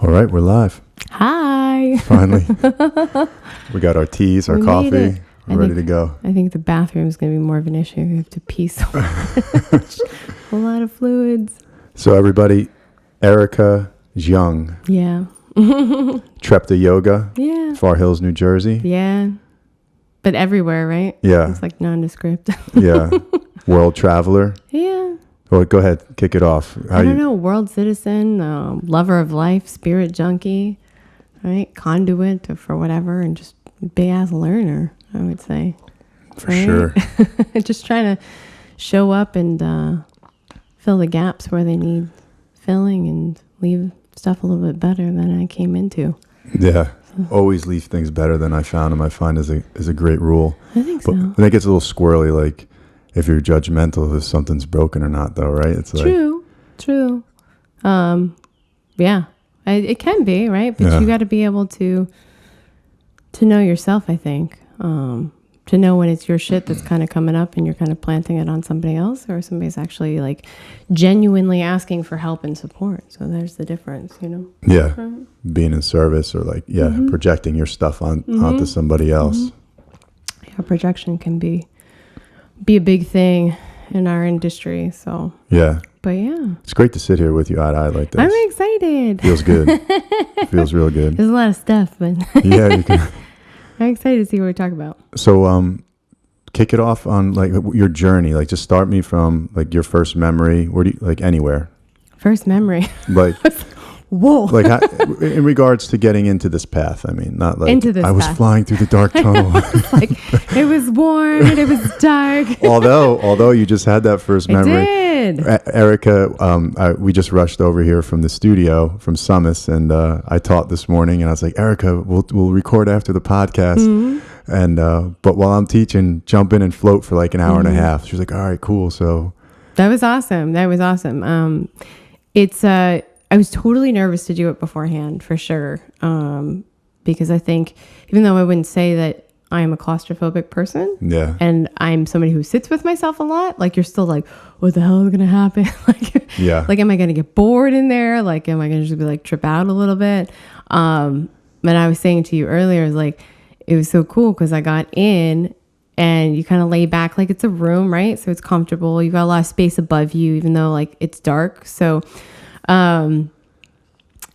All right, we're live. Hi. Finally. We got our teas, our coffee. We're ready to go. I think the bathroom is going to be more of an issue. We have to pee so much. A lot of fluids. So everybody, Erica Jung. Yeah. Trepta Yoga. Yeah. Far Hills, New Jersey. Yeah. But everywhere, right? Yeah. It's like nondescript. Yeah. World traveler. Yeah. Well, go ahead. Kick it off. I don't know. World citizen, lover of life, spirit junkie, right? Conduit for whatever, and just big ass learner, I would say. For sure. Just trying to show up and fill the gaps where they need filling and leave stuff a little bit better than I came into. Yeah. Always leave things better than I found them. I find is a great rule. I think so. But then it gets a little squirrely, like if you're judgmental if something's broken or not, though, right? It's true. Yeah, it can be, right? But yeah. You got to be able to know yourself, I think. To know when it's your shit that's kind of coming up and you're kind of planting it on somebody else, or somebody's actually like genuinely asking for help and support. So there's the difference, you know? Yeah. Being in service or like, projecting your stuff onto somebody else. Yeah, projection can be a big thing in our industry. So, yeah. But yeah. It's great to sit here with you eye to eye like this. I'm excited. Feels good. Feels real good. There's a lot of stuff, but yeah, you can. I'm excited to see what we talk about. So, kick it off on like your journey. Like, just start me from like your first memory. Where do you like anywhere? First memory. Like, whoa. Like in regards to getting into this path. I mean, not like into this I was path. Flying through the dark tunnel. Like it was warm and it was dark. although you just had that first memory. I did. Erica, we just rushed over here from the studio from Summit, and I taught this morning, and I was like, Erica, we'll record after the podcast, and but while I'm teaching, jump in and float for like an hour and a half. She was like, all right, cool. So that was awesome. I was totally nervous to do it beforehand, for sure, because I think even though I wouldn't say that I am a claustrophobic person, and I'm somebody who sits with myself a lot, like you're still like, what the hell is going to happen? Like, am I going to get bored in there? Like, am I going to just be like trip out a little bit? And I was saying to you earlier, like, it was so cool because I got in and you kind of lay back, like it's a room, right? So it's comfortable. You've got a lot of space above you, even though like it's dark. So,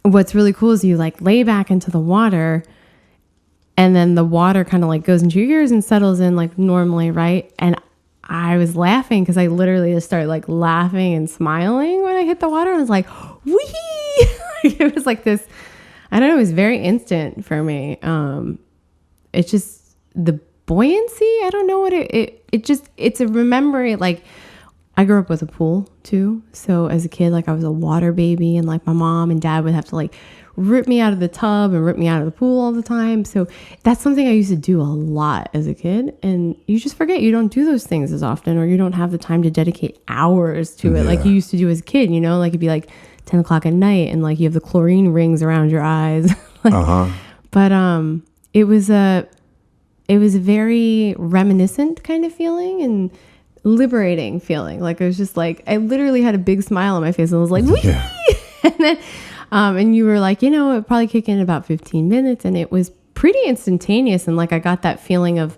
what's really cool is you like lay back into the water, and then the water kind of like goes into your ears and settles in like normally, right? And I was laughing because I literally just started like laughing and smiling when I hit the water. And I was like, wee! It was like this, I don't know, it was very instant for me. It's just the buoyancy. I don't know what it's a remembering. Like I grew up with a pool too. So as a kid, like I was a water baby, and like my mom and dad would have to like rip me out of the tub and rip me out of the pool all the time. So that's something I used to do a lot as a kid. And you just forget you don't do those things as often, or you don't have the time to dedicate hours to it like you used to do as a kid, you know, like it'd be like 10 o'clock at night and like you have the chlorine rings around your eyes. But it was a very reminiscent kind of feeling and liberating feeling. Like it was just like, I literally had a big smile on my face and I was like, wee! And then and you were like, you know, it probably kick in about 15 minutes. And it was pretty instantaneous. And like, I got that feeling of,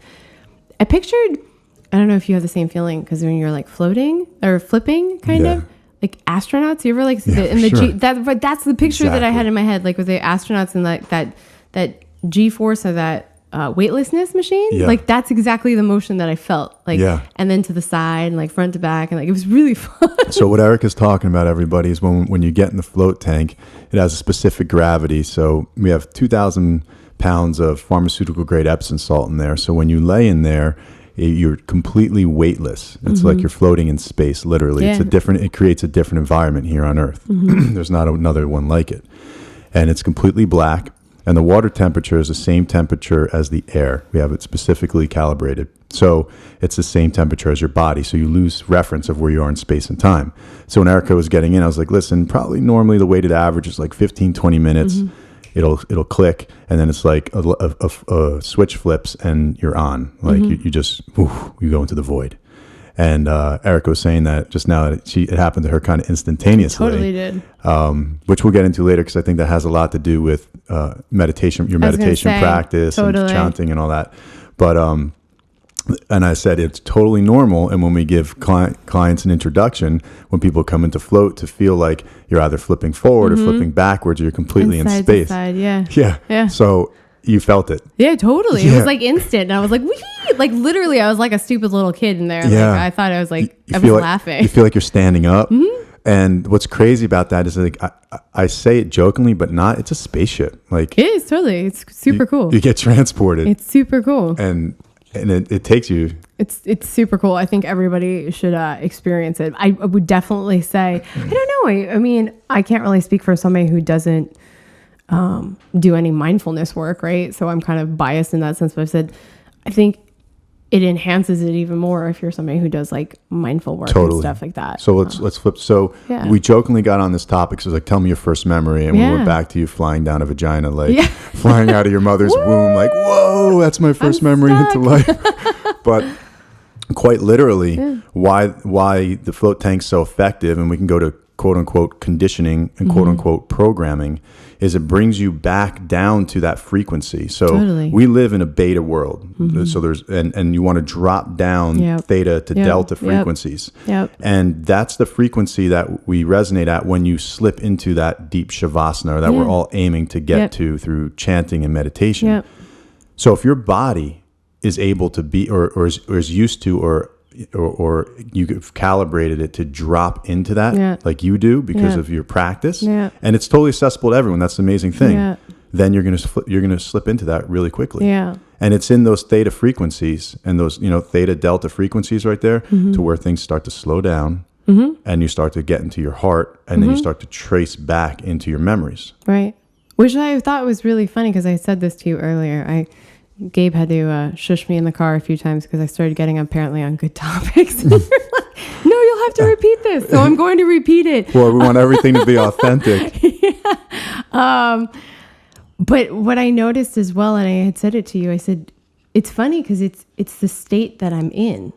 I don't know if you have the same feeling, because when you're like floating or flipping kind of like astronauts, you ever like sit in the but that's the picture that I had in my head, like with the astronauts and like that G-force of that weightlessness machine. Like that's exactly the motion that I felt, like, and then to the side and like front to back, and like it was really fun. So what Erica's talking about, everybody, is when you get in the float tank, it has a specific gravity. So we have 2,000 pounds of pharmaceutical grade Epsom salt in there. So when you lay in there, you're completely weightless. It's like you're floating in space, literally. It creates a different environment here on Earth. There's not another one like it. And it's completely black. And the water temperature is the same temperature as the air. We have it specifically calibrated. So it's the same temperature as your body. So you lose reference of where you are in space and time. So when Erica was getting in, I was like, listen, probably normally the weighted average is like 15, 20 minutes. It'll click. And then it's like a switch flips and you're on. Like you just, you go into the void. And Erica was saying that just now that it happened to her kind of instantaneously. Totally did. Which we'll get into later because I think that has a lot to do with meditation, your meditation practice and chanting and all that. But and I said it's totally normal. And when we give clients an introduction, when people come into float, to feel like you're either flipping forward or flipping backwards, or you're completely in space. Yeah. So you felt it. Yeah, totally. It was like instant. And I was like, wee! Like literally, I was like a stupid little kid in there. Yeah. Like, I thought I was like, I was laughing. You feel like you're standing up. And what's crazy about that is like I say it jokingly, but not. It's a spaceship. Like it is totally. It's super cool. You get transported. It's super cool. And it takes you. It's super cool. I think everybody should experience it. I would definitely say. I don't know. I mean, I can't really speak for somebody who doesn't do any mindfulness work, right? So I'm kind of biased in that sense. But I've said, I think it enhances it even more if you're somebody who does like mindful work and stuff like that. So let's flip. So we jokingly got on this topic. So like, tell me your first memory, and we went back to you flying down a vagina, like flying out of your mother's womb, like whoa, that's my first memory into life. But quite literally, why the float tank's so effective, and we can go to quote unquote conditioning and quote unquote programming, is it brings you back down to that frequency. So we live in a beta world. So there's, and you want to drop down theta to delta frequencies. And that's the frequency that we resonate at when you slip into that deep shavasana, or that we're all aiming to get to through chanting and meditation. So if your body is able to be, or is used to, or you've calibrated it to drop into that like you do because of your practice, and it's totally accessible to everyone. That's the amazing thing. Then you're gonna slip into that really quickly. And it's in those theta frequencies and those theta delta frequencies right there to where things start to slow down, and you start to get into your heart, and then you start to trace back into your memories. Right. Which I thought was really funny because I said this to you earlier. Gabe had to shush me in the car a few times because I started getting apparently on good topics. And you're like, no, you'll have to repeat this. So I'm going to repeat it. Well, we want everything to be authentic. But what I noticed as well, and I had said it to you, I said, it's funny because it's the state that I'm in.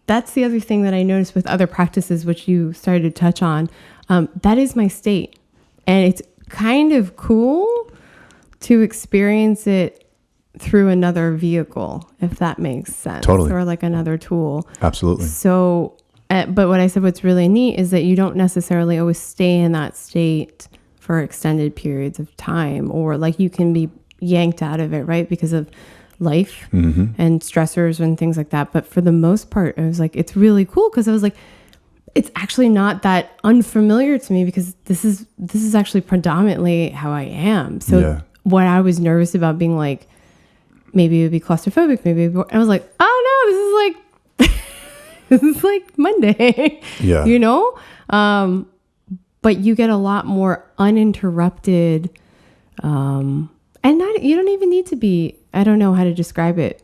That's the other thing that I noticed with other practices, which you started to touch on. That is my state. And it's kind of cool to experience it through another vehicle, if that makes sense. Totally. Or like another tool. Absolutely. So, but what I said, what's really neat is that you don't necessarily always stay in that state for extended periods of time, or like you can be yanked out of it, right? Because of life and stressors and things like that. But for the most part, I was like, it's really cool because I was like, it's actually not that unfamiliar to me because this is actually predominantly how I am. So what I was nervous about being like, maybe it would be claustrophobic. I was like, oh no, this is like Monday, but you get a lot more uninterrupted, and you don't even need to be, I don't know how to describe it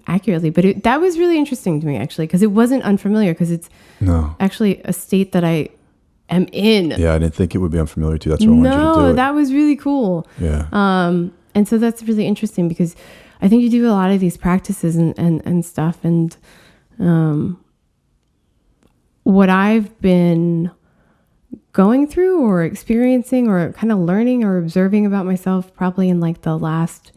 accurately, but that was really interesting to me actually, because it wasn't unfamiliar because it's actually a state that I am in. Yeah. I didn't think it would be unfamiliar to you. That's why I wanted you to do it. That was really cool. Yeah. And so that's really interesting because I think you do a lot of these practices and stuff. And what I've been going through or experiencing or kind of learning or observing about myself probably in like the last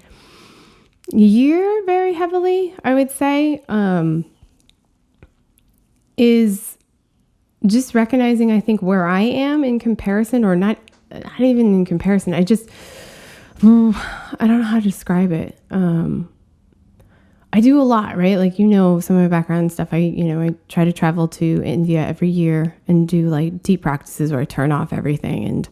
year very heavily, I would say, is just recognizing, I think, where I am in comparison, or not even in comparison. I don't know how to describe it. I do a lot, right? Like, some of my background and stuff. I try to travel to India every year and do like deep practices where I turn off everything and,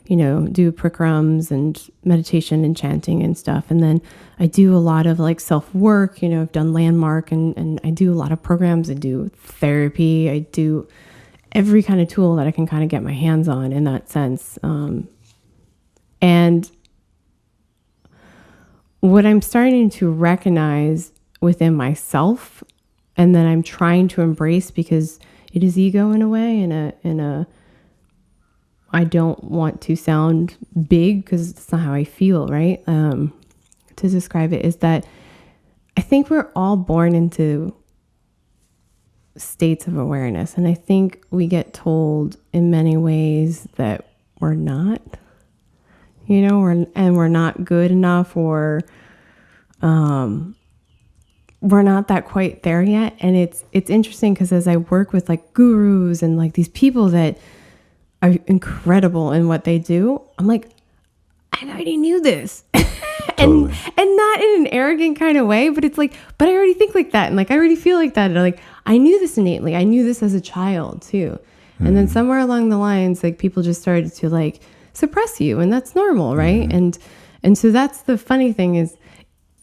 do prikrams and meditation and chanting and stuff. And then I do a lot of like self-work, I've done landmark and I do a lot of programs. I do therapy. I do every kind of tool that I can kind of get my hands on in that sense. And what I'm starting to recognize within myself, and that I'm trying to embrace because it is ego in a way, in a I don't want to sound big because it's not how I feel, right? To describe it is that I think we're all born into states of awareness. And I think we get told in many ways that we're not, we're not good enough, or we're not that quite there yet. And it's interesting because as I work with like gurus and like these people that are incredible in what they do, I'm like, I already knew this. and not in an arrogant kind of way, but it's like, but I already think like that. And like, I already feel like that. And like, I knew this innately. I knew this as a child too. And then somewhere along the lines, like people just started to like suppress you, and that's normal. Right. And so that's the funny thing is,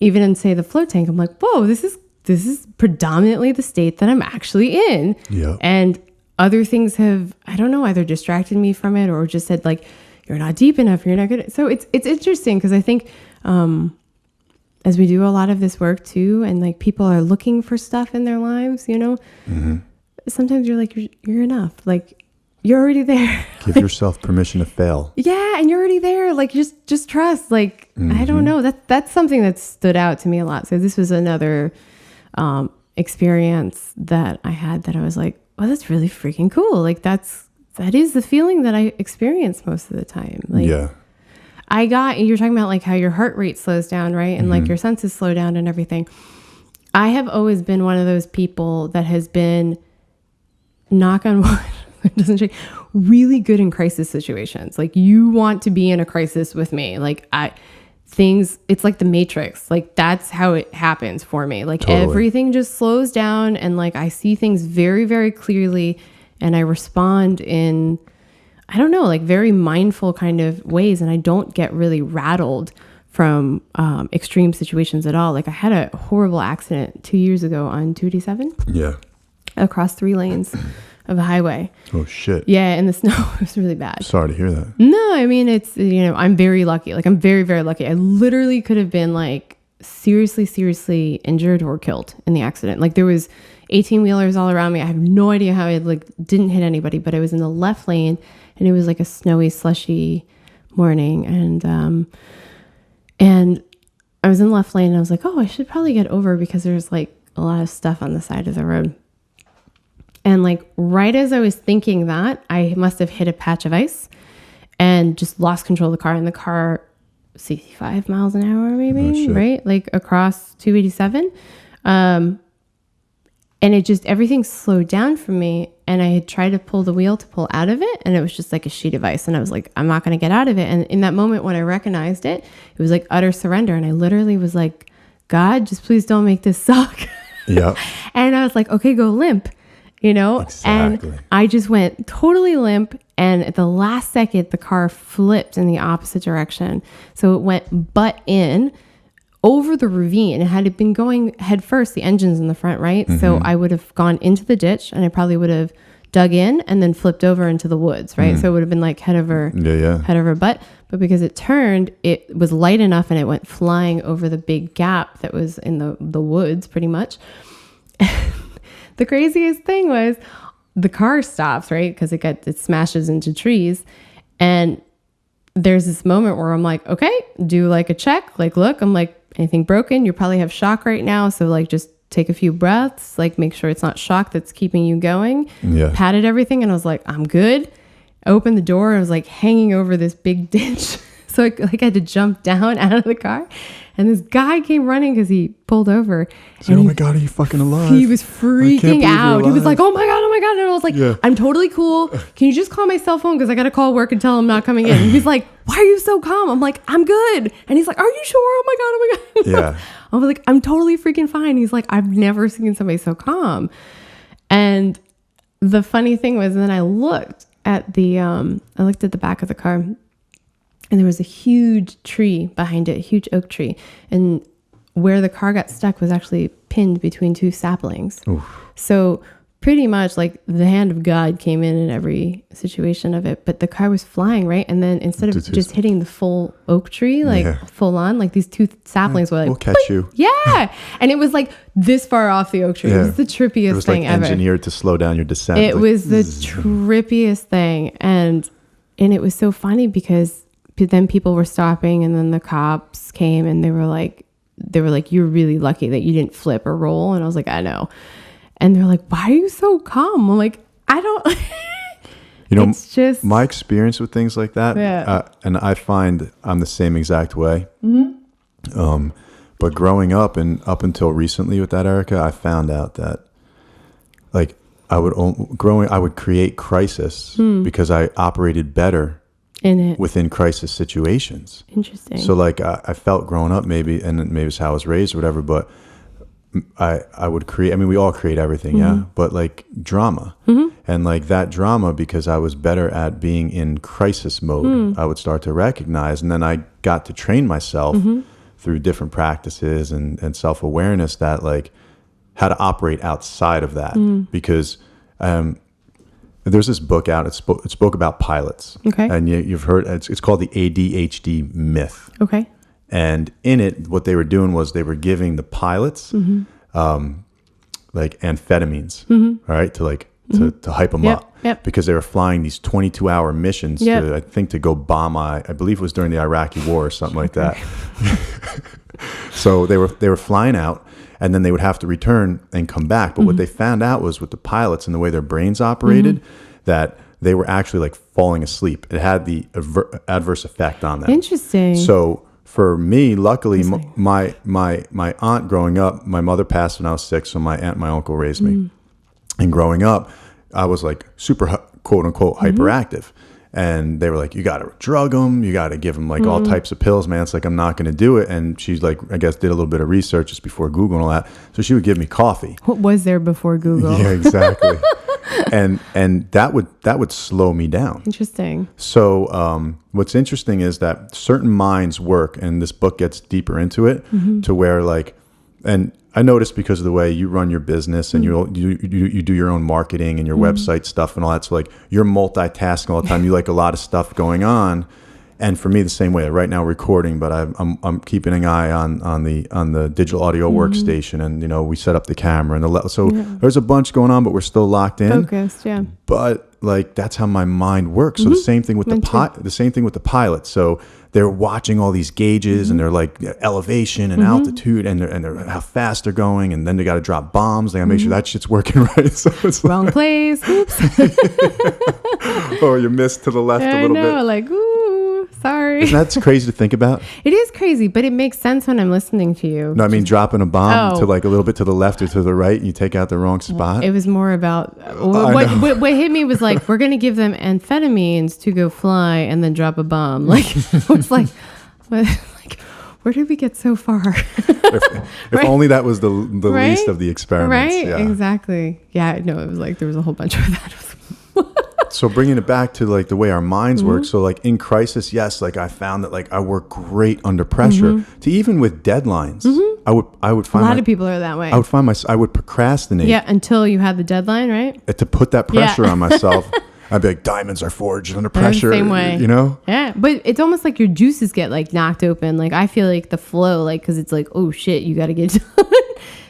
even in say the float tank, I'm like, whoa, this is predominantly the state that I'm actually in. Yeah. And other things have, I don't know, either distracted me from it or just said like, you're not deep enough, you're not good. So it's interesting because I think as we do a lot of this work too, and like people are looking for stuff in their lives, sometimes you're like, you're enough. Like you're already there. Give yourself permission to fail. Yeah. And you're already there. Like just trust. Like, I don't know. That's something that stood out to me a lot. So this was another experience that I had that I was like, oh, that's really freaking cool. Like that is the feeling that I experience most of the time. Like, yeah. You're talking about like how your heart rate slows down, right? And like your senses slow down and everything. I have always been one of those people that has been, knock on wood, it doesn't change, really good in crisis situations. Like you want to be in a crisis with me. Like it's like the Matrix. Like that's how it happens for me. Like everything just slows down and like I see things very, very clearly and I respond in, I don't know, like very mindful kind of ways. And I don't get really rattled from extreme situations at all. Like I had a horrible accident 2 years ago on 287. Yeah. Across 3 lanes of a highway. Oh shit. Yeah, in the snow. It was really bad. Sorry to hear that. No, I mean it's I'm very lucky. Like I'm very, very lucky. I literally could have been like seriously injured or killed in the accident. Like there was 18-wheelers all around me. I have no idea how I like didn't hit anybody, but I was in the left lane and it was like a snowy, slushy morning and I was in the left lane and I was like, oh, I should probably get over because there's like a lot of stuff on the side of the road. And like right as I was thinking that, I must have hit a patch of ice and just lost control of the car. And the car, 65 miles an hour maybe, right? Like across 287. And it just, everything slowed down for me. And I had tried to pull the wheel to pull out of it. And it was just like a sheet of ice. And I was like, I'm not going to get out of it. And in that moment when I recognized it, it was like utter surrender. And I literally was like, God, just please don't make this suck. Yeah. And I was like, okay, go limp. Exactly. And I just went totally limp. And at the last second, the car flipped in the opposite direction. So it went butt in over the ravine. It had been going head first, the engine's in the front, right? Mm-hmm. So I would have gone into the ditch and I probably would have dug in and then flipped over into the woods, right? So it would have been like head over butt. But because it turned, it was light enough and it went flying over the big gap that was in the woods pretty much. The craziest thing was the car stops, right? Because it smashes into trees. And there's this moment where I'm like, okay, do like a check. Like, look, I'm like, anything broken? You probably have shock right now. So like, just take a few breaths, like make sure it's not shock that's keeping you going. Yeah. Patted everything. And I was like, I'm good. I opened the door and I was like hanging over this big ditch. So I had to jump down out of the car. And this guy came running because he pulled over. Like, oh my God, are you fucking alive? He was freaking out. He was like, oh my God. And I was like, I'm totally cool. Can you just call my cell phone? Because I got to call work and tell him I'm not coming in. And he's like, why are you so calm? I'm like, I'm good. And he's like, are you sure? Oh my God. Yeah. I was like, I'm totally freaking fine. He's like, I've never seen somebody so calm. And the funny thing was, then I looked at the back of the car. And there was a huge tree behind it, a huge oak tree. And where the car got stuck was actually pinned between 2 saplings. Oof. So pretty much like the hand of God came in every situation of it. But the car was flying, right? And then instead of just hitting the full oak tree, like full on, like these 2 saplings were like, we'll catch you. Yeah. And it was like this far off the oak tree. It was the trippiest thing ever. It was like engineered to slow down your descent. It was the trippiest thing. And it was so funny because then people were stopping and then the cops came and they were like, you're really lucky that you didn't flip or roll. And I was like, I know. And they're like, why are you so calm? I'm like, I don't, it's just my experience with things like that. Yeah. And I find I'm the same exact way. But growing up and up until recently with that, Erica, I found out that like I would create crisis because I operated better in it within crisis situations. Interesting. So like I felt growing up maybe, and maybe it's how I was raised or whatever, but I would create, I mean, we all create everything. Yeah. But like drama and like that drama, because I was better at being in crisis mode, I would start to recognize. And then I got to train myself through different practices and self-awareness that like how to operate outside of that. Because, there's this book out. It spoke about pilots. Okay. And you've heard, it's called the ADHD myth. Okay. And in it, what they were doing was they were giving the pilots like amphetamines, all right, to hype them up. Yep. Because they were flying these 22-hour missions to, I think, to go bomb, I believe it was during the Iraqi war or something like that. So they were flying out, and then they would have to return and come back. But what they found out was with the pilots and the way their brains operated, that they were actually like falling asleep. It had the adverse effect on them. Interesting. So for me, luckily, my aunt growing up, my mother passed when I was 6, so my aunt and my uncle raised me. And growing up, I was like super, quote unquote, hyperactive. And they were like, you got to drug them. You got to give them like all types of pills, man. It's like, I'm not going to do it. And she's like, I guess, did a little bit of research just before Google and all that. So she would give me coffee. What was there before Google? Yeah, exactly. and that would slow me down. Interesting. So what's interesting is that certain minds work, and this book gets deeper into it to where like, and I noticed because of the way you run your business and you do your own marketing and your website stuff and all that. So like you're multitasking all the time. You like a lot of stuff going on. And for me, the same way. Right now, recording, but I'm keeping an eye on the digital audio workstation, and we set up the camera and so there's a bunch going on, but we're still locked in, focused. Yeah. But like that's how my mind works. So the same thing with the pilot. So they're watching all these gauges and they're like elevation and altitude and they're how fast they're going, and then they got to drop bombs. They got to make sure that shit's working right. So it's wrong place. Oops. Oh, you missed to the left a little bit. Like ooh. Sorry. Isn't that crazy to think about? It is crazy, but it makes sense when I'm listening to you. No, I mean dropping a bomb to like a little bit to the left or to the right, and you take out the wrong spot. It was more about what hit me was like, we're going to give them amphetamines to go fly and then drop a bomb. Like, it's like, where did we get so far? if only that was the least of the experiments. Right? Yeah. Exactly. Yeah, no, it was like there was a whole bunch of that. So bringing it back to like the way our minds work. So like in crisis, yes, like I found that like I work great under pressure. To even with deadlines, I would find a lot of people are that way. I would procrastinate. Yeah, until you had the deadline, right? To put that pressure on myself. I'd be like, diamonds are forged under pressure. Same way. Yeah, but it's almost like your juices get like knocked open. Like I feel like the flow, like because it's like, oh shit, you got to get done.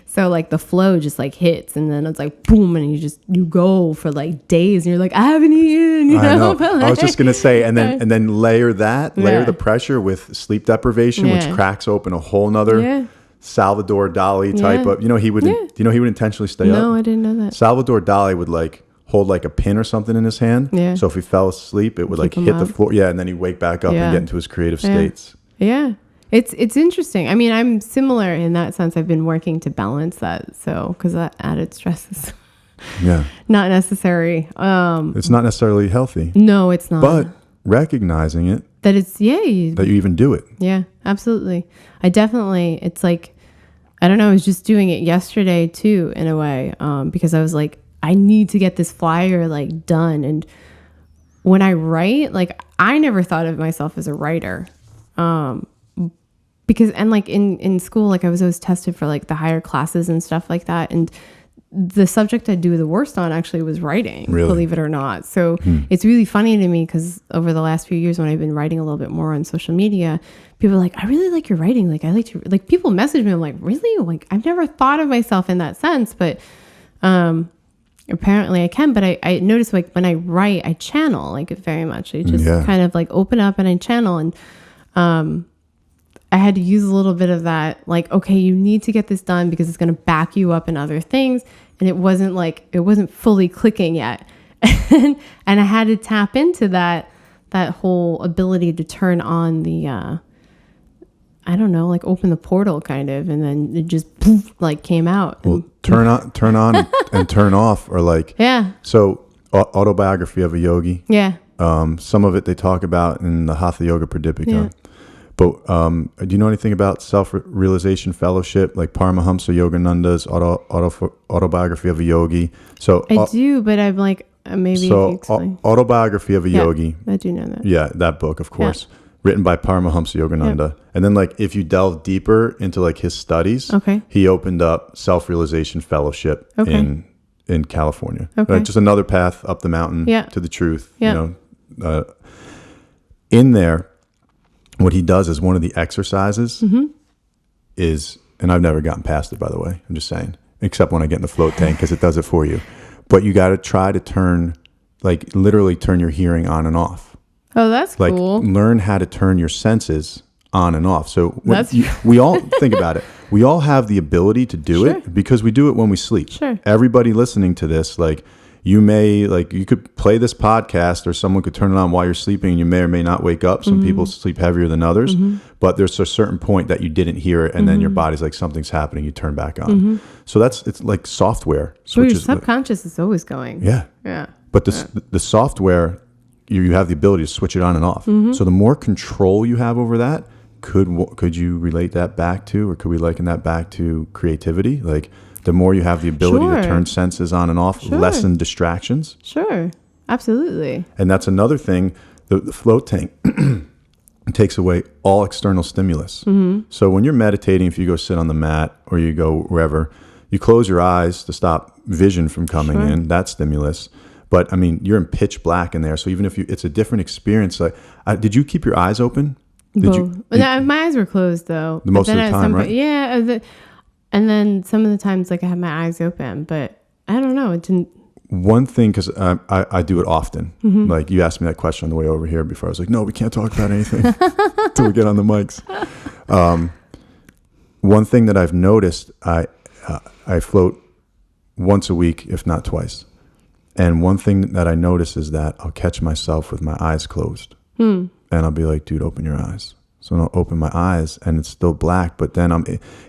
So like the flow just like hits, and then it's like boom, and you go for like days, and you're like, I haven't eaten, I know. I was just gonna say, and then layer the pressure with sleep deprivation, which cracks open a whole nother Salvador Dali type of. He would intentionally stay up. No, I didn't know that. Salvador Dali would like hold like a pin or something in his hand. Yeah. So if he fell asleep, it would like hit the floor. Yeah, and then he'd wake back up and get into his creative states. Yeah. It's interesting. I mean, I'm similar in that sense. I've been working to balance that. So, because that added stress is not necessary. It's not necessarily healthy. No, it's not. But recognizing it. That it's, that you even do it. Yeah, absolutely. It's like, I don't know, I was just doing it yesterday too, in a way, because I was like, I need to get this flyer like done. And when I write, like, I never thought of myself as a writer. Because, and like in school, like I was always tested for like the higher classes and stuff like that. And the subject I do the worst on actually was writing, believe it or not. So it's really funny to me because over the last few years when I've been writing a little bit more on social media, people are like, I really like your writing. Like I like to, like people message me. I'm like, really? Like I've never thought of myself in that sense, but apparently I can. But I notice like when I write, I channel like it very much. I just kind of like open up and I channel. And I had to use a little bit of that, like, okay, you need to get this done because it's going to back you up in other things. And it wasn't fully clicking yet. And I had to tap into that whole ability to turn on the, I don't know, like open the portal kind of, and then it just poof, like came out. Well, turn on and turn off are like, yeah. So autobiography of a yogi. Yeah. Some of it they talk about in the Hatha Yoga Pradipika. Yeah. But do you know anything about Self-Realization Fellowship, like Paramahamsa Yogananda's autobiography of a yogi? So I do, but I'm like, maybe if you explain. Autobiography of a yogi. I do know that. Yeah, that book, of course, written by Paramahamsa Yogananda. Yeah. And then, like, if you delve deeper into like his studies, he opened up Self-Realization Fellowship in California. Okay. Just another path up the mountain to the truth. Yeah. You know, in there. What he does is one of the exercises is, and I've never gotten past it, by the way, I'm just saying, except when I get in the float tank because it does it for you. But you got to try to literally turn your hearing on and off. Oh, that's cool. Learn how to turn your senses on and off. So we all think about it. We all have the ability to do it because we do it when we sleep. Sure. Everybody listening to this, like, you could play this podcast or someone could turn it on while you're sleeping and you may or may not wake up. Some people sleep heavier than others, but there's a certain point that you didn't hear it and then your body's like, something's happening, you turn back on. So it's like software. So your subconscious is always going. Yeah. Yeah. But the software, you have the ability to switch it on and off. So the more control you have over that, could you relate that back to, or could we liken that back to creativity? Like, the more you have the ability to turn senses on and off, lessen distractions. Sure. Absolutely. And that's another thing. The float tank takes away all external stimulus. So when you're meditating, if you go sit on the mat or you go wherever, you close your eyes to stop vision from coming in, that stimulus. But I mean, you're in pitch black in there. So even if it's a different experience. Like, did you keep your eyes open? My eyes were closed though. The most of the time, right? Yeah. And then some of the times, like, I had my eyes open, but I don't know. It didn't. One thing, because I do it often. Like, you asked me that question on the way over here before. I was like, no, we can't talk about anything until we get on the mics. One thing that I've noticed, I float once a week, if not twice. And one thing that I notice is that I'll catch myself with my eyes closed. And I'll be like, dude, open your eyes. So I'll open my eyes and it's still black, but then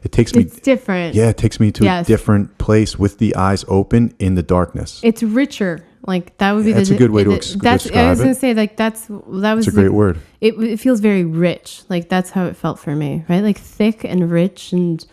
it takes me. It's different. Yeah, it takes me to a different place with the eyes open in the darkness. It's richer. Like, that would be that's a good way to describe it. I was going to say, like, that was a great word. It feels very rich. Like, that's how it felt for me, right? Like, thick and rich and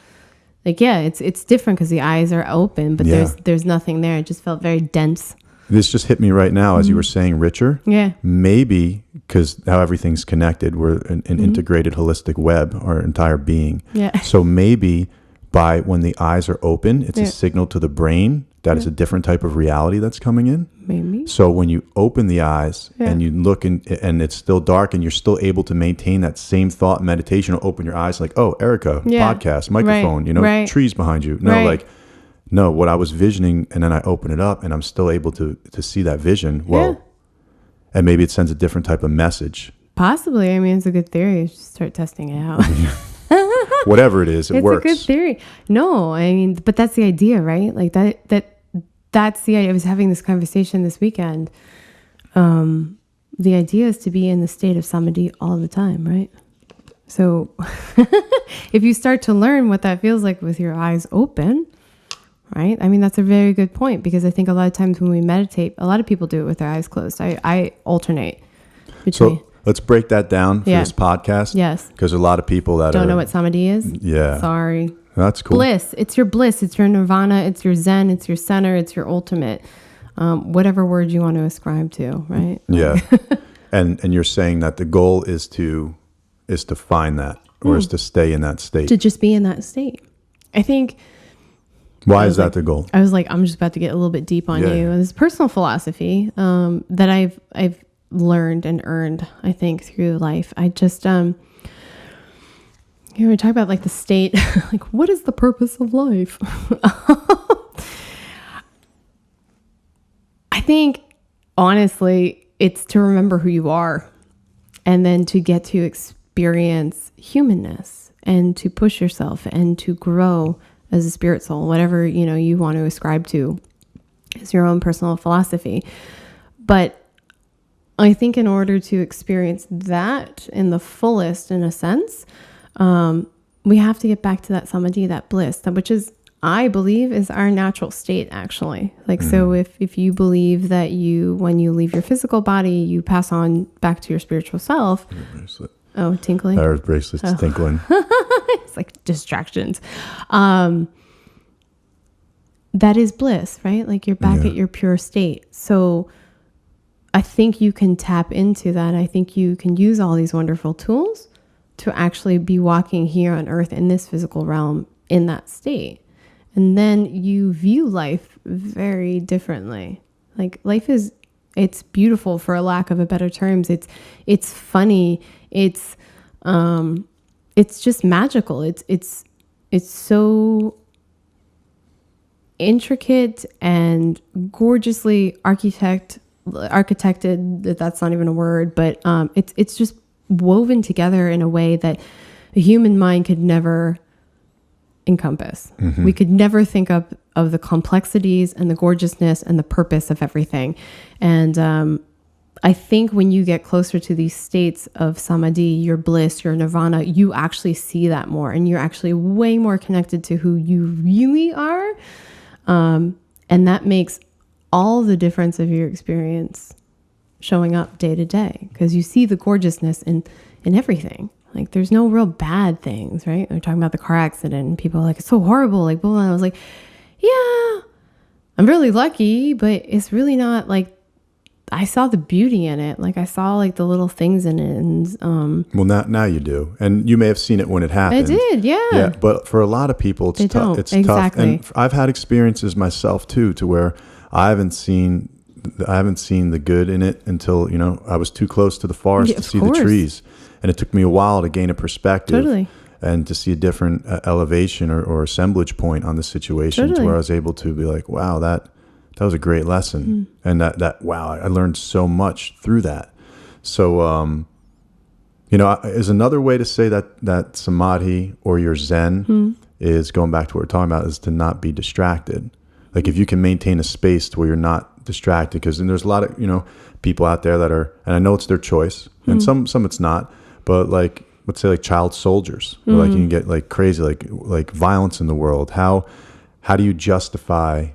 like, yeah, it's different because the eyes are open, but there's nothing there. It just felt very dense. This just hit me right now as you were saying richer. Yeah. Maybe because how everything's connected, we're an integrated holistic web, our entire being. Yeah. So maybe when the eyes are open, it's a signal to the brain that is a different type of reality that's coming in. Maybe. So when you open the eyes and you look and it's still dark and you're still able to maintain that same thought meditation, or open your eyes like, oh, Erica, podcast, microphone, trees behind you. No, what I was visioning, and then I open it up and I'm still able to see that vision. Well, and maybe it sends a different type of message. Possibly. I mean, it's a good theory. Just start testing it out. Whatever it is, it works. It's a good theory. No, I mean, but that's the idea, right? Like that's the idea. I was having this conversation this weekend. The idea is to be in the state of samadhi all the time, right? So if you start to learn what that feels like with your eyes open, right? I mean, that's a very good point, because I think a lot of times when we meditate, a lot of people do it with their eyes closed. I alternate between. So let's break that down for this podcast. Yes. Because a lot of people that don't know what samadhi is. Yeah. Sorry. That's cool. Bliss. It's your bliss. It's your nirvana. It's your zen. It's your center. It's your ultimate. Whatever word you want to ascribe to, right? Yeah. and you're saying that the goal is to find that, or is to stay in that state. To just be in that state. I think. Why is that the goal? I was like, I'm just about to get a little bit deep on you. And this personal philosophy that I've learned and earned, I think, through life. I just, we talk about like the state, like, what is the purpose of life? I think, honestly, it's to remember who you are, and then to get to experience humanness and to push yourself and to grow as a spirit soul, whatever, you want to ascribe to is your own personal philosophy. But I think in order to experience that in the fullest, in a sense, we have to get back to that samadhi, that bliss, which is, I believe, is our natural state, actually. Like, so if you believe that when you leave your physical body, you pass on back to your spiritual self. Bracelet. Oh, tinkling. Our bracelet's tinkling. It's like distractions. That is bliss, right? Like you're back at your pure state. So I think you can tap into that. I think you can use all these wonderful tools to actually be walking here on earth in this physical realm in that state. And then you view life very differently. Like life it's beautiful, for a lack of a better terms. It's funny. It's just magical. It's so intricate and gorgeously architected. That's not even a word, but it's just woven together in a way that a human mind could never encompass. We could never think of the complexities and the gorgeousness and the purpose of everything. And I think when you get closer to these states of samadhi, your bliss, your nirvana, you actually see that more, and you're actually way more connected to who you really are. And that makes all the difference of your experience showing up day to day, because you see the gorgeousness in everything. Like there's no real bad things, right? We're talking about the car accident and people are like, it's so horrible. Like, blah, blah. I was like, yeah, I'm really lucky, but it's really not like, I saw the beauty in it. Like I saw like the little things in it. And, well, now you do. And you may have seen it when it happened. I did. Yeah. Yeah. But for a lot of people, it's tough. It's tough. And I've had experiences myself too, to where I haven't seen the good in it until, I was too close to the forest to see the trees. And it took me a while to gain a perspective and to see a different elevation or assemblage point on the situation, to where I was able to be like, wow, that was a great lesson. And wow, I learned so much through that. So, is another way to say that samadhi or your Zen is, going back to what we're talking about, is to not be distracted. Like if you can maintain a space to where you're not distracted, because there's a lot of, people out there that are, and I know it's their choice, and some it's not, but like, let's say like child soldiers, or like you can get like crazy, like violence in the world. How do you justify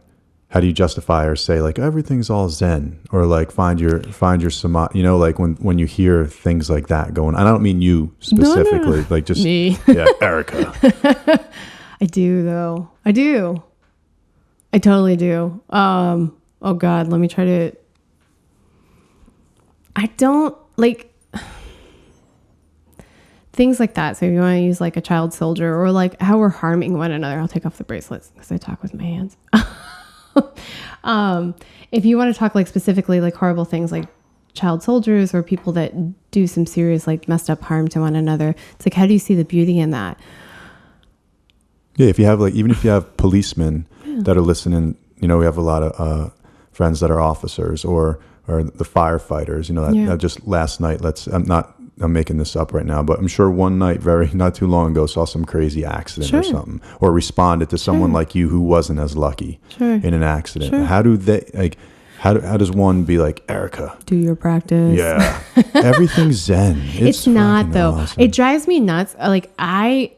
or say like everything's all Zen, or like find your samadhi, like when you hear things like that going, I don't mean you specifically, no. Like just me. Yeah, Erica. I do though. I do. I totally do. Oh God, let me try to, I don't like things like that. So if you want to use like a child soldier, or like how we're harming one another, I'll take off the bracelets because I talk with my hands. If you want to talk like specifically like horrible things like child soldiers or people that do some serious like messed up harm to one another, it's like, how do you see the beauty in that? Yeah, if you have like, even if you have policemen that are listening, we have a lot of friends that are officers or the firefighters, that just last night, I'm making this up right now, but I'm sure one night not too long ago saw some crazy accident or something, or responded to someone like you who wasn't as lucky in an accident. How do they like, how does one be like, Erica, do your practice? Yeah. Everything's Zen. It's not though. Awesome. It drives me nuts. Like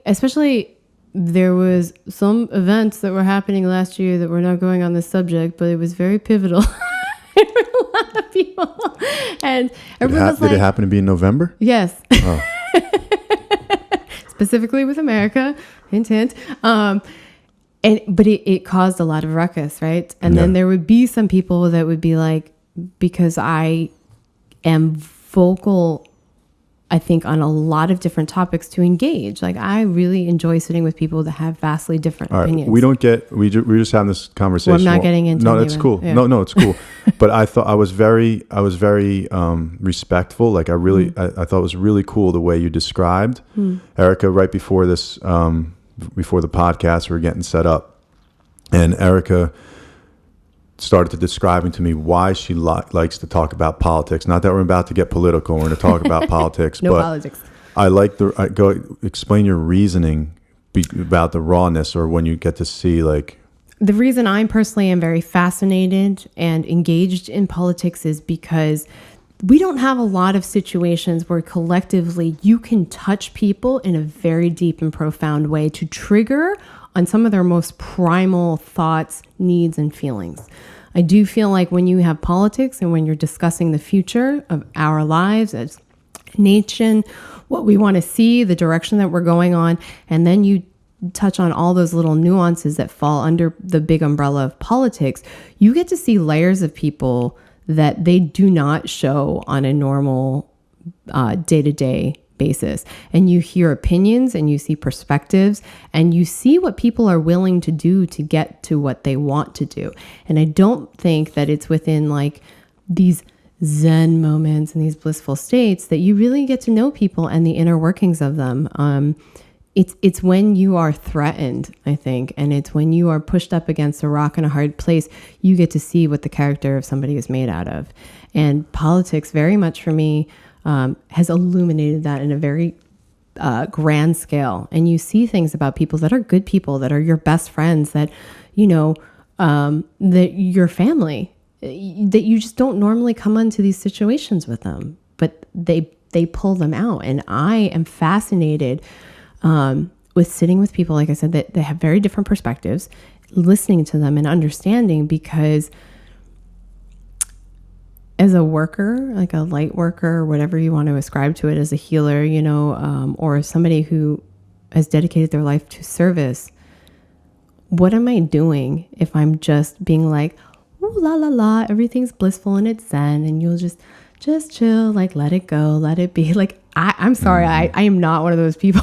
especially there was some events that were happening last year that were not going on this subject, but it was very pivotal. For a lot of people. And everyone was like, did it happen to be in November? Yes. Oh. Specifically with America. Hint, hint. But it caused a lot of ruckus, right? And then there would be some people that would be like, because I am vocal, I think, on a lot of different topics to engage. Like I really enjoy sitting with people that have vastly different opinions. We're just having this conversation. Well, I'm not getting into No, that's cool. Yeah. No, it's cool. But I thought I was very respectful. Like I thought it was really cool the way you described Erica right before this, before the podcast, we were getting set up, and Erica started to describing to me why she likes to talk about politics. Not that we're about to get political, we're going to talk about politics. No politics. I like go explain your reasoning about the rawness, or when you get to see like. The reason I personally am very fascinated and engaged in politics is because we don't have a lot of situations where collectively you can touch people in a very deep and profound way to trigger on some of their most primal thoughts, needs, and feelings. I do feel like when you have politics and when you're discussing the future of our lives as a nation, what we want to see, the direction that we're going on, and then you touch on all those little nuances that fall under the big umbrella of politics, you get to see layers of people that they do not show on a normal day-to-day basis. And you hear opinions and you see perspectives and you see what people are willing to do to get to what they want to do. And I don't think that it's within like these Zen moments and these blissful states that you really get to know people and the inner workings of them. It's when you are threatened, I think, and it's when you are pushed up against a rock in a hard place, you get to see what the character of somebody is made out of. And politics very much for me has illuminated that in a very grand scale. And you see things about people that are good people, that are your best friends, that, you know, that your family, that you just don't normally come into these situations with them, but they pull them out. And I am fascinated with sitting with people, like I said, that they have very different perspectives, listening to them and understanding, because as a worker, like a light worker, or whatever you want to ascribe to it, as a healer, you know, or somebody who has dedicated their life to service, what am I doing if I'm just being like, ooh, la, la, la, everything's blissful and it's zen and you'll just chill, like, let it go, let it be. Like, I'm sorry, I am not one of those people.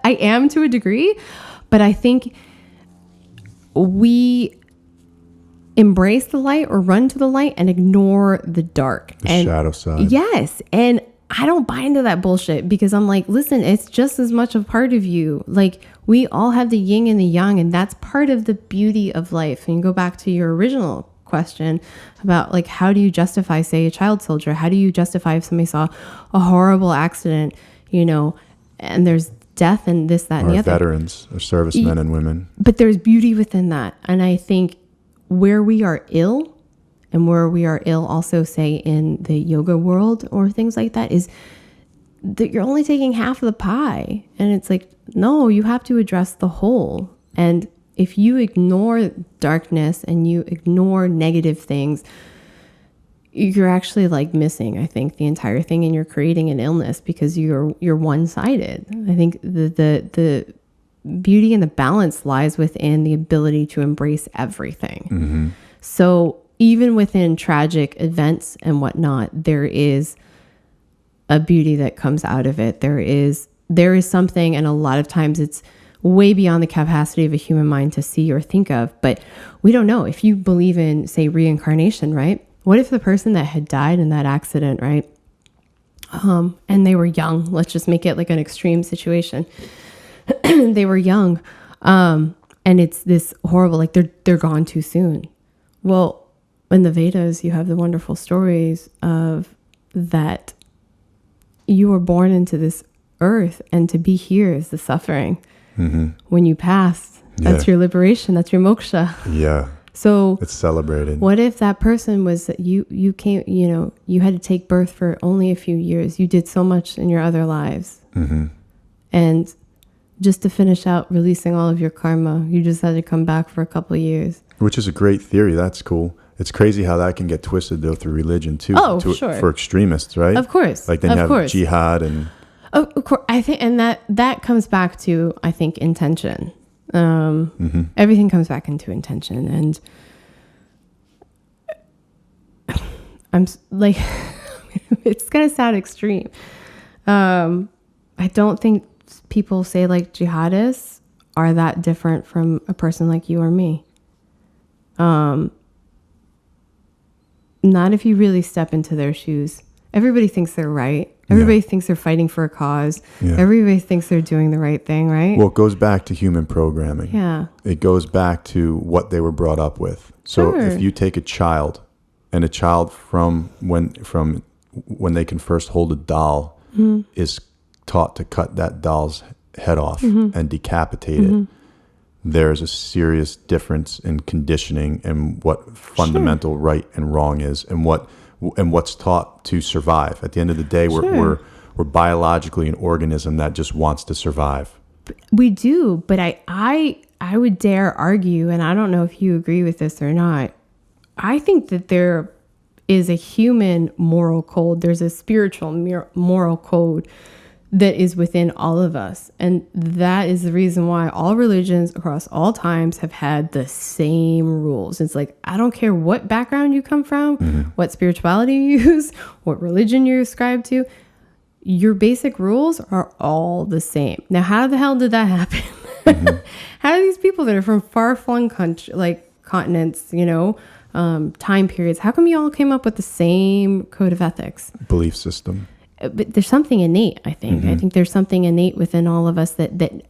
I am to a degree, but I think we embrace the light or run to the light and ignore the dark. The shadow side. Yes. And I don't buy into that bullshit, because I'm like, listen, it's just as much a part of you. Like, we all have the yin and the yang, and that's part of the beauty of life. And you go back to your original question about, like, how do you justify, say, a child soldier? How do you justify if somebody saw a horrible accident, you know, and there's death and this, that, and the other. Veterans or servicemen and women. But there's beauty within that. And I think where we are ill, and where we are ill also, say, in the yoga world or things like that, is that you're only taking half of the pie. And it's like, no, you have to address the whole. And if you ignore darkness and you ignore negative things, you're actually like missing, I think, the entire thing, and you're creating an illness because you're one-sided. I think the beauty and the balance lies within the ability to embrace everything. Mm-hmm. So even within tragic events and whatnot, there is a beauty that comes out of it. There is something, and a lot of times it's way beyond the capacity of a human mind to see or think of. But we don't know. If you believe in, say, reincarnation, right? What if the person that had died in that accident, right? And they were young. Let's just make it like an extreme situation. They were young. And it's this horrible, like they're gone too soon. Well, in the Vedas, you have the wonderful stories of that you were born into this earth, and to be here is the suffering. Mm-hmm. When you pass, that's your liberation. That's your moksha. Yeah. So it's celebrated. What if that person was you came, you know, you had to take birth for only a few years. You did so much in your other lives. Mm-hmm. And just to finish out releasing all of your karma, you just had to come back for a couple of years. Which is a great theory. That's cool. It's crazy how that can get twisted though through religion too. Oh, sure. For extremists, right? Of course. Like then you have jihad and. Of course, I think, and that comes back to, I think, intention. Everything comes back into intention, and I'm like, it's gonna sound extreme. I don't think people say like jihadists are that different from a person like you or me. Not if you really step into their shoes. Everybody thinks they're right. Everybody thinks they're fighting for a cause. Yeah. Everybody thinks they're doing the right thing, right? Well, it goes back to human programming. Yeah. It goes back to what they were brought up with. So if you take a child, and a child from when they can first hold a doll is taught to cut that doll's head off and decapitate it, there's a serious difference in conditioning and what fundamental right and wrong is, and what's taught to survive. At the end of the day, we're biologically an organism that just wants to survive. We do, but I would dare argue, and I don't know if you agree with this or not. I think that there is a human moral code. There's a spiritual moral code that is within all of us. And that is the reason why all religions across all times have had the same rules. It's like, I don't care what background you come from, what spirituality you use, what religion you ascribe to, your basic rules are all the same. Now, how the hell did that happen? How do these people that are from far-flung continents, time periods, how come you all came up with the same code of ethics? Belief system. But there's something innate, I think. I think there's something innate within all of us that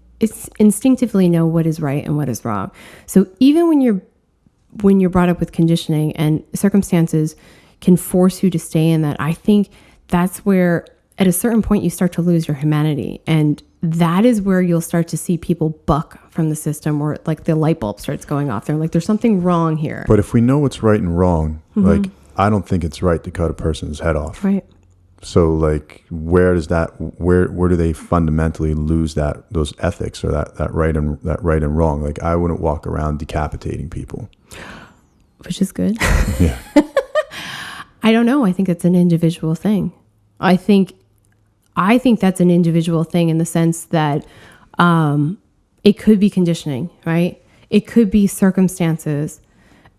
instinctively know what is right and what is wrong. So even when you're brought up with conditioning and circumstances can force you to stay in that, I think that's where at a certain point you start to lose your humanity. And that is where you'll start to see people buck from the system, or like the light bulb starts going off. They're like, there's something wrong here. But if we know what's right and wrong, like, I don't think it's right to cut a person's head off. Right. So like, where do they fundamentally lose those ethics or that right and wrong? Like, I wouldn't walk around decapitating people. Which is good. Yeah. I don't know. I think it's an individual thing. I think that's an individual thing in the sense that it could be conditioning, right? It could be circumstances.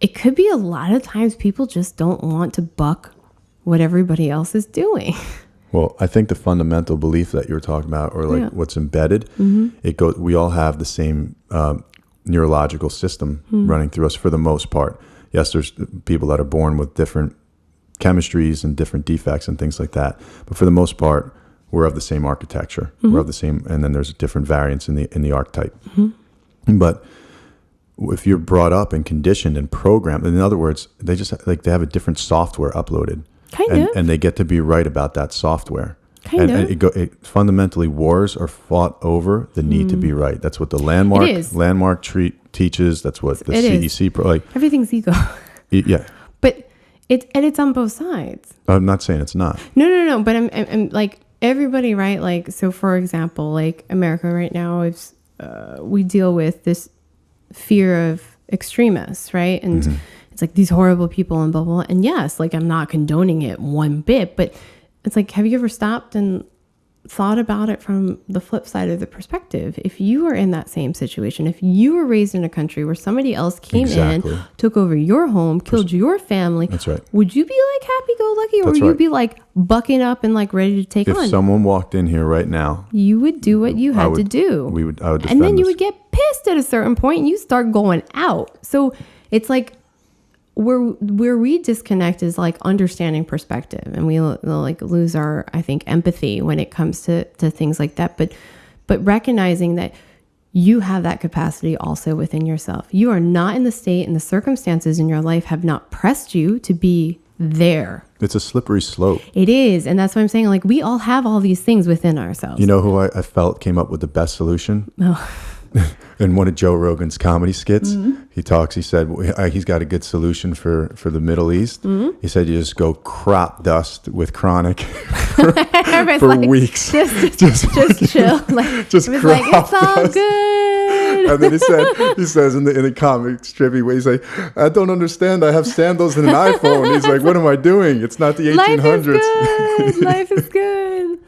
It could be a lot of times people just don't want to buck what everybody else is doing. Well, I think the fundamental belief that you were talking about, or like what's embedded, we all have the same neurological system running through us for the most part. Yes, there's people that are born with different chemistries and different defects and things like that. But for the most part, we're of the same architecture. We're of the same, and then there's different variants in the archetype. But if you're brought up and conditioned and programmed, in other words, they have a different software uploaded. And they get to be right about that software. And fundamentally, wars are fought over the need to be right. That's what the landmark teaches. That's what the CDC everything's ego. Yeah. But it's on both sides. I'm not saying it's not. No. But I'm like everybody, right? Like, so for example, like America right now is we deal with this fear of extremists, right? And it's like these horrible people and blah, blah, blah. And yes, like I'm not condoning it one bit, but it's like, have you ever stopped and thought about it from the flip side of the perspective? If you were in that same situation, if you were raised in a country where somebody else came in, took over your home, killed your family, that's right. Would you be like happy-go-lucky, or would you be like bucking up and like ready to take on? If someone walked in here right now, you would do what you had to do. I would defend and then you would get pissed at a certain point and you start going out. So it's like, where we disconnect is like understanding perspective, and we like lose our, I think, empathy when it comes to things like that. But recognizing that you have that capacity also within yourself. You are not in the state, and the circumstances in your life have not pressed you to be there. It's a slippery slope. It is. And that's why I'm saying, like, we all have all these things within ourselves. You know who I felt came up with the best solution? Oh. In one of Joe Rogan's comedy skits, he said he's got a good solution for the Middle East. He said you just go crop dust with chronic for weeks. Just chill. Like, just it was crop like, it's all dust. good. And then he says in the comic strippy way, he's like, I don't understand. I have sandals and an iPhone. He's like, what am I doing? It's not the 1800s. Life is good.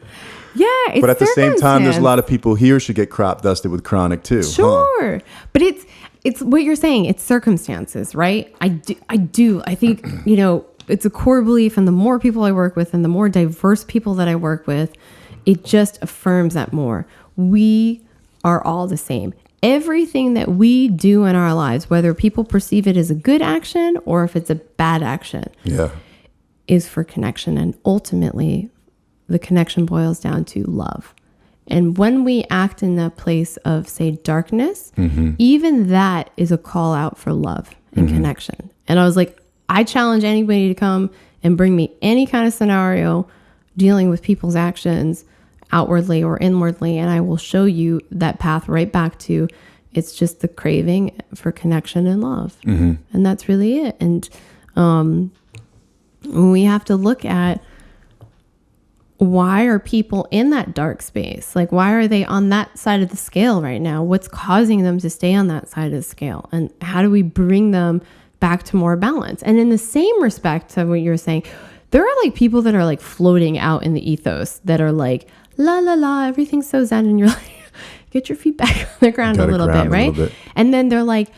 Yeah, it's but at the same time, there's a lot of people here should get crop dusted with chronic too. Sure, but it's what you're saying. It's circumstances, right? I do. I think it's a core belief, and the more people I work with, and the more diverse people that I work with, it just affirms that more. We are all the same. Everything that we do in our lives, whether people perceive it as a good action or if it's a bad action, is for connection, and ultimately, the connection boils down to love. And when we act in a place of, say, darkness, even that is a call out for love and connection. And I was like, I challenge anybody to come and bring me any kind of scenario dealing with people's actions outwardly or inwardly, and I will show you that path right back to it's just the craving for connection and love. And that's really it. And we have to look at, why are people in that dark space? Like, why are they on that side of the scale right now? What's causing them to stay on that side of the scale? And how do we bring them back to more balance? And in the same respect to what you were saying, there are like people that are like floating out in the ethos that are like, la, la, la, everything's so zen. And you're like, get your feet back on the ground a little bit, right? And then they're like,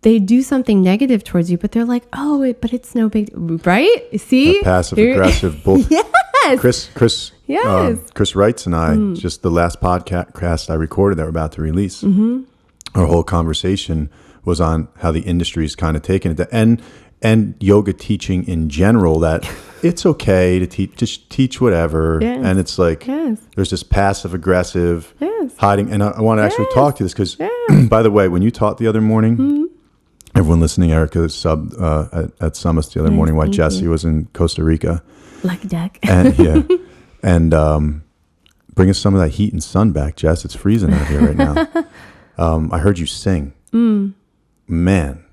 they do something negative towards you, but they're like, oh, but it's no big, right? See? Passive aggressive bull. Yes. Chris Wrights and I, just the last podcast I recorded that we're about to release, our whole conversation was on how the industry's kind of taken it, and yoga teaching in general, that it's okay to just teach whatever. Yes. And it's like, there's this passive aggressive hiding. And I want to actually talk to this because, by the way, when you taught the other morning, everyone listening, Erica subbed at Summits the other morning while Jesse was in Costa Rica. Lucky duck. And and bring us some of that heat and sun back, Jess. It's freezing out here right now. I heard you sing. Man,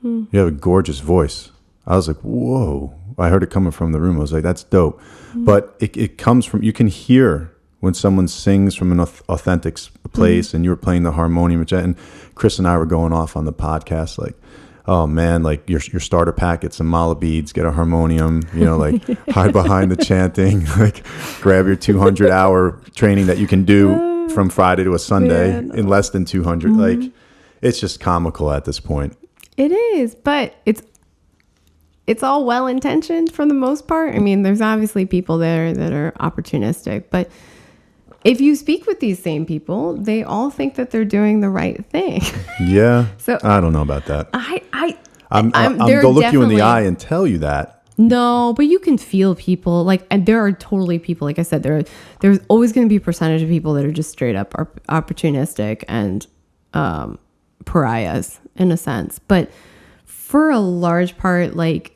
you have a gorgeous voice. I was like, whoa. I heard it coming from the room. I was like, that's dope. But it comes from, you can hear when someone sings from an authentic place, and you were playing the harmonium, and Chris and I were going off on the podcast like, oh man, like your starter pack, get some mala beads, get a harmonium, like hide behind the chanting, like grab your 200-hour training that you can do from Friday to a Sunday in less than 200. Like, it's just comical at this point. It is, but it's all well-intentioned for the most part. I mean, there's obviously people there that are opportunistic, but if you speak with these same people, they all think that they're doing the right thing. Yeah. So I don't know about that. I'm they'll look you in the eye and tell you that. No, but you can feel people like, and there are totally people, like I said, there's always going to be a percentage of people that are just straight up opportunistic and pariahs in a sense. But for a large part, like,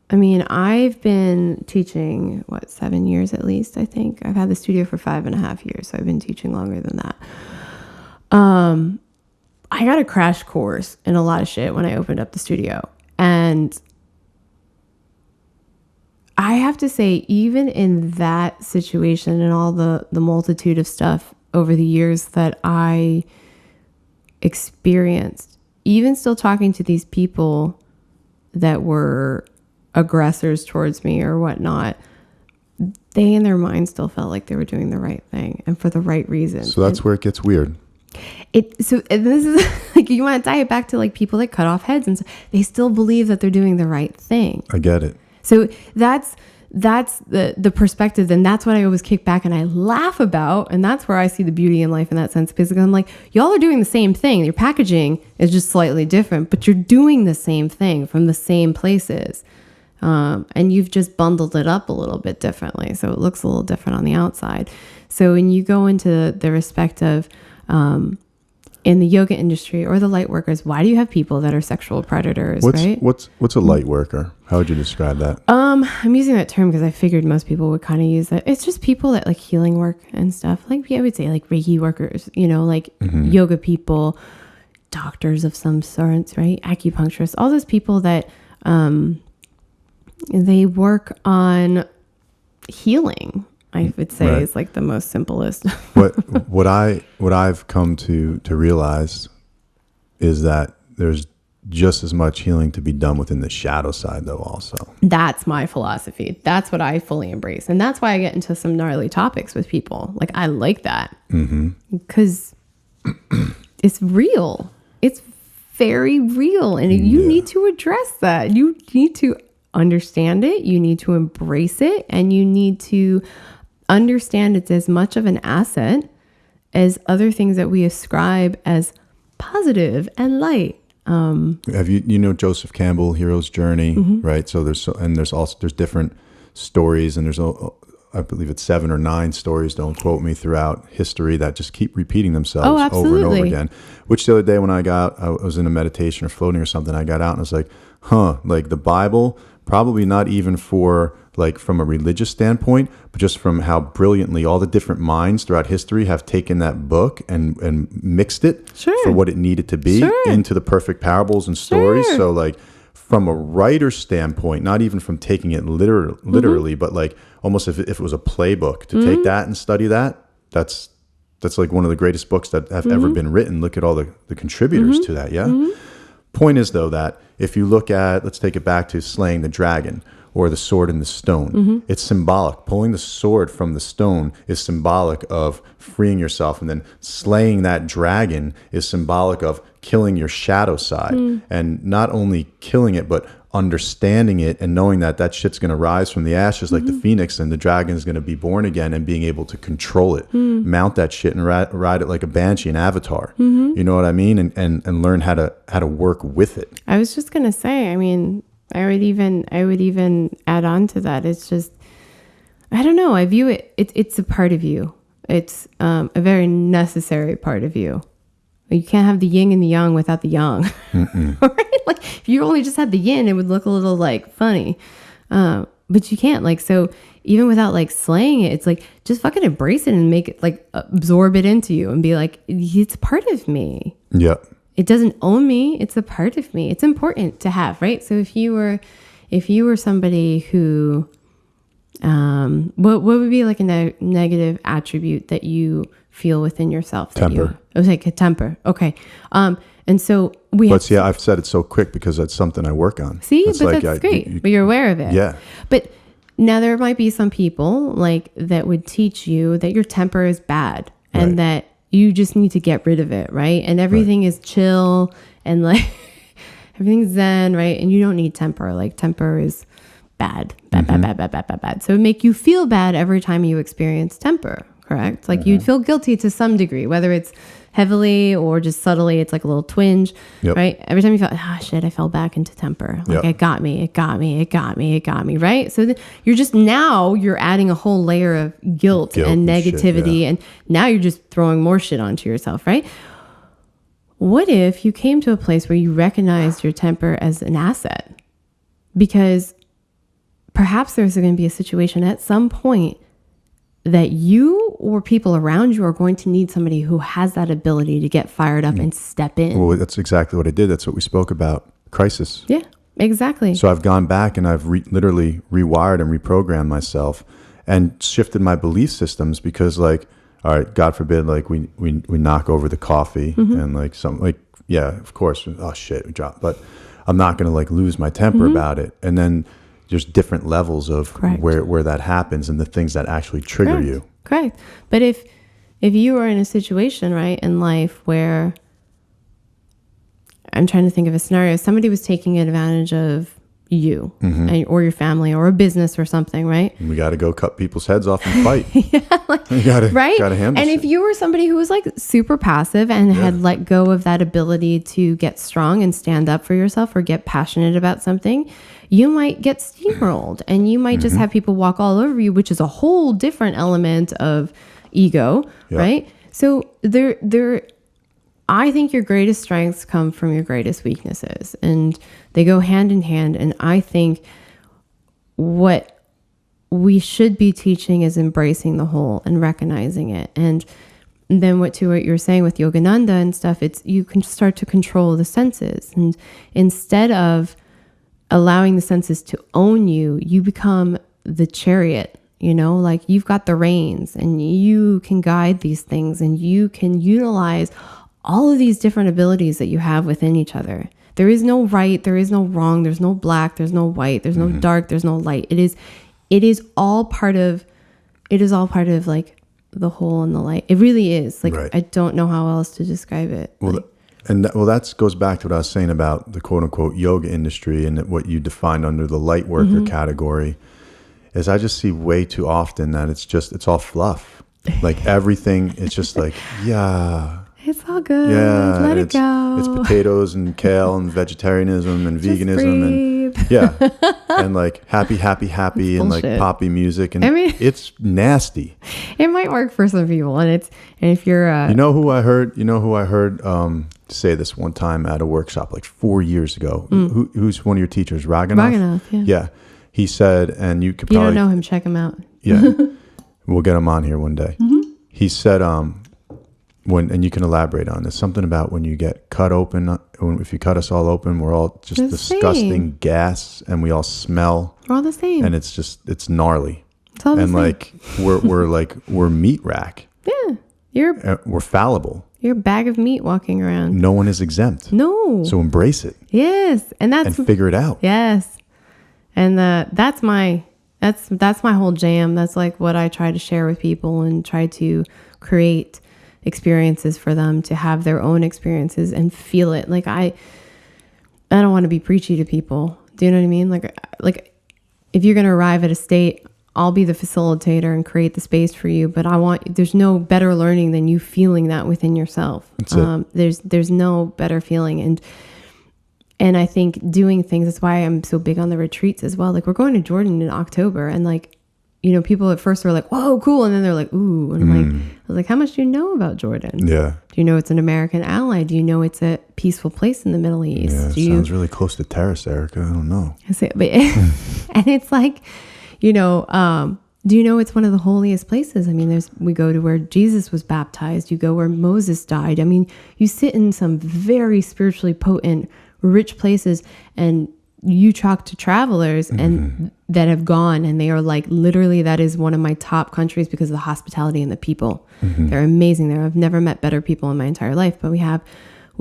I mean, I've been teaching, 7 years at least, I think. I've had the studio for 5.5 years, so I've been teaching longer than that. I got a crash course in a lot of shit when I opened up the studio. And I have to say, even in that situation and all the multitude of stuff over the years that I experienced, even still talking to these people that were aggressors towards me or whatnot, they in their mind still felt like they were doing the right thing and for the right reasons. So that's where it gets weird. So this is like, you want to tie it back to like people that cut off heads, and they still believe that they're doing the right thing. I get it. So that's the perspective. And that's what I always kick back and I laugh about. And that's where I see the beauty in life in that sense. Because I'm like, y'all are doing the same thing. Your packaging is just slightly different, but you're doing the same thing from the same places. And you've just bundled it up a little bit differently. So it looks a little different on the outside. So when you go into the respect of, in the yoga industry or the light workers, why do you have people that are sexual predators, right? What's a light worker? How would you describe that? I'm using that term because I figured most people would kind of use it. It's just people that like healing work and stuff. Like, I would say like Reiki workers, like yoga people, doctors of some sorts, right? Acupuncturists, all those people that, they work on healing, I would say, is like the most simplest. What I've come to realize is that there's just as much healing to be done within the shadow side, though. Also, that's my philosophy. That's what I fully embrace, and that's why I get into some gnarly topics with people. Like, I like that because it's real. It's very real, and you need to address that. You need to understand it. You need to embrace it, and you need to understand it's as much of an asset as other things that we ascribe as positive and light. Have you Joseph Campbell, Hero's Journey, right? So there's different stories, and there's I believe it's 7 or 9 stories, don't quote me, throughout history that just keep repeating themselves over and over again. Which the other day when I was in a meditation or floating or something, I got out and I was like, like the Bible, probably not even for like from a religious standpoint, but just from how brilliantly all the different minds throughout history have taken that book and mixed it for what it needed to be into the perfect parables and stories. So like from a writer's standpoint, not even from taking it literally, but like almost if it was a playbook, to take that and study that, that's like one of the greatest books that have ever been written. Look at all the contributors to that. Yeah. Point is though, that if you look at, let's take it back to slaying the dragon or the sword and the stone, it's symbolic. Pulling the sword from the stone is symbolic of freeing yourself, and then slaying that dragon is symbolic of killing your shadow side, and not only killing it, but understanding it and knowing that that shit's going to rise from the ashes like the phoenix, and the dragon is going to be born again, and being able to control it, mount that shit and ride it like a banshee, an avatar. You know what I mean? And learn how to work with it. I was just going to say, I mean, I would even add on to that. It's just, I don't know. I view it's a part of you. It's a very necessary part of you. You can't have the yin and the yang without the yang. Right? Like if you only just had the yin, it would look a little like funny. But you can't, like, so even without like slaying it, it's like, just fucking embrace it and make it like absorb it into you and be like, it's part of me. Yeah. It doesn't own me. It's a part of me. It's important to have, right? So if you were somebody who, what would be like a negative attribute that you feel within yourself? Temper. I was like a temper. Okay. And so I've said it so quick because that's something I work on. See, but like, that's great. But you're aware of it. Yeah. But now there might be some people like that would teach you that your temper is bad and that you just need to get rid of it, right? And everything is chill and like everything's zen, right? And you don't need temper. Like temper is bad. So it make you feel bad every time you experience temper, correct? Like you'd feel guilty to some degree, whether it's heavily or just subtly, it's like a little twinge, right? Every time you feel, shit, I fell back into temper. Like it got me, right? So you're adding a whole layer of guilt and negativity, and now you're just throwing more shit onto yourself, right? What if you came to a place where you recognized your temper as an asset? Because perhaps there's going to be a situation at some point that you or people around you are going to need somebody who has that ability to get fired up and step in. Well, that's exactly what I did. That's what we spoke about. Crisis. Yeah, exactly. So I've gone back and I've literally rewired and reprogrammed myself and shifted my belief systems, because like, all right, God forbid, like we knock over the coffee and like of course, oh shit, we dropped, but I'm not going to like lose my temper about it. And then there's different levels of where that happens and the things that actually trigger you. Correct. But if you are in a situation, right, in life where, I'm trying to think of a scenario, somebody was taking advantage of you or your family or a business or something, right? And we got to go cut people's heads off and fight. You gotta handle and if you were somebody who was like super passive and had let go of that ability to get strong and stand up for yourself or get passionate about something, you might get steamrolled and you might just have people walk all over you, which is a whole different element of ego, right? So I think your greatest strengths come from your greatest weaknesses, and they go hand in hand. And I think what we should be teaching is embracing the whole and recognizing it. And then what you're saying with Yogananda and stuff, it's, you can start to control the senses. And instead of allowing the senses to own you, you become the chariot, like you've got the reins and you can guide these things and you can utilize all of these different abilities that you have within each other. There is no right, there is no wrong, there's no black, there's no white, there's no dark, there's no light. It is all part of like the whole and the light. It really is. Like, I don't know how else to describe it. Well, that goes back to what I was saying about the quote unquote yoga industry and what you defined under the light worker category. Is I just see way too often that it's all fluff. Like everything, it's just like, it's all good. Yeah, let it go. It's potatoes and kale and vegetarianism and veganism and like happy and like poppy music, and it's nasty. It might work for some people, and if you're you know who I heard say this one time at a workshop like 4 years ago. Who's one of your teachers? Raghunath. Yeah. he said, and you could If you probably don't know him, check him out. Yeah, we'll get him on here one day. He said, and you can elaborate on this, something about when you get cut open, if you cut us all open, we're all just the disgusting same. Gas, and we all smell, We're all the same. and it's gnarly. It's all the And same. like we're meat rack. Yeah. You're We're fallible. a bag of meat walking around. No one is exempt. No. So embrace it Yes. And and figure it out. yes. And that's my whole jam. That's like what I try to share with people and try to create experiences for them to have their own experiences and feel it. Like I don't want to be preachy to people. Do you know what I mean? Like if you're going to arrive at a state, I'll be the facilitator and create the space for you. But there's no better learning than you feeling that within yourself. That's it. There's no better feeling. And I think doing things, that's why I'm so big on the retreats as well. Like we're going to Jordan in October, and like, you know, people at first were like, whoa, cool. And then they're like, ooh. And I was like, how much do you know about Jordan? Yeah. Do you know it's an American ally? Do you know it's a peaceful place in the Middle East? Yeah, sounds really close to terrace, Erica. I don't know. And it's like, you know, do you know it's one of the holiest places? I mean, we go to where Jesus was baptized. You go where Moses died. I mean, you sit in some very spiritually potent, rich places, and you talk to travelers and that have gone, and they are like, literally, that is one of my top countries because of the hospitality and the people. They're amazing there. I've never met better people in my entire life, but we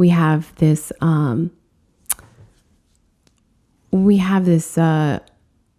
have this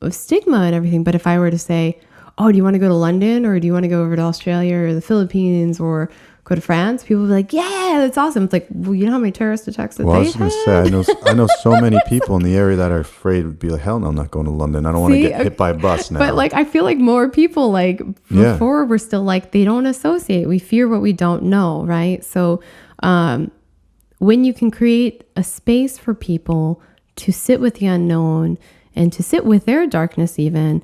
stigma and everything. But if I were to say, oh, do you want to go to London, or do you want to go over to Australia or the Philippines or go to France? People would be like, yeah, that's awesome. It's like, well, you know how many terrorist attacks that Well, I they was going to say, I know so many people in the area that are afraid, would be like, hell no, I'm not going to London. I don't want to get hit by a bus now. But like, I feel like more people, like before, we're still like, they don't associate. We fear what we don't know, right? So when you can create a space for people to sit with the unknown and to sit with their darkness even,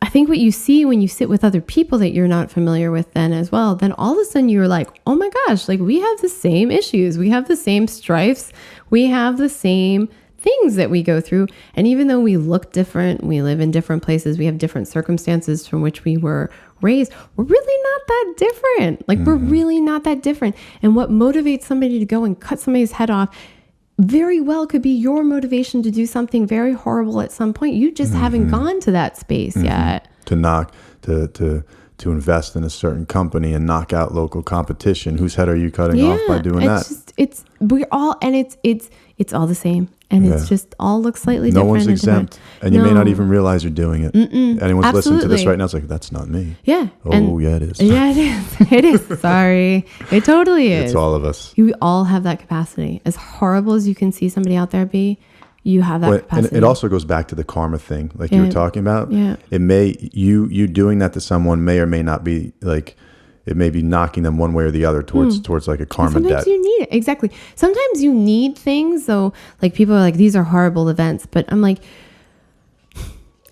I think what you see when you sit with other people that you're not familiar with then as well, then all of a sudden you're like, oh my gosh, like we have the same issues. We have the same strifes. We have the same things that we go through. And even though we look different, we live in different places, we have different circumstances from which we were raised, we're really not that different. Like we're really not that different. And what motivates somebody to go and cut somebody's head off very well could be your motivation to do something very horrible at some point. You just haven't gone to that space yet. To invest in a certain company and knock out local competition. Whose head are you cutting off by doing that? It's all the same. And it's just all looks slightly different. No one's exempt. And you may not even realize you're doing it. Anyone's listening to this right now, it's like, that's not me. Yeah. Yeah, it is. Yeah, it is. It is. Sorry. It totally is. It's all of us. You all have that capacity. As horrible as you can see somebody out there be, you have that capacity. And it also goes back to the karma thing, like you were talking about. Yeah. It may, you doing that to someone may or may not be like, it may be knocking them one way or the other towards like a karma debt. Sometimes you need it. Exactly. Sometimes you need things. So like people are like, these are horrible events, but I'm like,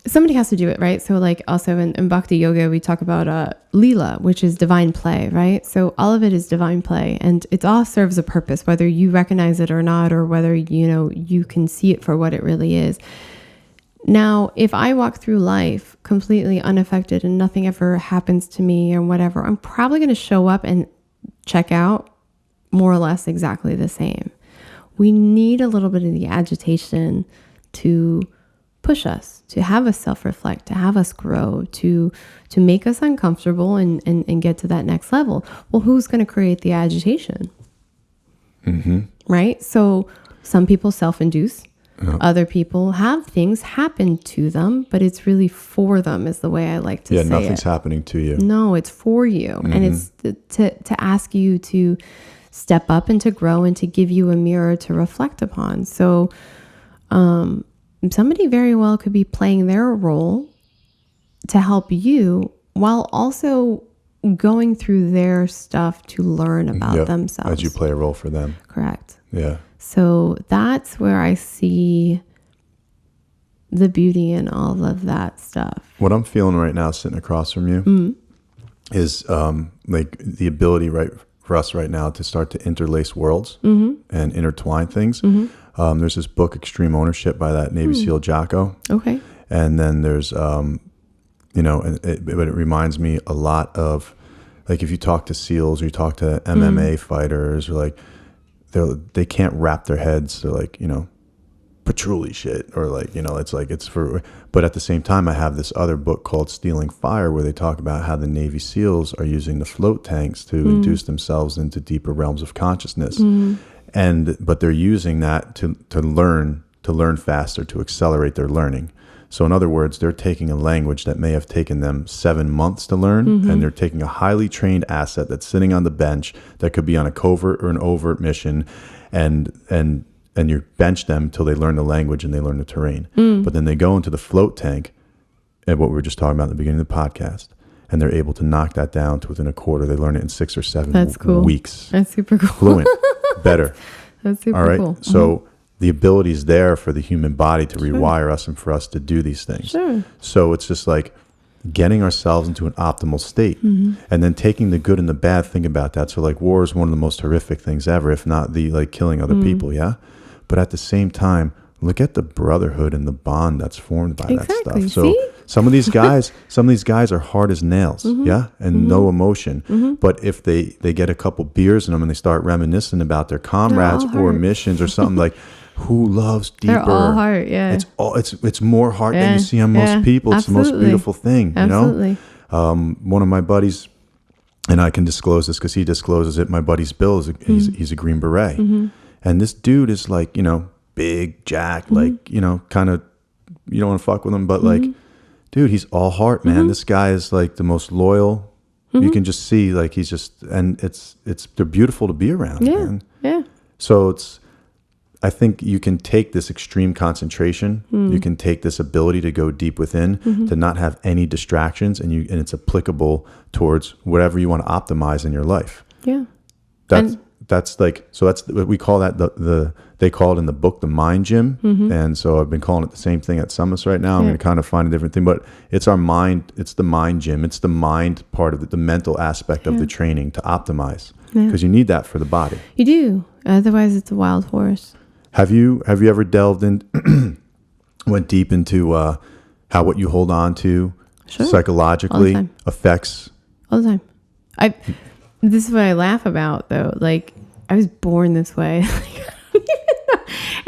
somebody has to do it, right? So like also in Bhakti Yoga, we talk about Leela, which is divine play, right? So all of it is divine play, and it all serves a purpose, whether you recognize it or not, or whether, you know, you can see it for what it really is. Now, if I walk through life completely unaffected and nothing ever happens to me or whatever, I'm probably going to show up and check out more or less exactly the same. We need a little bit of the agitation to push us, to have us self-reflect, to have us grow, to make us uncomfortable and get to that next level. Well, who's going to create the agitation? Right? So some people self-induce. Other people have things happen to them, but it's really for them is the way I like to say it. Yeah, nothing's happening to you. No, it's for you. And it's to ask you to step up and to grow and to give you a mirror to reflect upon. So somebody very well could be playing their role to help you while also going through their stuff to learn about themselves. As you play a role for them. Correct. Yeah. So that's where I see the beauty in all of that stuff. What I'm feeling right now, sitting across from you, is like the ability, right, for us right now to start to interlace worlds and intertwine things. There's this book, Extreme Ownership, by that Navy SEAL Jocko. Okay. And then there's, but it reminds me a lot of, like, if you talk to SEALs or you talk to MMA fighters, or like, they can't wrap their heads. They're like, patchouli shit, or like, it's like, it's for, but at the same time, I have this other book called Stealing Fire, where they talk about how the Navy SEALs are using the float tanks to induce themselves into deeper realms of consciousness. But they're using that to learn faster, to accelerate their learning. So in other words, they're taking a language that may have taken them 7 months to learn, and they're taking a highly trained asset that's sitting on the bench that could be on a covert or an overt mission, and you bench them till they learn the language and they learn the terrain. But then they go into the float tank, and what we were just talking about at the beginning of the podcast, and they're able to knock that down to within a quarter. They learn it in 6 or 7 weeks. That's super cool. Fluent, better. That's super All right. cool. So the ability is there for the human body to rewire us and for us to do these things. Sure. So it's just like getting ourselves into an optimal state, and then taking the good and the bad. Think about that. So like, war is one of the most horrific things ever, if not the, like, killing other people. Yeah. But at the same time, look at the brotherhood and the bond that's formed by that stuff. So See? some of these guys are hard as nails, and no emotion. But if they get a couple beers in them and they start reminiscing about their comrades or missions or something, like, who loves deeper? They're all heart, yeah. It's more heart than you see on most people. It's absolutely. the most beautiful thing, Absolutely. One of my buddies, and I can disclose this because he discloses it. My buddy's Bill, he's a Green Beret. And this dude is like, big, jack, like, kind of, you don't want to fuck with him, but like, dude, he's all heart, man. This guy is like the most loyal. You can just see, like, he's just, and they're beautiful to be around, man. Yeah. So I think you can take this extreme concentration, you can take this ability to go deep within, to not have any distractions, and it's applicable towards whatever you want to optimize in your life. Yeah. That's like, so that's, we call that they call it in the book the mind gym. And so I've been calling it the same thing at Summits right now. I'm going to kind of find a different thing, but it's our mind. It's the mind gym. It's the mind part of it, the mental aspect of the training to optimize, because you need that for the body. You do. Otherwise it's a wild horse. Have you ever delved in, went deep into how what you hold on to psychologically affects? All the time. This is what I laugh about, though. Like, I was born this way.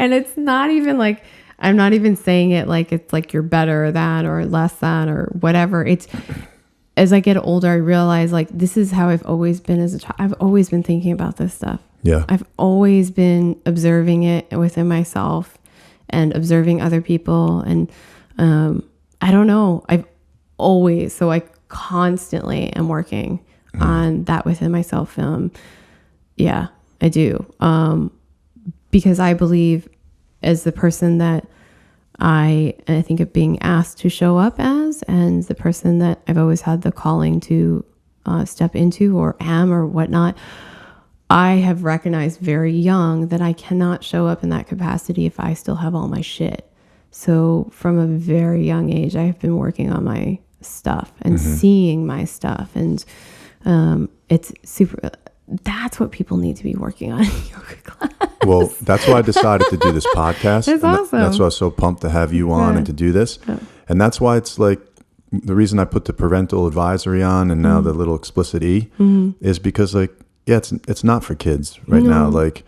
And it's not even like, I'm not even saying it like it's like you're better than or less than or whatever. It's, as I get older, I realize, like, this is how I've always been as a child. I've always been thinking about this stuff. Yeah. I've always been observing it within myself and observing other people. And I don't know. So I constantly am working on that within myself. Yeah, I do. Because I believe, as the person that I think of being asked to show up as, and the person that I've always had the calling to step into or am or whatnot, I have recognized very young that I cannot show up in that capacity if I still have all my shit. So from a very young age, I have been working on my stuff and seeing my stuff. And it's super, that's what people need to be working on in yoga class. Well, that's why I decided to do this podcast. That's awesome. That's why I was so pumped to have you on and to do this. Yeah. And that's why it's like, the reason I put the parental advisory on and now the little explicit E is because, like, yeah, it's not for kids right now. Like,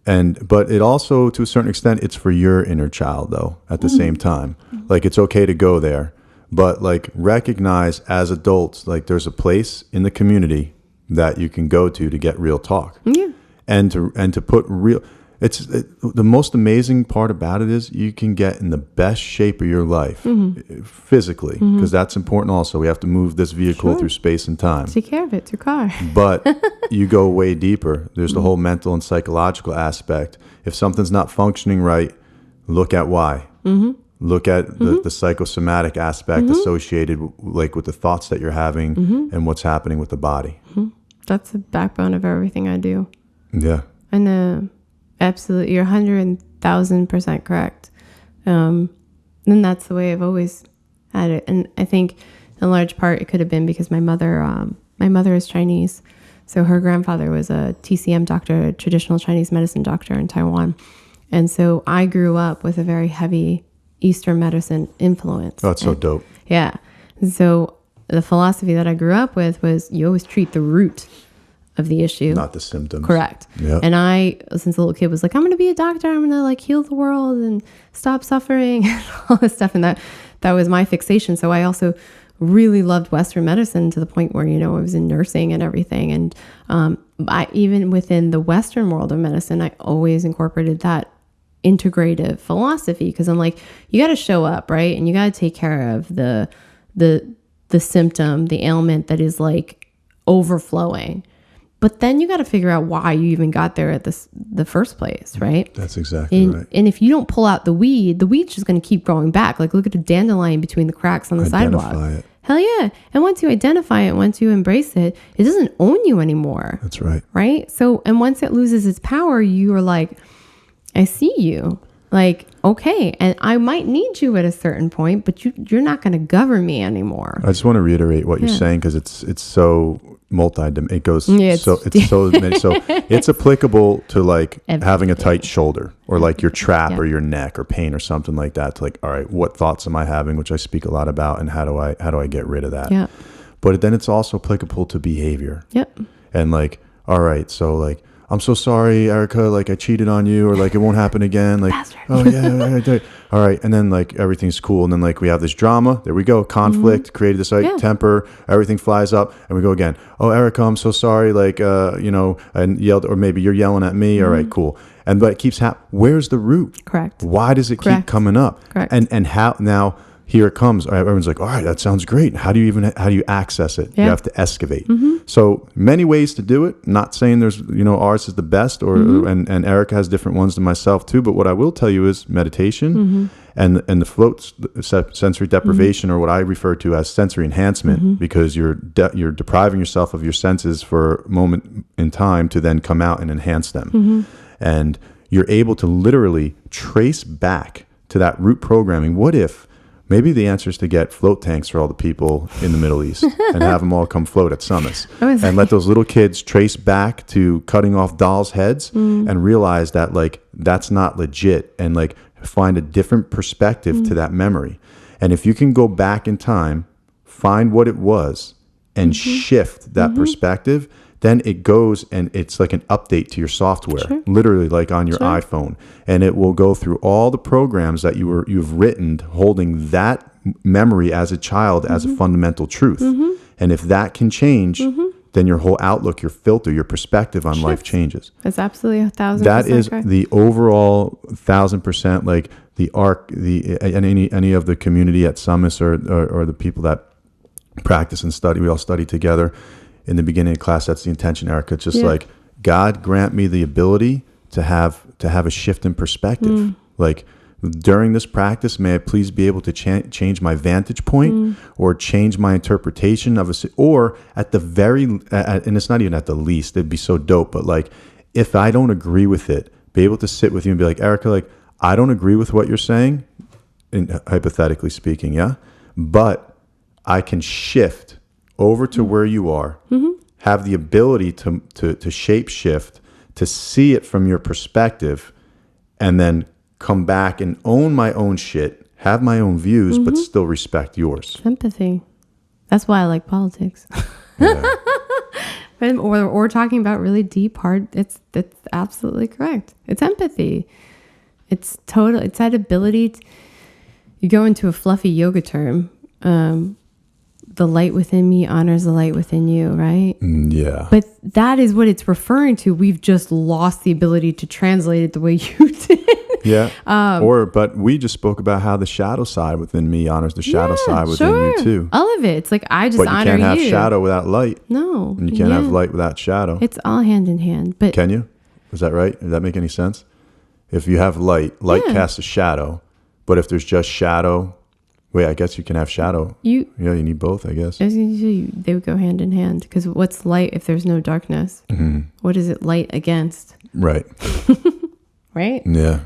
but it also, to a certain extent, it's for your inner child though, at the same time. Like, it's okay to go there, but like, recognize as adults, like, there's a place in the community that you can go to get real talk. Yeah. And to put real, the most amazing part about it is you can get in the best shape of your life physically, because that's important also. We have to move this vehicle through space and time. Take care of it, it's your car. But you go way deeper. There's the whole mental and psychological aspect. If something's not functioning right, look at why. Look at the psychosomatic aspect associated with the thoughts that you're having and what's happening with the body. That's the backbone of everything I do. Yeah. And absolutely, you're 100,000% correct. And that's the way I've always had it. And I think in large part it could have been because my mother is Chinese. So her grandfather was a TCM doctor, a traditional Chinese medicine doctor in Taiwan. And so I grew up with a very heavy Eastern medicine influence. Oh, it's so dope. Yeah. So the philosophy that I grew up with was you always treat the root of the issue, not the symptoms. Correct. Yeah. And I, since a little kid, was like, I'm going to be a doctor. I'm going to like heal the world and stop suffering and all this stuff. And that was my fixation. So I also really loved Western medicine to the point where, I was in nursing and everything. And I, even within the Western world of medicine, I always incorporated that integrative philosophy, because I'm like, you got to show up, right? And you got to take care of the symptom, the ailment that is like overflowing. But then you got to figure out why you even got there at the first place, right? That's exactly right. And if you don't pull out the weed's just going to keep growing back. Like look at a dandelion between the cracks on the sidewalk. It. Hell yeah. And once you identify it, once you embrace it, it doesn't own you anymore. That's right. Right? So, and once it loses its power, you are like, I see you. Like, okay, and I might need you at a certain point, but you're not going to govern me anymore. I just want to reiterate what you're saying, because it's so it goes it's so it's applicable to like everything. Having a tight shoulder, or like your trap or your neck or pain or something like that, to like, all right, what thoughts am I having, which I speak a lot about, and how do I get rid of that? Yeah. But then it's also applicable to behavior. Yep. And like, all right, so like, I'm so sorry, Erica, like I cheated on you, or like it won't happen again. Like, Bastard. Oh yeah, I did. All right. And then like everything's cool. And then like we have this drama. There we go. Conflict, created this like temper, everything flies up, and we go again. Oh, Erica, I'm so sorry. Like, and yelled, or maybe you're yelling at me. All right, cool. But it keeps happening. Where's the root? Correct. Why does it keep coming up? Correct. And how now? Here it comes. All right, everyone's like, all right, that sounds great. How do you access it? Yeah. You have to excavate. So many ways to do it. Not saying there's, ours is the best, or and Erica has different ones than myself too. But what I will tell you is meditation and the float sensory deprivation, or what I refer to as sensory enhancement, because you're depriving yourself of your senses for a moment in time to then come out and enhance them. And you're able to literally trace back to that root programming. What if maybe the answer is to get float tanks for all the people in the Middle East and have them all come float at summits, and let those little kids trace back to cutting off dolls' heads and realize that like that's not legit, and like find a different perspective to that memory. And if you can go back in time, find what it was, and shift that perspective, then it goes and it's like an update to your software, literally like on your iPhone, and it will go through all the programs that you've written holding that memory as a child as a fundamental truth. And if that can change, then your whole outlook, your filter, your perspective on life changes. That's absolutely 1,000%. That is correct. the overall 1,000%, like the arc, and any of the community at Summits, or the people that practice and study, we all study together. In the beginning of class, that's the intention, Erica. It's just like, God grant me the ability to have a shift in perspective. Like during this practice, may I please be able to change my vantage point, or change my interpretation of or at the very, and it's not even at the least, it'd be so dope. But like, if I don't agree with it, be able to sit with you and be like, Erica, like, I don't agree with what you're saying, hypothetically speaking. Yeah. But I can shift over to where you are, have the ability to shape shift, to see it from your perspective, and then come back and own my own shit, have my own views, but still respect yours. Empathy. That's why I like politics. Yeah. or talking about really deep, hard. It's absolutely correct. It's empathy. It's that ability. You go into a fluffy yoga term. The light within me honors the light within you, right? Yeah. But that is what it's referring to. We've just lost the ability to translate it the way you did. Yeah. But we just spoke about how the shadow side within me honors the shadow side within you too. All of it. It's like, I just but you honor you. can't have shadow without light. No. And you can't have light without shadow. It's all hand in hand. But can you? Is that right? Does that make any sense? If you have light casts a shadow. But if there's just shadow, wait, I guess you can have shadow. You need both, I guess. They would go hand in hand, because what's light if there's no darkness? What is it light against? Right. Right? Yeah.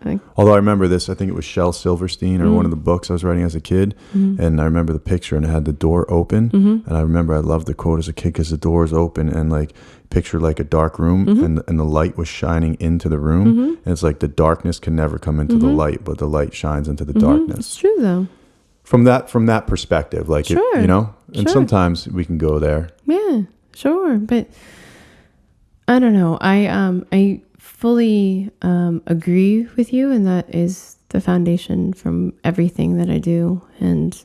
Like, Although I remember this, I think it was Shel Silverstein or one of the books I was writing as a kid. And I remember the picture and it had the door open. And I remember I loved the quote as a kid because the door is open and like picture like a dark room and the light was shining into the room. And it's like the darkness can never come into the light, but the light shines into the darkness. It's true though. From that perspective, like, Sure. and sometimes we can go there. Yeah, sure. But I don't know. I fully agree with you, and that is the foundation from everything that I do and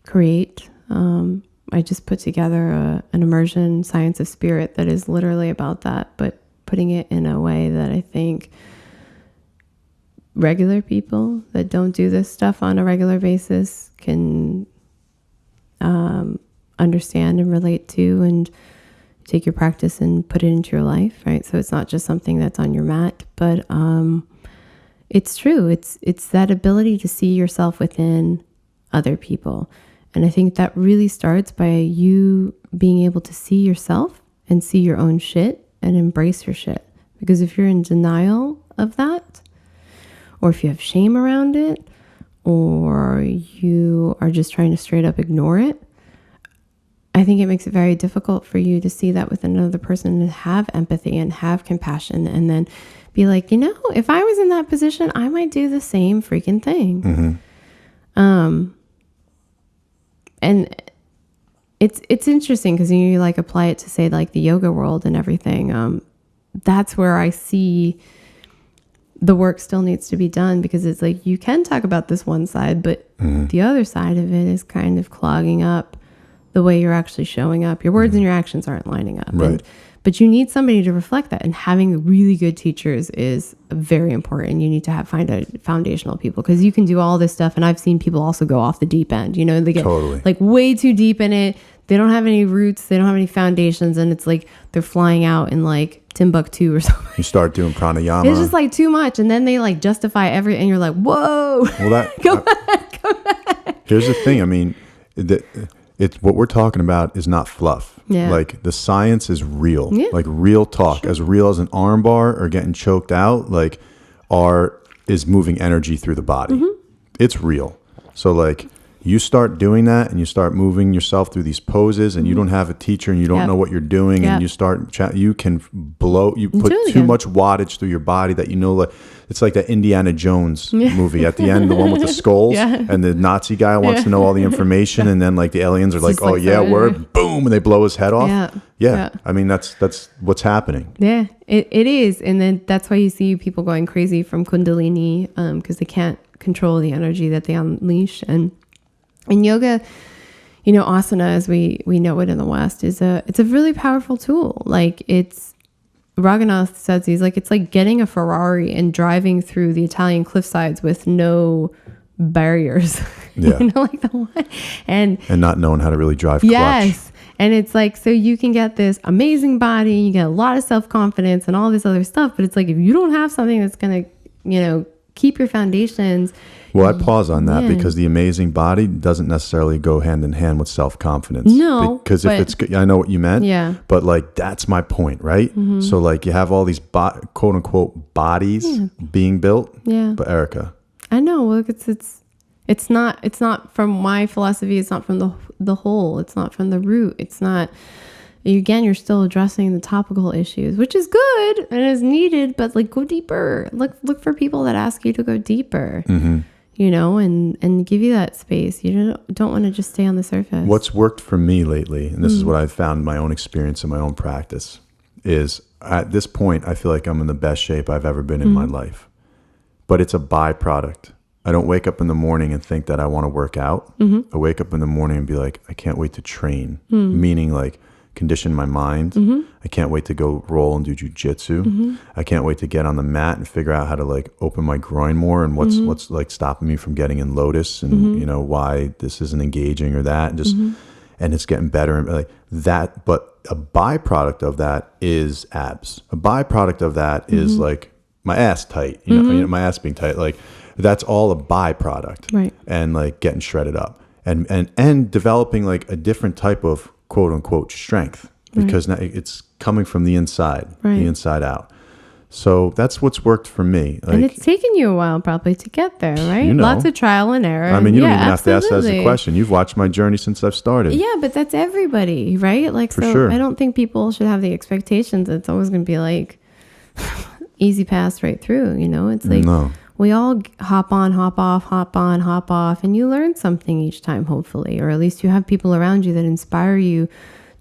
create. I just put together an immersion science of spirit that is literally about that, but putting it in a way that I think regular people that don't do this stuff on a regular basis can understand and relate to, and take your practice and put it into your life, right? So it's not just something that's on your mat, but it's true. It's that ability to see yourself within other people. And I think that really starts by you being able to see yourself and see your own shit and embrace your shit. Because if you're in denial of that, or if you have shame around it, or you are just trying to straight up ignore it, I think it makes it very difficult for you to see that with another person and have empathy and have compassion and then be like, if I was in that position, I might do the same freaking thing. And it's interesting because you like apply it to say like the yoga world and everything. That's where I see the work still needs to be done, because it's like you can talk about this one side, but the other side of it is kind of clogging up the way you're actually showing up. Your words and your actions aren't lining up. Right. But you need somebody to reflect that. And having really good teachers is very important. You need to find a foundational people, because you can do all this stuff. And I've seen people also go off the deep end. They get like way too deep in it. They don't have any roots. They don't have any foundations. And it's like they're flying out in like Timbuktu or something. You start doing pranayama. It's just like too much. And then they like justify and you're like, whoa. Well, go back. Here's the thing. I mean, it's what we're talking about is not fluff. Yeah. Like the science is real, Yeah. like real talk, as real as an arm bar or getting choked out, like is moving energy through the body. It's real. So like you start doing that and you start moving yourself through these poses and you don't have a teacher and you don't know what you're doing and you start, you can put too much wattage through your body that like, it's like that Indiana Jones movie at the end, the one with the skulls and the Nazi guy wants to know all the information and then like the aliens are like, oh yeah, word, boom, and they blow his head off. Yeah. I mean, that's what's happening. Yeah, it is. And then that's why you see people going crazy from Kundalini, because they can't control the energy that they unleash. And in yoga, asana, as we know it in the West, it's a really powerful tool. Like Raghunath says, he's like, it's like getting a Ferrari and driving through the Italian cliffsides with no barriers. Yeah. Like the one. And not knowing how to really drive clutch. Yes. And it's like, so you can get this amazing body, you get a lot of self-confidence and all this other stuff. But it's like, if you don't have something that's going to, keep your foundations. Well, I pause on that because the amazing body doesn't necessarily go hand in hand with self-confidence. No. Because I know what you meant. Yeah. But like, that's my point, right? So like you have all these quote unquote bodies being built. Yeah. But Erica. I know. Look, it's not from my philosophy. It's not from the whole. It's not from the root. It's not, again, you're still addressing the topical issues, which is good and is needed, but like go deeper. Look for people that ask you to go deeper, and give you that space. You don't want to just stay on the surface. What's worked for me lately, and this is what I've found in my own experience and my own practice, is at this point, I feel like I'm in the best shape I've ever been in my life, but it's a byproduct. I don't wake up in the morning and think that I want to work out. I wake up in the morning and be like, I can't wait to train, meaning like, condition my mind. I can't wait to go roll and do jujitsu. I can't wait to get on the mat and figure out how to like open my groin more and what's like stopping me from getting in lotus and why this isn't engaging or that, and it's getting better and like that. But a byproduct of that is abs. A byproduct of that is like my ass tight, my ass being tight. Like that's all a byproduct, right? And like getting shredded up and developing like a different type of quote unquote strength because now it's coming from the inside, the inside out. So that's what's worked for me. Like, and it's taken you a while probably to get there, right? You know. Lots of trial and error. I mean, you don't even have to ask that as absolutely. a question. You've watched my journey since I've started. Yeah, but that's everybody, right? Like, For so sure. I don't think people should have the expectations that it's always going to be like easy pass right through, you know? It's like No. we all hop on, hop off, hop on, hop off, and you learn something each time, hopefully, or at least you have people around you that inspire you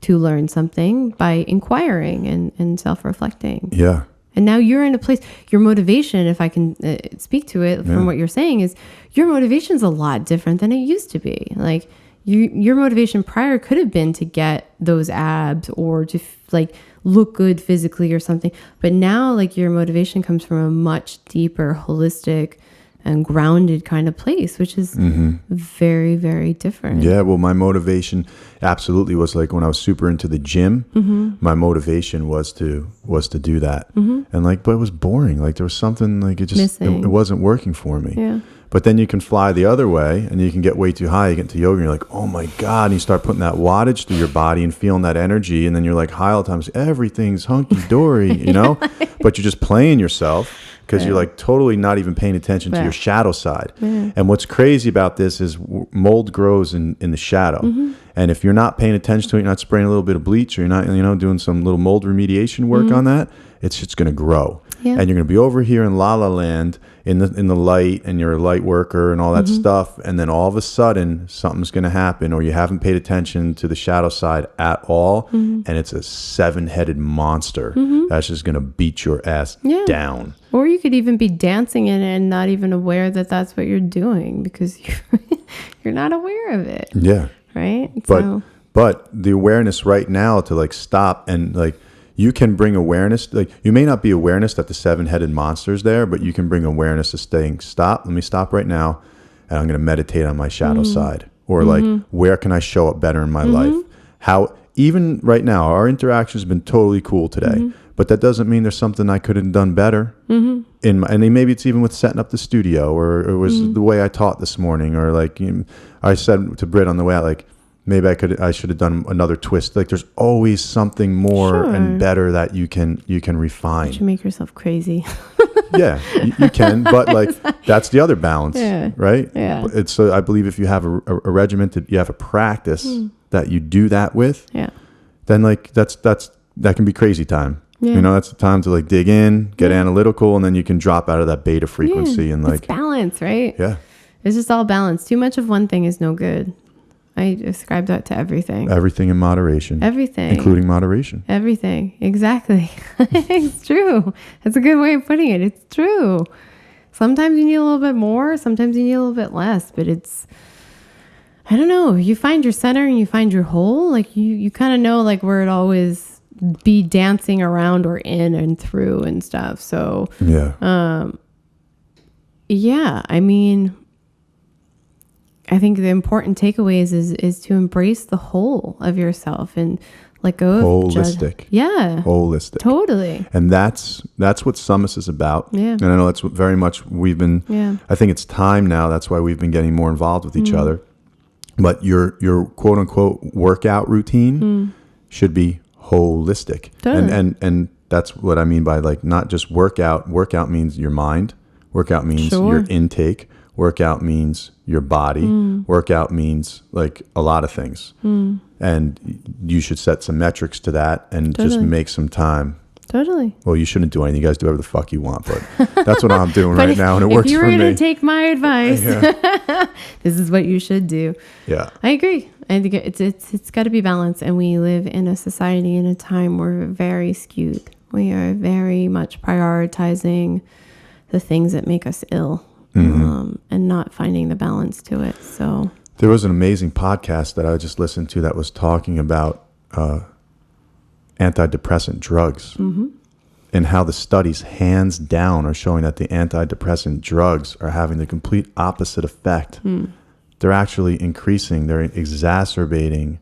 to learn something by inquiring and self-reflecting. Yeah. And now you're in a place, your motivation, if I can speak to it from what you're saying, is your motivation is a lot different than it used to be. Like your motivation prior could have been to get those abs or to like look good physically or something. But now like your motivation comes from a much deeper, holistic and grounded kind of place, which is very, very different. Yeah, well, my motivation absolutely was like when I was super into the gym, my motivation was to do that. And like, but it was boring. Like there was something like it wasn't working for me. Yeah. But then you can fly the other way and you can get way too high. You get into yoga and you're like, oh my God. And you start putting that wattage through your body and feeling that energy. And then you're like high all the time. Everything's hunky dory, you know, but you're just playing yourself. Because you're like totally not even paying attention to your shadow side. And what's crazy about this is mold grows in the shadow. And if you're not paying attention to it, you're not spraying a little bit of bleach or you're not, doing some little mold remediation work on that, it's just going to grow. And you're going to be over here in La La Land in the light and you're a light worker and all that stuff. And then all of a sudden something's going to happen or you haven't paid attention to the shadow side at all. And it's a 7-headed monster that's just going to beat your ass down. Or you could even be dancing in it and not even aware that that's what you're doing because you're not aware of it. Yeah. Right? But the awareness right now to like stop and like you can bring awareness. Like you may not be awareness that the 7-headed monster's there, but you can bring awareness to staying stop. Let me stop right now. And I'm going to meditate on my shadow side or like, where can I show up better in my life? How, even right now, our interaction has been totally cool today, but that doesn't mean there's something I could have done better. And maybe it's even with setting up the studio or it was the way I taught this morning or like I said to Britt on the way out, like, maybe I should have done another twist. Like there's always something more and better that you can refine. You should make yourself crazy. Yeah, you can, but like that's the other balance, right? Yeah. It's I believe if you have a regimented, you have a practice that you do that with, then like that can be crazy time. Yeah. That's the time to like dig in, get analytical, and then you can drop out of that beta frequency and like it's balance, right? Yeah, it's just all balance. Too much of one thing is no good. I ascribe that to everything. Everything in moderation. Everything. Including moderation. Everything. Exactly. It's true. That's a good way of putting it. It's true. Sometimes you need a little bit more. Sometimes you need a little bit less. But it's, I don't know. You find your center and you find your whole. Like you kind of know like where it always be dancing around or in and through and stuff. So, yeah, I mean, I think the important takeaways is to embrace the whole of yourself and let go of holistic. Holistic. Totally. And that's what Summus is about. Yeah. And I know that's what very much we've been, I think it's time now. That's why we've been getting more involved with each other. But your quote unquote workout routine should be holistic. Totally. And that's what I mean by like, not just workout. Workout means your mind. Workout means your intake. Workout means your body. Workout means like a lot of things. And you should set some metrics to that and just make some time. Totally. Well, you shouldn't do anything. You guys do whatever the fuck you want, but that's what I'm doing right now, and it works for me. If you were going to take my advice, this is what you should do. Yeah. I agree. I think it's got to be balanced, and we live in a society in a time where we're very skewed. We are very much prioritizing the things that make us ill. And not finding the balance to it. So there was an amazing podcast that I just listened to that was talking about antidepressant drugs and how the studies hands down are showing that the antidepressant drugs are having the complete opposite effect. They're actually increasing, they're exacerbating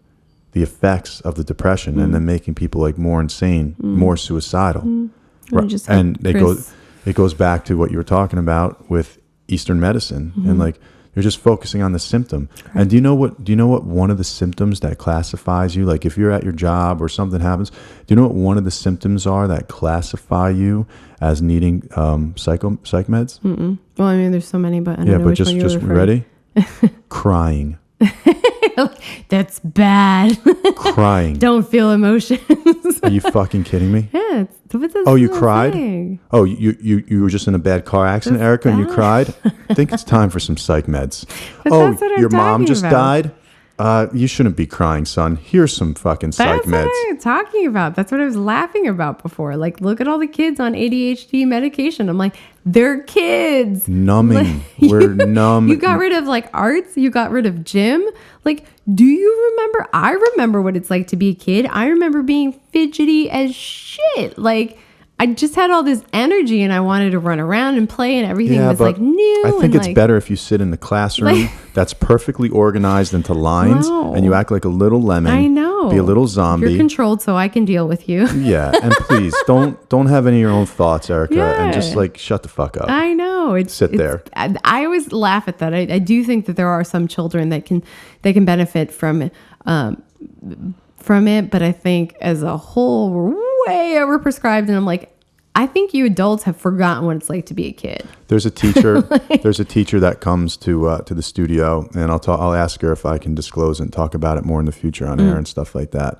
the effects of the depression and then making people like more insane, more suicidal. And it goes back to what you were talking about with Eastern medicine. And like You're just focusing on the symptom. Correct. And do you know what one of the symptoms that classifies you, like if you're at your job or something happens, do you know what one of the symptoms are that classify you as needing psych meds? Mm-mm. Well, I mean, there's so many, but I don't know which one you're referring. Ready? Crying. That's bad. Crying. Don't feel emotions. Are you fucking kidding me? Yeah. You cried? Thing. Oh, you were just in a bad car accident, That's Erica, bad. And you cried? I think it's time for some psych meds. But oh, your mom just died? You shouldn't be crying, son. Here's some fucking psych meds. That's what I'm talking about. That's what I was laughing about before. Like, look at all the kids on ADHD medication. I'm like, they're kids. Numbing. We're numb. You got rid of like arts. You got rid of gym. Like, do you remember? I remember what it's like to be a kid. I remember being fidgety as shit. Like, I just had all this energy and I wanted to run around and play and everything was like new. I think it's better if you sit in the classroom that's perfectly organized into lines and you act like a little lemon. I know. Be a little zombie. You're controlled so I can deal with you. Yeah. And please don't have any of your own thoughts, Erica, and just like shut the fuck up. I know. Sit there. I always laugh at that. I do think that there are some children that can benefit from it. But I think as a whole, we're way overprescribed. And I'm like, I think you adults have forgotten what it's like to be a kid. There's a teacher. There's a teacher that comes to the studio, and I'll ask her if I can disclose and talk about it more in the future on air and stuff like that.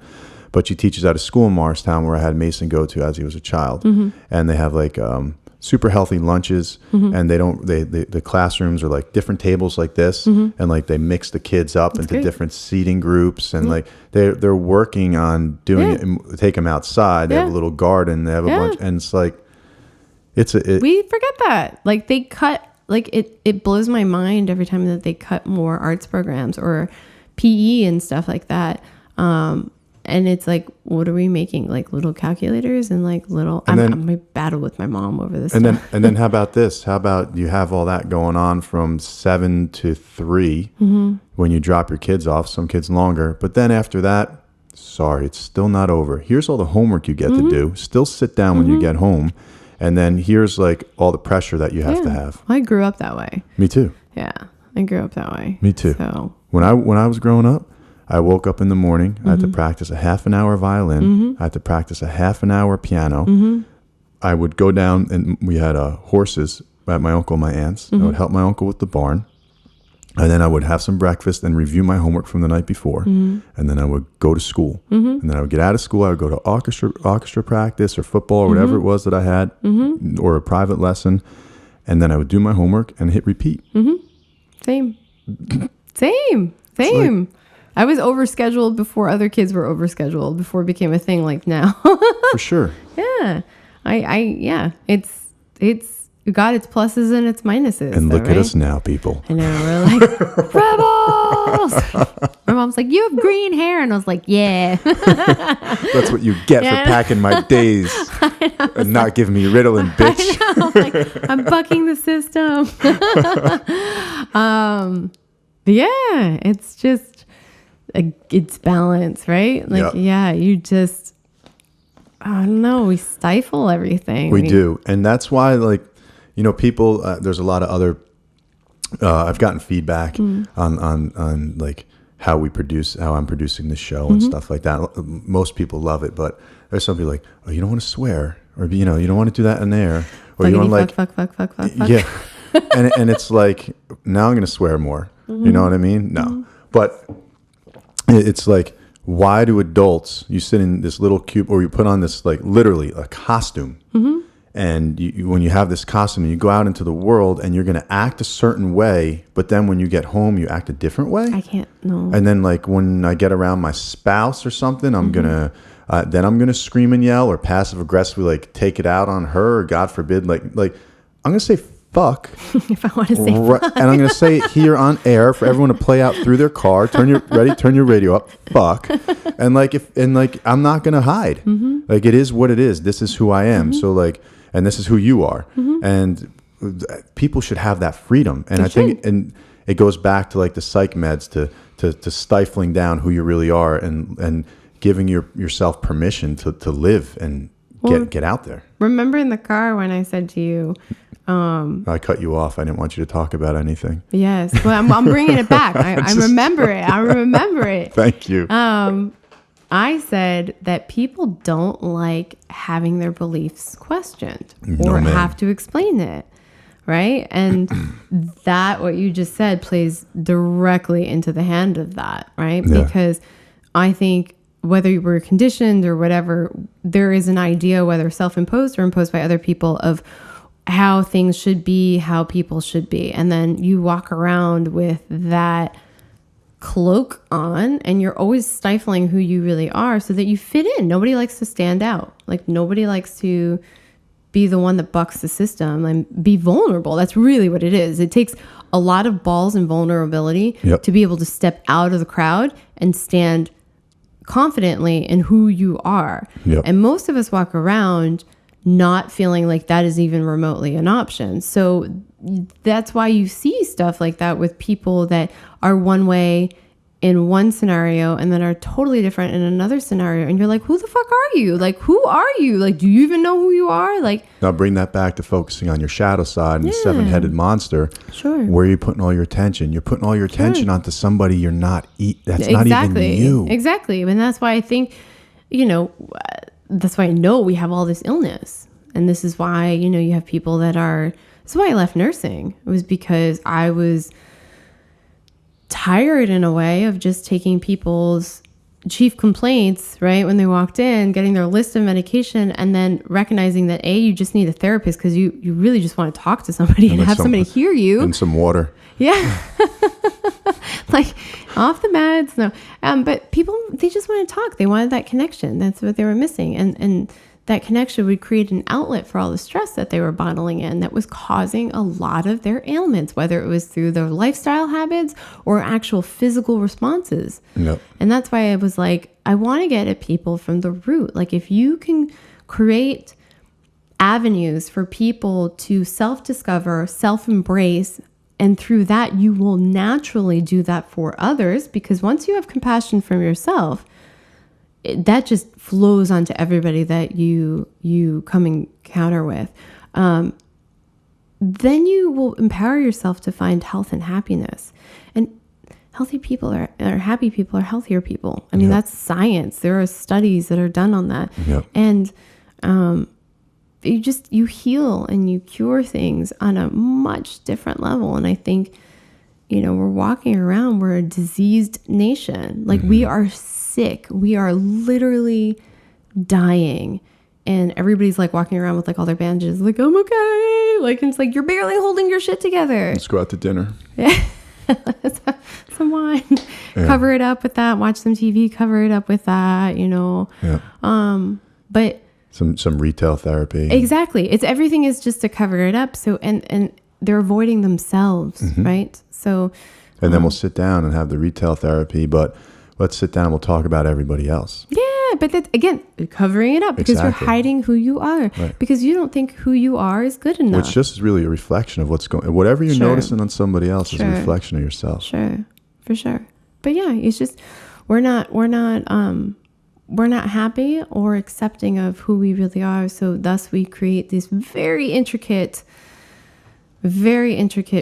But she teaches at a school in Morristown where I had Mason go to as he was a child, and they have like super healthy lunches, and the classrooms are like different tables like this, and like they mix the kids up into different seating groups, and like they're working on doing it and take them outside. They have a little garden, they have a bunch, and it's like we forget that. Like they cut, like it blows my mind every time that they cut more arts programs or PE and stuff like that. And it's like, what are we making? Like little calculators and like little. I'm a battle with my mom over this. And then how about this? How about you have all that going on from 7 to 3 when you drop your kids off? Some kids longer, but then after that, sorry, it's still not over. Here's all the homework you get to do. Still sit down when you get home, and then here's like all the pressure that you have to have. I grew up that way. Me too. Yeah, I grew up that way. Me too. So when I was growing up, I woke up in the morning. I had to practice a half an hour violin. I had to practice a half an hour piano. I would go down, and we had horses at my uncle and my aunt's. I would help my uncle with the barn. And then I would have some breakfast and review my homework from the night before. And then I would go to school. And then I would get out of school. I would go to orchestra practice or football or whatever it was that I had, or a private lesson. And then I would do my homework and hit repeat. Same. Like, I was overscheduled before other kids were overscheduled, before it became a thing like now. For sure. Yeah. It's got its pluses and its minuses. And look at us now, people. I know. We're like, rebels! My mom's like, you have green hair. And I was like, yeah. That's what you get for packing my days and not giving me Ritalin, bitch. I know. Like, I'm bucking the system. Yeah, it's just... it's balance, right? Like, you just, I don't know, we stifle everything. We do. And that's why, like, people, there's a lot of other, I've gotten feedback on like how I'm producing the show and stuff like that. Most people love it, but there's some people like, oh, you don't want to swear, or, you don't want to do that in there. Or you want to fuck. Yeah. and it's like, now I'm going to swear more. You know what I mean? No. But it's like, why do adults, you sit in this little cube, or you put on this, like, literally a costume, and when you have this costume, you go out into the world and you're going to act a certain way, but then when you get home, you act a different way? I can't, no. And then, like, when I get around my spouse or something, I'm going to scream and yell, or passive aggressively, like, take it out on her, or God forbid, like I'm going to say fuck. If I want to say fuck. And I'm going to say it here on air for everyone to play out through their car. Turn your radio up. Fuck. And I'm not going to hide. Like, it is what it is. This is who I am. So, like, and this is who you are. And people should have that freedom. And I think, and it goes back to like the psych meds, to stifling down who you really are, and giving yourself permission to live and get out there. Remember in the car when I said to you, I cut you off. I didn't want you to talk about anything. Yes. Well, I'm bringing it back. I remember it. I remember it. Thank you. I said that people don't like having their beliefs questioned No, or ma'am. have to explain it. Right. And that, what you just said, plays directly into the hand of that. Right. Yeah. Because I think whether you were conditioned or whatever, there is an idea, whether self-imposed or imposed by other people, of how things should be, how people should be. And then you walk around with that cloak on and you're always stifling who you really are so that you fit in. Nobody likes to stand out. Like, nobody likes to be the one that bucks the system and be vulnerable. That's really what it is. It takes a lot of balls and vulnerability Yep. to be able to step out of the crowd and stand confidently in who you are. Yep. And most of us walk around not feeling like that is even remotely an option. So that's why you see stuff like that with people that are one way in one scenario and then are totally different in another scenario. And you're like, who the fuck are you? Like, who are you? Like, do you even know who you are? Like, Now bring that back to focusing on your shadow side and the Yeah. seven-headed monster. Sure. Where are you putting all your attention? You're putting all your attention onto somebody you're not. That's not exactly. even you. Exactly. And that's why I think, that's why I know we have all this illness. And this is why, you have people that are, that's why I left nursing. It was because I was tired in a way of just taking people's chief complaints, right? When they walked in, getting their list of medication, and then recognizing that you just need a therapist because you really just want to talk to somebody and have somebody hear you. And some water. Yeah. Like, off the meds. No. But people, they just want to talk. They wanted that connection. That's what they were missing. And that connection would create an outlet for all the stress that they were bottling in that was causing a lot of their ailments, whether it was through their lifestyle habits or actual physical responses. Yep. And that's why I was like, I want to get at people from the root. Like, if you can create avenues for people to self-discover, self-embrace, and through that, you will naturally do that for others, because once you have compassion from yourself, that just flows onto everybody that you come encounter with. Then you will empower yourself to find health and happiness. And healthy people are happy people are healthier people. I mean, that's science. There are studies that are done on that. Yep. And you heal and you cure things on a much different level. And I think, we're walking around, we're a diseased nation. Like, we are sick. We are literally dying. And everybody's like walking around with like all their bandages, like, I'm okay. Like, and it's like, you're barely holding your shit together. Let's go out to dinner. Yeah. Some wine. Yeah. Cover it up with that. Watch some TV. Cover it up with that, Yeah. But Some retail therapy. exactly. Everything is just to cover it up. So, and they're avoiding themselves, right? So, And then we'll sit down and have the retail therapy, but let's sit down and we'll talk about everybody else. yeah, but that, again, covering it up because Exactly. you're hiding who you are, Right. because you don't think who you are is good enough. Which just is really a reflection of what's going. Whatever you're Sure. noticing on somebody else is a Sure. reflection of yourself. Sure, for sure. But yeah, it's just we're not happy or accepting of who we really are. So thus we create this very intricate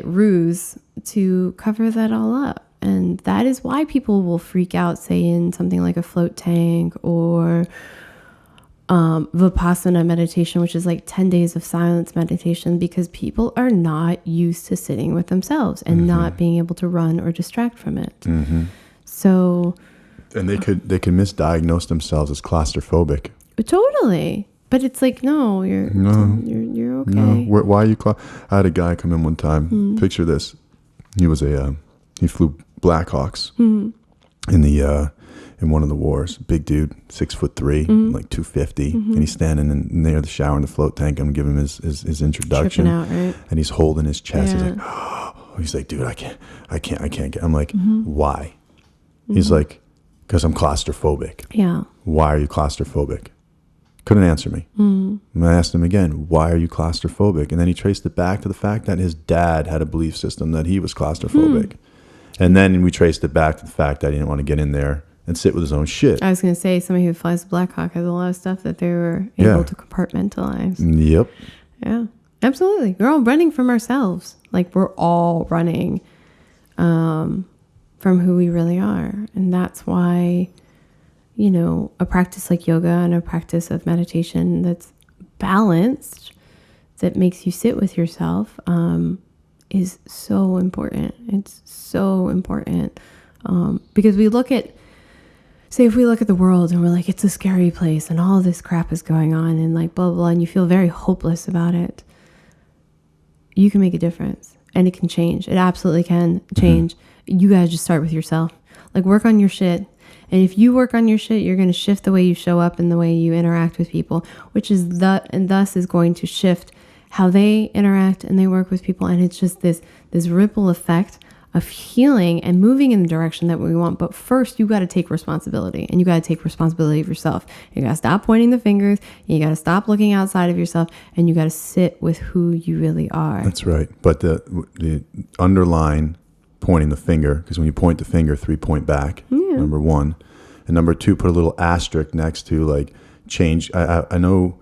ruse to cover that all up. And that is why people will freak out, say, in something like a float tank or Vipassana meditation, which is like 10 days of silence meditation, because people are not used to sitting with themselves and not being able to run or distract from it. So, And they could misdiagnose themselves as claustrophobic. totally. But it's like, no, you're okay. No, why are you? I had a guy come in one time. Picture this: he was he flew Blackhawks in one of the wars. Big dude, 6'3", like 250, and he's standing near the shower in the float tank. I'm giving him his introduction, Tripping out, right? and he's holding his chest. Yeah. He's like, dude, I can't get. I'm like, why? He's like, because I'm claustrophobic. Yeah. Why are you claustrophobic? Couldn't answer me. And I asked him again, why are you claustrophobic? And then he traced it back to the fact that his dad had a belief system that he was claustrophobic. And then we traced it back to the fact that he didn't want to get in there and sit with his own shit. I was going to say, somebody who flies Blackhawk has a lot of stuff that they were able to compartmentalize. Yep. Yeah. Absolutely. We're all running from ourselves. Like we're all running from who we really are. And that's why, you know, a practice like yoga and a practice of meditation that's balanced, that makes you sit with yourself, is so important. It's so important. Because we look at, say if we look at the world and we're like, it's a scary place and all this crap is going on and like blah, blah, blah, and you feel very hopeless about it, you can make a difference and it can change. It absolutely can change. You gotta just start with yourself. Like work on your shit. And if you work on your shit, you're going to shift the way you show up and the way you interact with people, which is and thus is going to shift how they interact and they work with people. And it's just this ripple effect of healing and moving in the direction that we want. But first, you got to take responsibility, and you got to take responsibility of yourself. You got to stop pointing the fingers. You got to stop looking outside of yourself, and you got to sit with who you really are. That's right. But the underline pointing the finger, because when you point the finger, 3 point back, number one. And number two, put a little asterisk next to like change. I know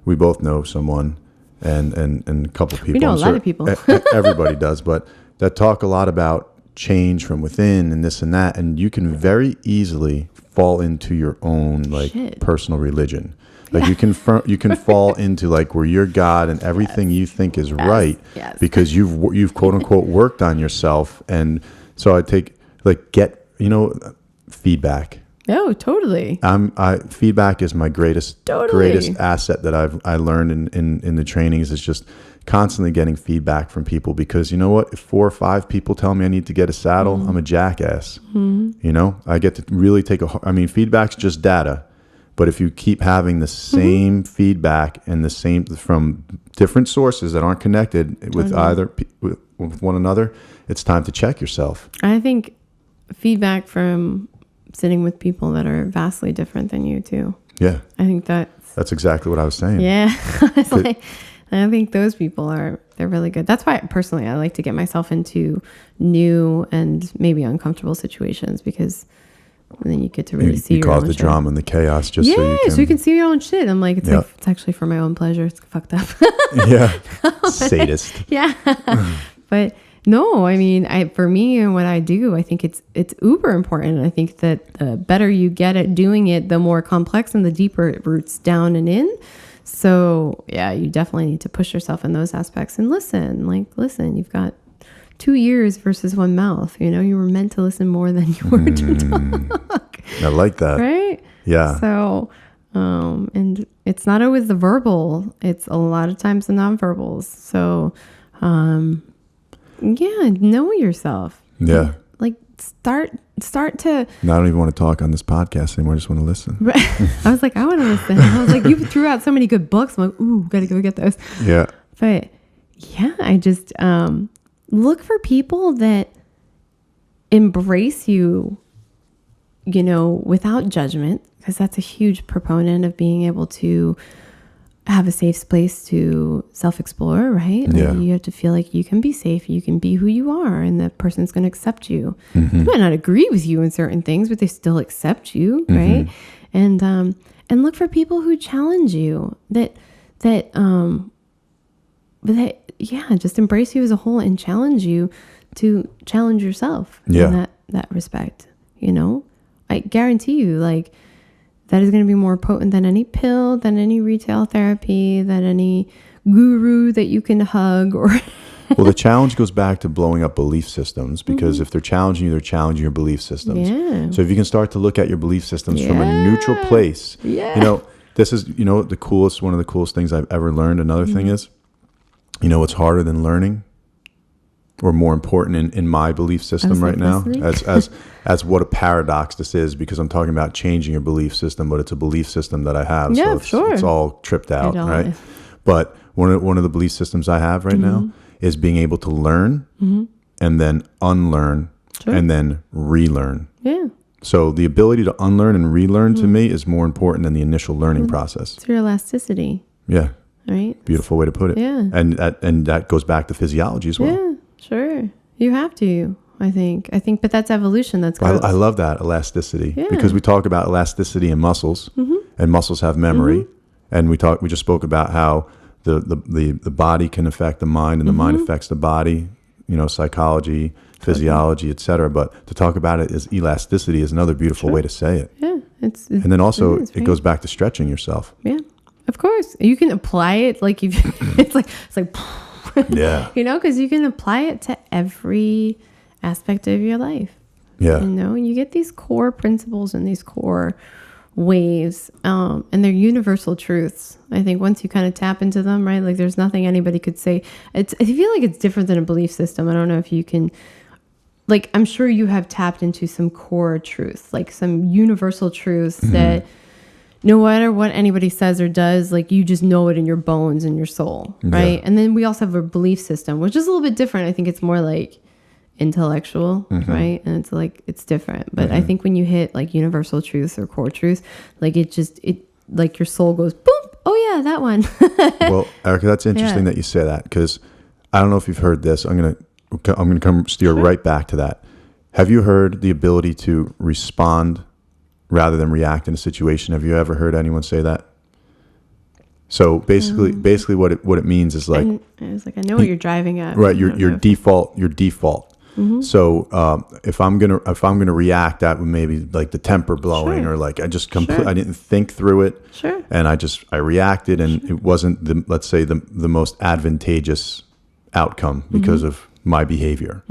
we both know someone and a couple people. We know a lot of people. Everybody does, but that talk a lot about change from within and this and that. And you can very easily fall into your own like personal religion. Like you can fall into like where you're God and everything you think is right because you've quote unquote worked on yourself. And so I take like feedback. No, totally. Feedback is my greatest asset that I learned in the trainings, is just constantly getting feedback from people, because you know what, if 4 or 5 people tell me I need to get a saddle, I'm a jackass. You know, I get to really feedback's just data. But if you keep having the same feedback and the same from different sources that aren't connected with with one another, it's time to check yourself. I think feedback from sitting with people that are vastly different than you too. Yeah. I think that's exactly what I was saying. Yeah. I think those people they're really good. That's why personally I like to get myself into new and maybe uncomfortable situations, because then you get to really see your own cause the shit. Drama and the chaos just so you can see your own shit. I'm like, it's actually for my own pleasure. It's fucked up. Yeah. Sadist. Yeah. But no, I mean, for me and what I do, I think it's uber important. I think that the better you get at doing it, the more complex and the deeper it roots down and in. So yeah, you definitely need to push yourself in those aspects and listen, you've got 2 ears versus 1 mouth. You know, you were meant to listen more than you were to talk. I like that. Right? Yeah. So, and it's not always the verbal. It's a lot of times the nonverbals. So, know yourself. Yeah. Like start to. No, I don't even want to talk on this podcast anymore. I just want to listen. I was like, I want to listen. I was like, you threw out so many good books. I'm like, ooh, gotta go get those. Yeah. But yeah, I just look for people that embrace you, you know, without judgment, because that's a huge proponent of being able to have a safe space to self-explore, right? Yeah. Like you have to feel like you can be safe, you can be who you are, and the person's going to accept you. They might not agree with you in certain things, but they still accept you, right? And look for people who challenge you, that just embrace you as a whole and challenge you to challenge yourself in that respect. You know, I guarantee you, like, that is going to be more potent than any pill, than any retail therapy, than any guru that you can hug or. Well, the challenge goes back to blowing up belief systems, because if they're challenging you, they're challenging your belief systems. Yeah. So if you can start to look at your belief systems from a neutral place, you know, this is, you know, one of the coolest things I've ever learned. Another thing is, you know, what's harder than learning, or more important in my belief system right now, as what a paradox this is, because I'm talking about changing your belief system, but it's a belief system that I have. Yeah, so it's all tripped out, right? But one of the belief systems I have right now is being able to learn and then unlearn and then relearn. Yeah. So the ability to unlearn and relearn to me is more important than the initial learning process. It's your elasticity. Yeah. Right. Beautiful way to put it. Yeah. And that goes back to physiology as well. Yeah, sure. You have to, I think, but that's evolution. That's growth. I love that elasticity, because we talk about elasticity in muscles, and muscles have memory. And we just spoke about how the body can affect the mind, and the mind affects the body, psychology, physiology, etc. But to talk about it as elasticity is another beautiful way to say it. Yeah. And then also it goes back to stretching yourself. Yeah, of course. You can apply it like if it's like yeah. Because you can apply it to every aspect of your life. Yeah. You get these core principles and these core waves, and they're universal truths. I think once you kind of tap into them, right? Like there's nothing anybody could say. I feel like it's different than a belief system. I don't know if you can, like, I'm sure you have tapped into some core truths, like some universal truths that no matter what anybody says or does, like you just know it in your bones and your soul, right? And then we also have a belief system, which is a little bit different. I think it's more like intellectual, right? And it's like it's different. But I think when you hit like universal truths or core truths, like it like your soul goes boom. Oh yeah, that one. Well, Erica, that's interesting that you say that, because I don't know if you've heard this. I'm gonna come steer right back to that. Have you heard the ability to respond rather than react in a situation? Have you ever heard anyone say that? So basically what it means is like, I was like, I know what you're driving at. Right. Your default. So if I'm gonna react, that would maybe like the temper blowing, or like I just I didn't think through it, and I reacted, and it wasn't let's say the most advantageous outcome because of my behavior.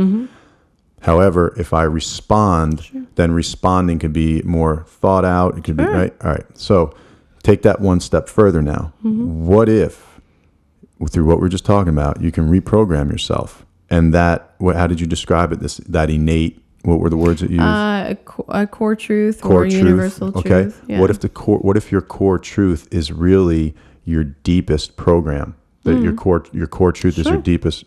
However, if I respond, then responding could be more thought out. It could be right. All right. So take that one step further now. What if, through what we're just talking about, you can reprogram yourself? And how did you describe it? That innate, what were the words that you used? A core truth or universal truth. Okay. Yeah. What if your core truth is really your deepest program? That your core truth is your deepest,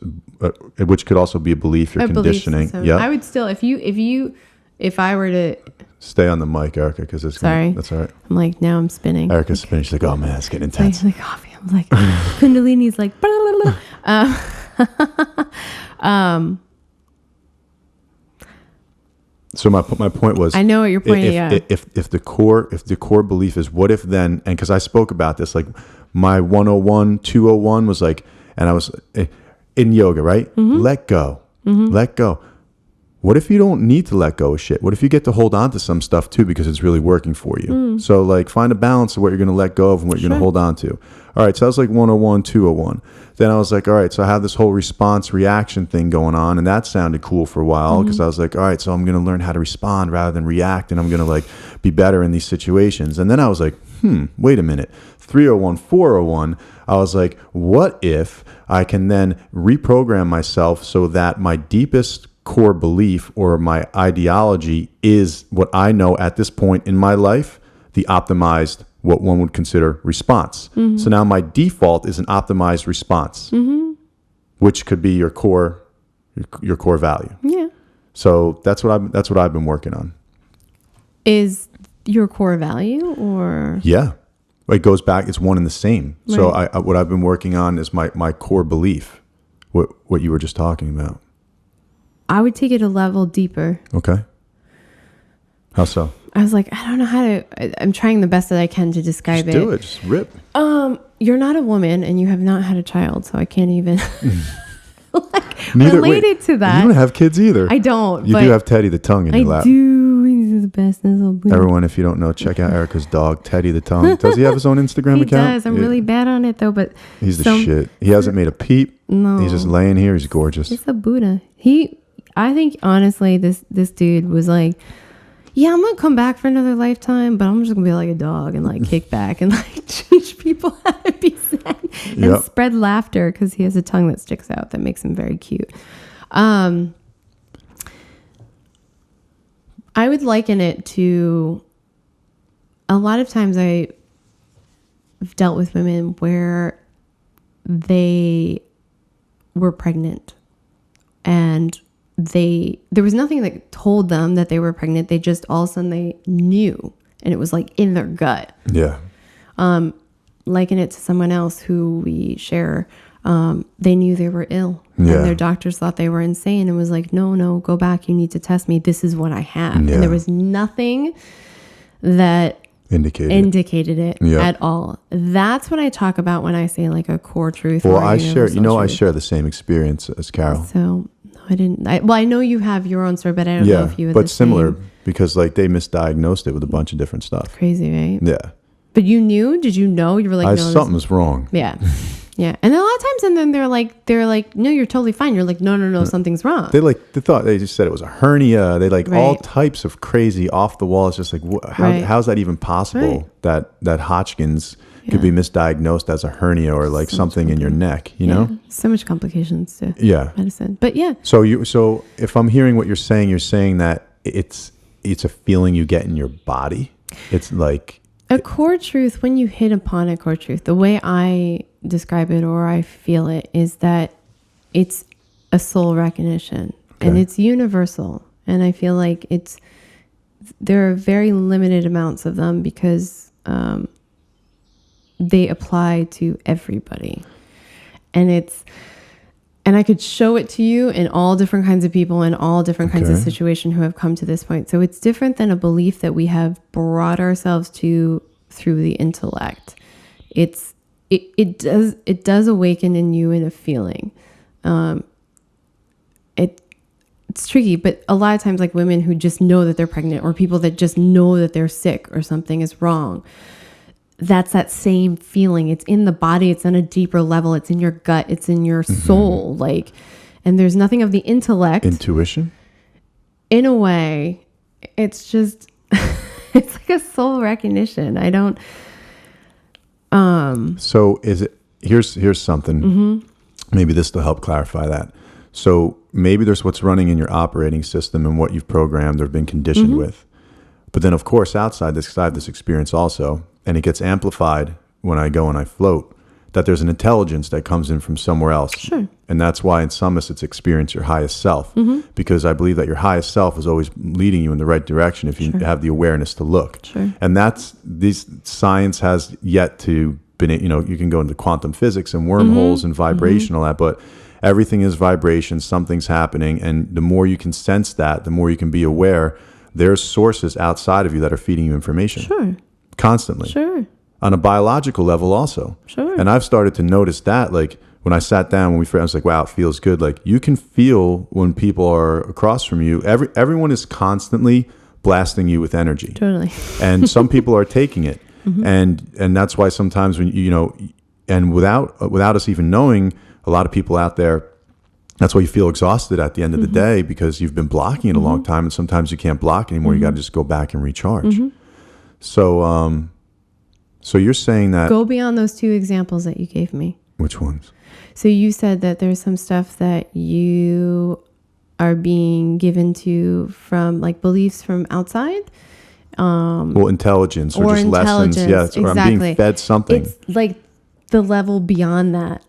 which could also be a belief, your conditioning. Yeah. I would still, if I were to stay on the mic, Erica, because it's sorry. That's all right. I'm like, now I'm spinning. Erica's spinning. She's like, oh man, it's getting intense. Like coffee. I'm like, Kundalini's like, blah, blah, blah. So my point was, I know what you're pointing at. If the core belief is what if then, and because I spoke about this, like my 101, 201 was like, and I was in yoga, right? Let go. Let go. What if you don't need to let go of shit? What if you get to hold on to some stuff too because it's really working for you? So like find a balance of what you're going to let go of and what you're going to hold on to. All right, so that was like 101, 201. Then I was like, all right, so I have this whole response reaction thing going on, and that sounded cool for a while because I was like, all right, so I'm going to learn how to respond rather than react, and I'm going to like be better in these situations. And then I was like, wait a minute, 301, 401. I was like, what if I can then reprogram myself so that my deepest core belief or my ideology is what I know at this point in my life, the optimized, what one would consider response. So now my default is an optimized response, which could be your core value. Yeah. So that's what I've been working on. Is your core value or? Yeah. It goes back. It's one and the same. Right. So what I've been working on is my core belief, what you were just talking about. I would take it a level deeper. Okay. How so? I was like, I don't know how to, I'm trying the best that I can to describe it. Just do it. Just rip. You're not a woman and you have not had a child, so I can't even relate to that. You don't have kids either. I don't. You do have Teddy the tongue in your lap. I do. He's the best. Everyone, if you don't know, check out Erica's dog, Teddy the tongue. Does he have his own Instagram account? He does. I'm really bad on it though, but he's the shit. He hasn't made a peep. No. He's just laying here. He's gorgeous. He's a Buddha. I think honestly, this dude was like, yeah, I'm gonna come back for another lifetime, but I'm just gonna be like a dog and like kick back and like teach people how to be zen and spread laughter because he has a tongue that sticks out that makes him very cute. I would liken it to a lot of times I've dealt with women where they were pregnant and there was nothing that told them that they were pregnant. They just all of a sudden they knew, and it was like in their gut. Yeah. Liken it to someone else who we share. They knew they were ill, and their doctors thought they were insane, and was like, no, go back. You need to test me. This is what I have. Yeah. And there was nothing that indicated it at all. That's what I talk about when I say like a core truth. Well, or I share, truth. I share the same experience as Carol. So I didn't. I know you have your own story, but I don't know if you. But similar because like they misdiagnosed it with a bunch of different stuff. Crazy, right? Yeah. But you knew? Did you know? You were like, no, something's wrong. Yeah. Yeah. And a lot of times, and then they're like, no, you're totally fine. You're like, no, something's wrong. They just said it was a hernia. They all types of crazy off the wall. It's just like, how's that even possible that Hodgkin's could be misdiagnosed as a hernia or like something in your neck, you know? So much complications to medicine. But yeah. So if I'm hearing what you're saying that it's a feeling you get in your body. It's like a core truth. When you hit upon a core truth, the way I describe it or I feel it is that it's a soul recognition and it's universal. And I feel like there are very limited amounts of them because they apply to everybody. And I could show it to you in all different kinds of people in all different kinds of situations who have come to this point. So it's different than a belief that we have brought ourselves to through the intellect. It does awaken in you in a feeling. It's tricky, but a lot of times like women who just know that they're pregnant or people that just know that they're sick or something is wrong. That's that same feeling. It's in the body. It's on a deeper level. It's in your gut. It's in your soul. And there's nothing of the intellect. Intuition? In a way, it's just, it's like a soul recognition. I don't. So is it, here's something. Maybe this will help clarify that. So maybe there's what's running in your operating system and what you've programmed or been conditioned with. But then of course, outside this, I have this experience also. And it gets amplified when I go and I float, that there's an intelligence that comes in from somewhere else. Sure. And that's why in Summits it's experience your highest self, because I believe that your highest self is always leading you in the right direction if you have the awareness to look. Sure. And science has yet to been, you can go into quantum physics and wormholes and vibration, all that, but everything is vibration, something's happening. And the more you can sense that, the more you can be aware, there's sources outside of you that are feeding you information. Sure. Constantly. Sure. On a biological level also. Sure. And I've started to notice that, like when I sat down, I was like, wow, it feels good. Like you can feel when people are across from you, everyone is constantly blasting you with energy. Totally. And some people are taking it. And that's why sometimes when, and without us even knowing, a lot of people out there, that's why you feel exhausted at the end of the day because you've been blocking it a long time. And sometimes you can't block anymore. You got to just go back and recharge. So, so you're saying that... Go beyond those two examples that you gave me. Which ones? So you said that there's some stuff that you are being given to from like beliefs from outside. Well, intelligence or just lessons. Yes. Or exactly. I'm being fed something. It's like the level beyond that.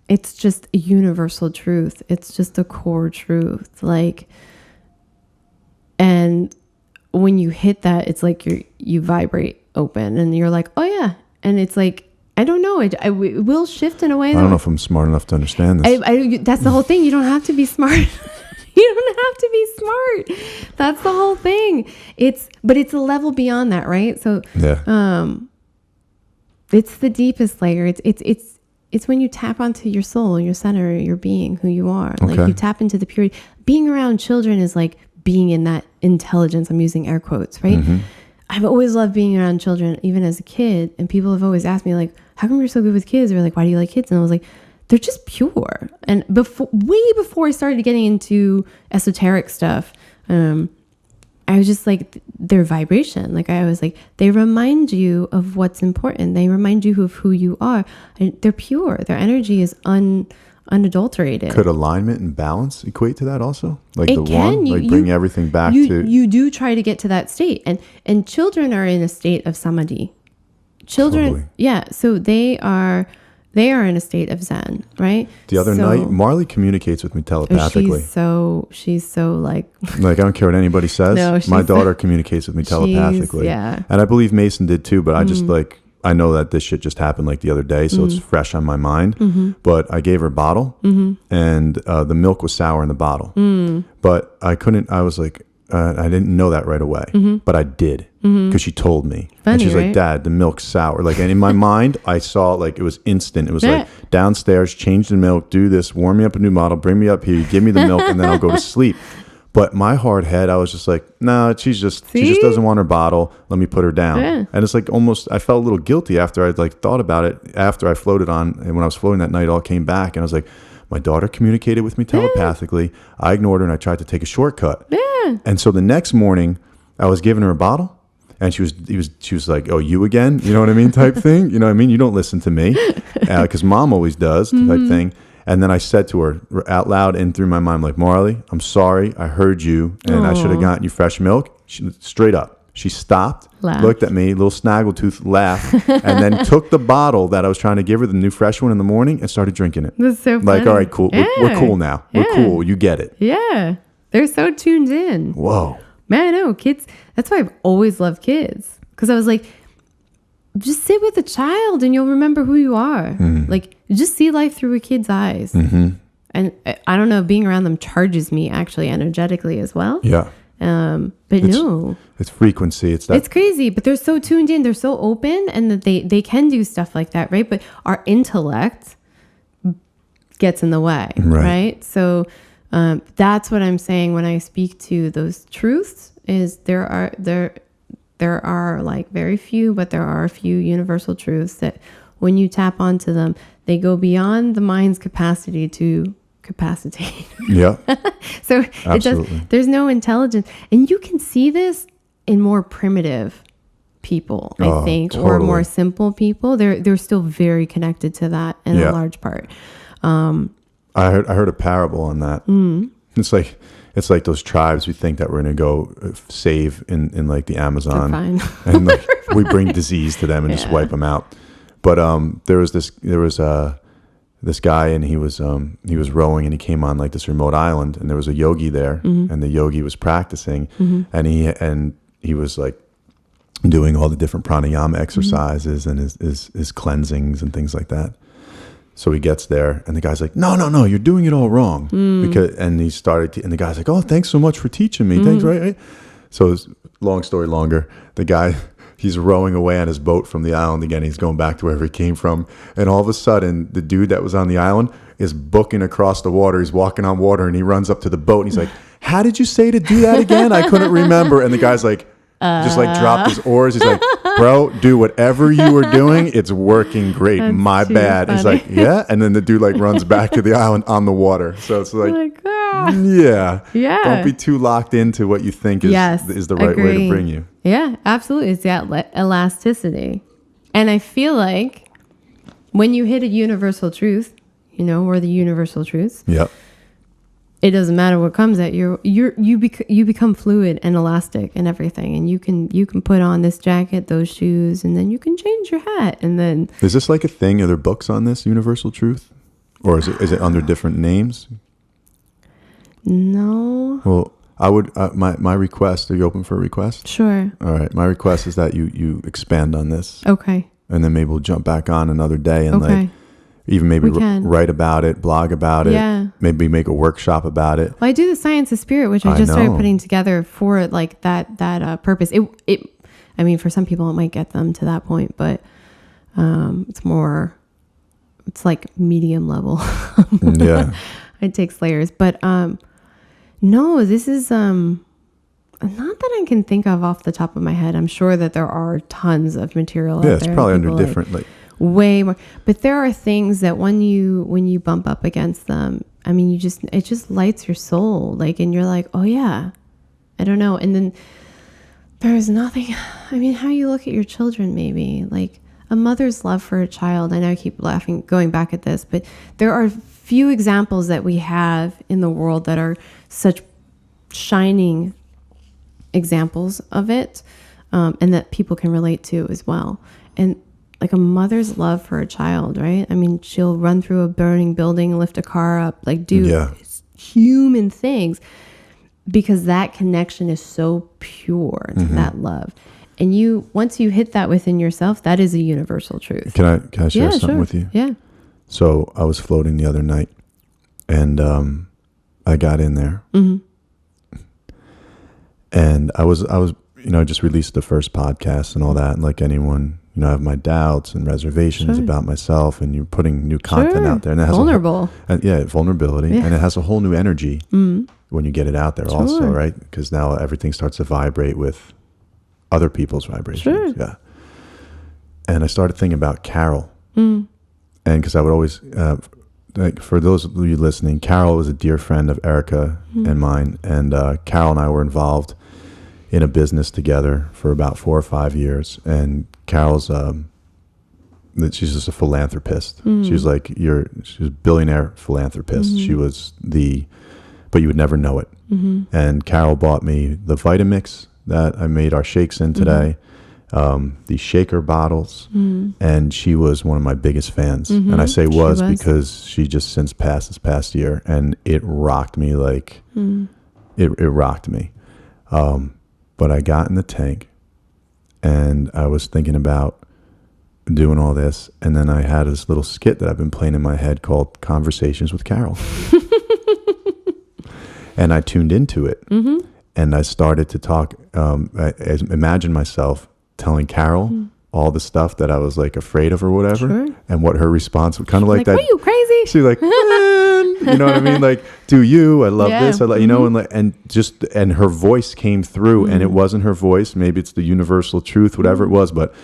It's just a universal truth. It's just a core truth. And when you hit that, it's like you vibrate open and you're like, oh yeah. And it's like, I don't know. It will shift in a way. I don't know if I'm smart enough to understand this. That's the whole thing. You don't have to be smart. You don't have to be smart. That's the whole thing. But it's a level beyond that, right? So, it's the deepest layer. It's when you tap onto your soul, your center, your being, who you are. Okay. Like you tap into the purity. Being around children is like being in that intelligence. I'm using air quotes, right? I've always loved being around children, even as a kid. And people have always asked me, like, how come you're so good with kids? Or like, why do you like kids? And I was like, they're just pure. And way before I started getting into esoteric stuff, I was just like, their vibration. Like I was like, they remind you of what's important. They remind you of who you are. They're pure. Their energy is unadulterated. Could alignment and balance equate to that also? Like it the can. one, like bring everything back to... You do try to get to that state. And children are in a state of samadhi. Children, totally. Yeah. So they are in a state of Zen, right? The other night, Marley communicates with me telepathically. She's so like... Like, I don't care what anybody says. No, my daughter communicates with me telepathically. Yeah. And I believe Mason did too, but I just I know that this shit just happened like the other day, so it's fresh on my mind. But I gave her a bottle and the milk was sour in the bottle. But I was like, I didn't know that right away, but I did because she told me. Funny, and she's right? like, Dad, the milk's sour. Like, and in my mind, I saw like it was instant. It was like downstairs, change the milk, do this, warm me up a new bottle, bring me up here, give me the milk, and then I'll go to sleep. But my hard head, I was just like, nah, she just doesn't want her bottle. Let me put her down. Yeah. And it's like almost, I felt a little guilty after I'd like thought about it after I floated on. And when I was floating that night, it all came back. And I was like, my daughter communicated with me telepathically. I ignored her and I tried to take a shortcut. Yeah. And so the next morning, I was giving her a bottle. And she was like, oh, you again? You know what I mean? Type thing. You know what I mean? You don't listen to me. Because mom always does type thing. And then I said to her out loud and through my mind, like, Marley, I'm sorry. I heard you and I should have gotten you fresh milk. Straight up. She stopped, looked at me, little snaggletooth laugh, and then took the bottle that I was trying to give her, the new fresh one in the morning, and started drinking it. That's so funny. Like, all right, cool. Yeah. We're cool now. We're cool. You get it. Yeah. They're so tuned in. Whoa. Man, I know. Kids, that's why I've always loved kids. Because I was like, just sit with a child and you'll remember who you are. Like, just see life through a kid's eyes. And I don't know, being around them charges me actually energetically as well. Yeah. But no. It's frequency. It's crazy, but they're so tuned in. They're so open and that they can do stuff like that, right? But our intellect gets in the way, right? So that's what I'm saying when I speak to those truths is there are like very few, but there are a few universal truths that when you tap onto them, they go beyond the mind's capacity to capacitate. Yeah. So Absolutely. There's no intelligence. And you can see this in more primitive people, I think, totally. or more simple people. They're still very connected to that in a large part. I heard a parable on that. It's like those tribes we think that we're going to go save in like the Amazon, and like, we bring disease to them and just wipe them out. But there was this guy, and he was rowing, and he came on like this remote island, and there was a yogi there, and the yogi was practicing, and he was like doing all the different pranayama exercises and his cleansings and things like that. So he gets there, and the guy's like, no, you're doing it all wrong. And he started, and the guy's like, oh, thanks so much for teaching me. Thanks, right? So long story longer, the guy, he's rowing away on his boat from the island again. He's going back to wherever he came from. And all of a sudden, the dude that was on the island is booking across the water. He's walking on water, and he runs up to the boat, and he's like, how did you say to do that again? I couldn't remember. And the guy's like, just like dropped his oars. He's like, bro, do whatever you were doing. It's working great. That's My bad. funny. He's like, yeah. And then the dude like runs back to the island on the water. So it's like, yeah. Don't be too locked into what you think is the right way to bring you. Yeah, absolutely. It's that elasticity. And I feel like when you hit a universal truth, or the universal truths. Yep. It doesn't matter what comes at you. You become fluid and elastic and everything, and you can put on this jacket, those shoes, and then you can change your hat, and then. Is this like a thing? Are there books on this universal truth, or is it under different names? No. Well, I would my request. Are you open for a request? Sure. All right. My request is that you expand on this. Okay. And then maybe we'll jump back on another day and like. Even maybe write about it, blog about it. Yeah. Maybe make a workshop about it. Well, I do the Science of Spirit, which I just started putting together for like that purpose. I mean, for some people it might get them to that point, but it's like medium level. Yeah. It takes layers, but no, this is not that I can think of off the top of my head. I'm sure that there are tons of material out there. Yeah, it's probably under different way more, but there are things that when you bump up against them, I mean, it just lights your soul, like, and you're like, oh yeah, I don't know. And then there's nothing, I mean, how you look at your children, maybe like a mother's love for a child. I know I keep laughing, going back at this, but there are few examples that we have in the world that are such shining examples of it, and that people can relate to as well. And like a mother's love for a child, right? I mean, she'll run through a burning building, lift a car up, like do human things because that connection is so pure to that love. And once you hit that within yourself, that is a universal truth. Can I share something with you? Yeah. So I was floating the other night, and I got in there, And I was, just released the first podcast and all that. And like anyone, I have my doubts and reservations about myself, and you're putting new content out there. And it has vulnerable. Vulnerability. Yeah. And it has a whole new energy when you get it out there also, right? Because now everything starts to vibrate with other people's vibrations. Yeah. And I started thinking about Carol. And because I would always, for those of you listening, Carol was a dear friend of Erica and mine. And Carol and I were involved in a business together for about 4 or 5 years. And Carol's, she's just a philanthropist. She's like, she's a billionaire philanthropist. She was but you would never know it. And Carol bought me the Vitamix that I made our shakes in today, the shaker bottles, and she was one of my biggest fans. And I say was because she just since passed this past year, and it rocked me like, it rocked me. But I got in the tank, and I was thinking about doing all this, and then I had this little skit that I've been playing in my head called Conversations with Carol. And I tuned into it, and I started to talk, imagine myself telling Carol all the stuff that I was like afraid of or whatever, and what her response would kind of like that. Are you crazy? She's like, man, you know what I mean? Like, do you? I love this. I like, and her voice came through, and it wasn't her voice. Maybe it's the universal truth, whatever it was, but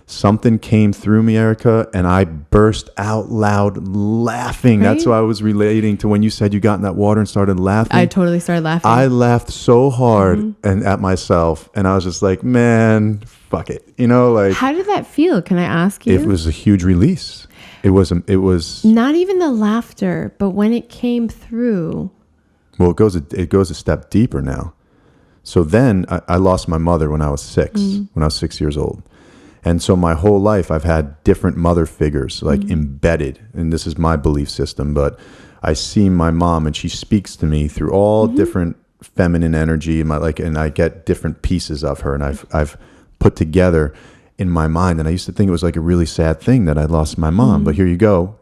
something came through me, Erica, and I burst out loud laughing. Right? That's why I was relating to when you said you got in that water and started laughing. I totally started laughing. I laughed so hard and at myself, and I was just like, man, fuck it. Like, how did that feel? Can I ask you? It was a huge release. It was not even the laughter, but when it came through. Well, it goes a step deeper now. So then I lost my mother when I was 6, when I was 6 years old. And so my whole life I've had different mother figures like embedded, and this is my belief system, but I see my mom and she speaks to me through all different feminine energy and I get different pieces of her, and I've put together in my mind. And I used to think it was like a really sad thing that I lost my mom, but here you go.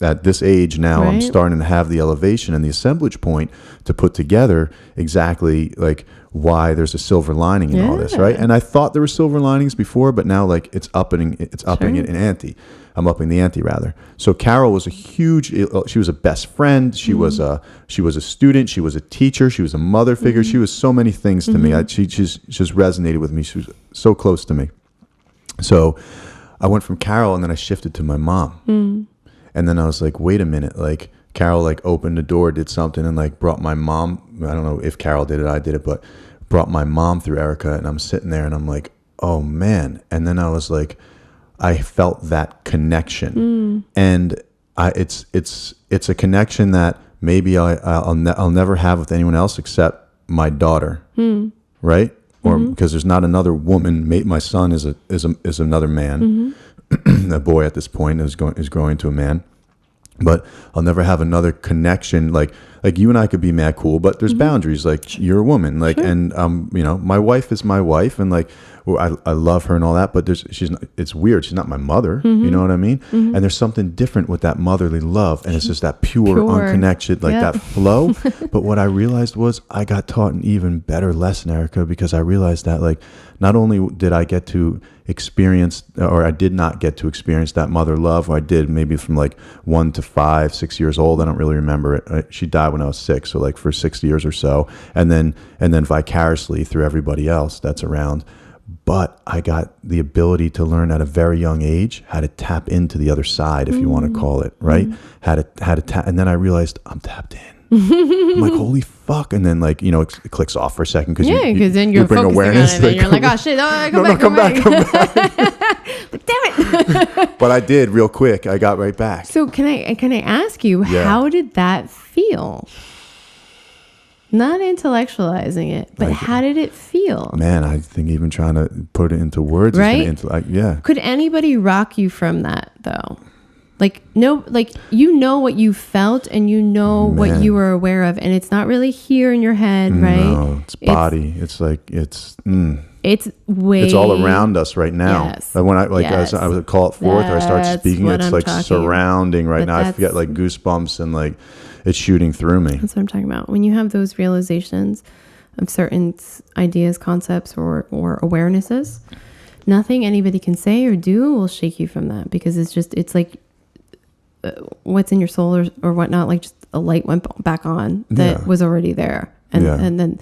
At this age now, I'm starting to have the elevation and the assemblage point to put together exactly like why there's a silver lining in all this, right? And I thought there were silver linings before, but now like it's upping it in ante. I'm upping the ante rather. So Carol was she was a best friend. She was a student. She was a teacher. She was a mother figure. She was so many things to me. She just resonated with me. She was so close to me. So I went from Carol, and then I shifted to my mom. And then I was like, wait a minute, like Carol like opened the door, did something, and like brought my mom. I don't know if Carol did it, I did it, but brought my mom through Erica. And I'm sitting there and I'm like, oh man. And then I was like, I felt that connection. And it's a connection that maybe I'll never have with anyone else except my daughter. Right? Or because there's not another woman. My son is another man. A boy at this point is growing into a man, but I'll never have another connection like you and I could be mad cool, but there's boundaries. Like you're a woman, like, and my wife is my wife, and like I love her and all that, but it's weird. She's not my mother. You know what I mean? And there's something different with that motherly love, and it's just that pure. Unconnected, like that flow. But what I realized was I got taught an even better lesson, Erica, because I realized that like not only did I get to experience, or I did not get to experience that mother love, or I did maybe from like 1 to 5, 6 years old. I don't really remember it. She died when I was 6, so like for 6 years or so, and then vicariously through everybody else that's around. But I got the ability to learn at a very young age how to tap into the other side, if you want to call it, right? How to tap, and then I realized I'm tapped in. I'm like, holy fuck. And then like, it clicks off for a second because then you're bring focusing awareness, on it, and you're like, oh shit, come back. But damn it. But I did real quick. I got right back. So can I ask you, how did that feel? Not intellectualizing it, but how did it feel? Man, I think even trying to put it into words, right? Yeah. Could anybody rock you from that though? Like, no, like, what you felt and what you were aware of, and it's not really here in your head, right? No, it's body. It's way. It's all around us right now. Yes. Like when I would call it forth, or I start speaking, it's like surrounding right now. I get like goosebumps and like it's shooting through me. That's what I'm talking about. When you have those realizations of certain ideas, concepts, or awarenesses. Nothing anybody can say or do will shake you from that, because it's like what's in your soul or whatnot, like just a light went back on that was already there. And then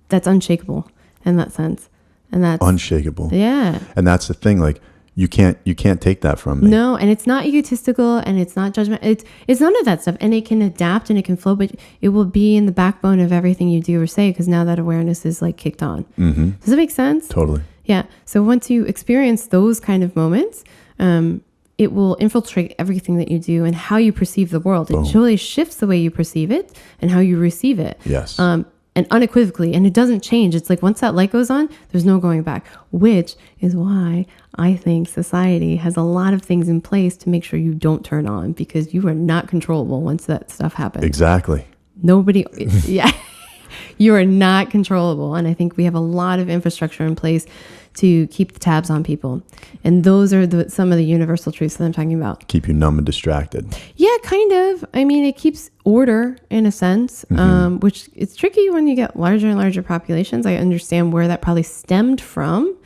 that's unshakable in that sense. And that's unshakable. Yeah. And that's the thing, like you can't take that from me. No, and it's not egotistical and it's not judgment. It's none of that stuff. And it can adapt and it can flow, but it will be in the backbone of everything you do or say, because now that awareness is like kicked on. Mm-hmm. Does that make sense? Totally. Yeah. So once you experience those kind of moments, it will infiltrate everything that you do and how you perceive the world. Boom. It totally shifts the way you perceive it and how you receive it. Yes. And unequivocally, and it doesn't change. It's like once that light goes on, there's no going back, which is why I think society has a lot of things in place to make sure you don't turn on, because you are not controllable once that stuff happens. Exactly. Nobody, yeah, you are not controllable. And I think we have a lot of infrastructure in place to keep the tabs on people. And those are some of the universal truths that I'm talking about. Keep you numb and distracted. Yeah, kind of. I mean, it keeps order in a sense, which it's tricky when you get larger and larger populations. I understand where that probably stemmed from,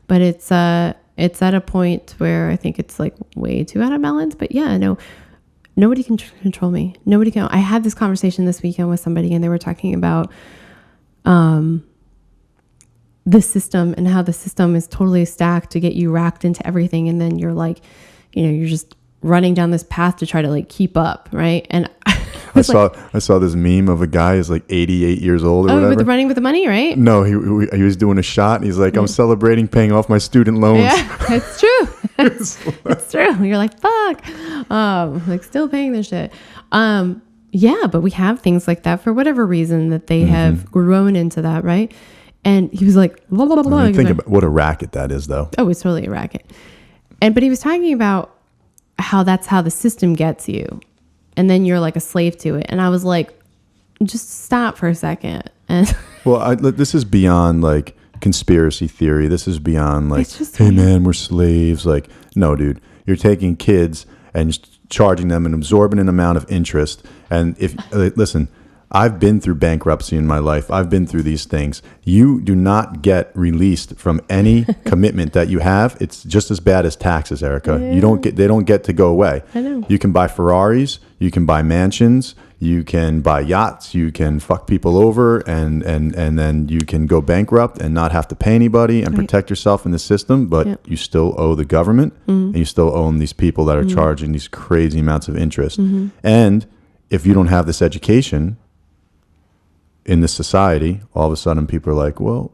but it's at a point where I think it's like way too out of balance. But yeah, no, nobody can control me. Nobody can. I had this conversation this weekend with somebody, and they were talking about the system and how the system is totally stacked to get you racked into everything. And then you're like, you're just running down this path to try to like keep up. Right. And I saw this meme of a guy who's like 88 years old or whatever. With running with the money, right? No, he was doing a shot and he's like, I'm celebrating paying off my student loans. Yeah, it's true. It's true. You're like, fuck. Like still paying this shit. Yeah, but we have things like that for whatever reason that they have grown into that, right? And he was like, blah, blah, blah, blah. Think about what a racket that is, though. Oh, it's totally a racket. But he was talking about how that's how the system gets you. And then you're like a slave to it. And I was like, just stop for a second. And well, this is beyond like conspiracy theory. This is beyond like, hey man, we're slaves. Like, no, dude, you're taking kids and just charging them an exorbitant amount of interest. And listen, I've been through bankruptcy in my life. I've been through these things. You do not get released from any commitment that you have. It's just as bad as taxes, Erica. Yeah. They don't get to go away. I know. You can buy Ferraris, you can buy mansions, you can buy yachts, you can fuck people over, and then you can go bankrupt and not have to pay anybody and protect yourself in the system, but you still owe the government and you still own these people that are charging these crazy amounts of interest. And if you don't have this education in this society, all of a sudden people are like, well,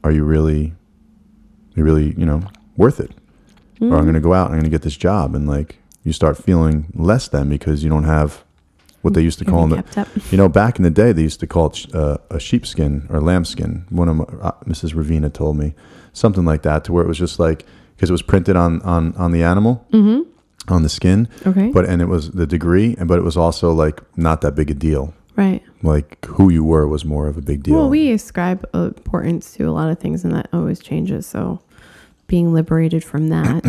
are you really, worth it? Or I'm going to go out and I'm going to get this job. And like, you start feeling less than because you don't have what they used to call back in the day, they used to call it a sheepskin or lambskin. One of Mrs. Ravina told me something like that, to where it was just like, because it was printed on the animal, on the skin. Okay. And it was the degree, but it was also like not that big a deal. Right. Like who you were was more of a big deal. Well, we ascribe importance to a lot of things, and that always changes. So being liberated from that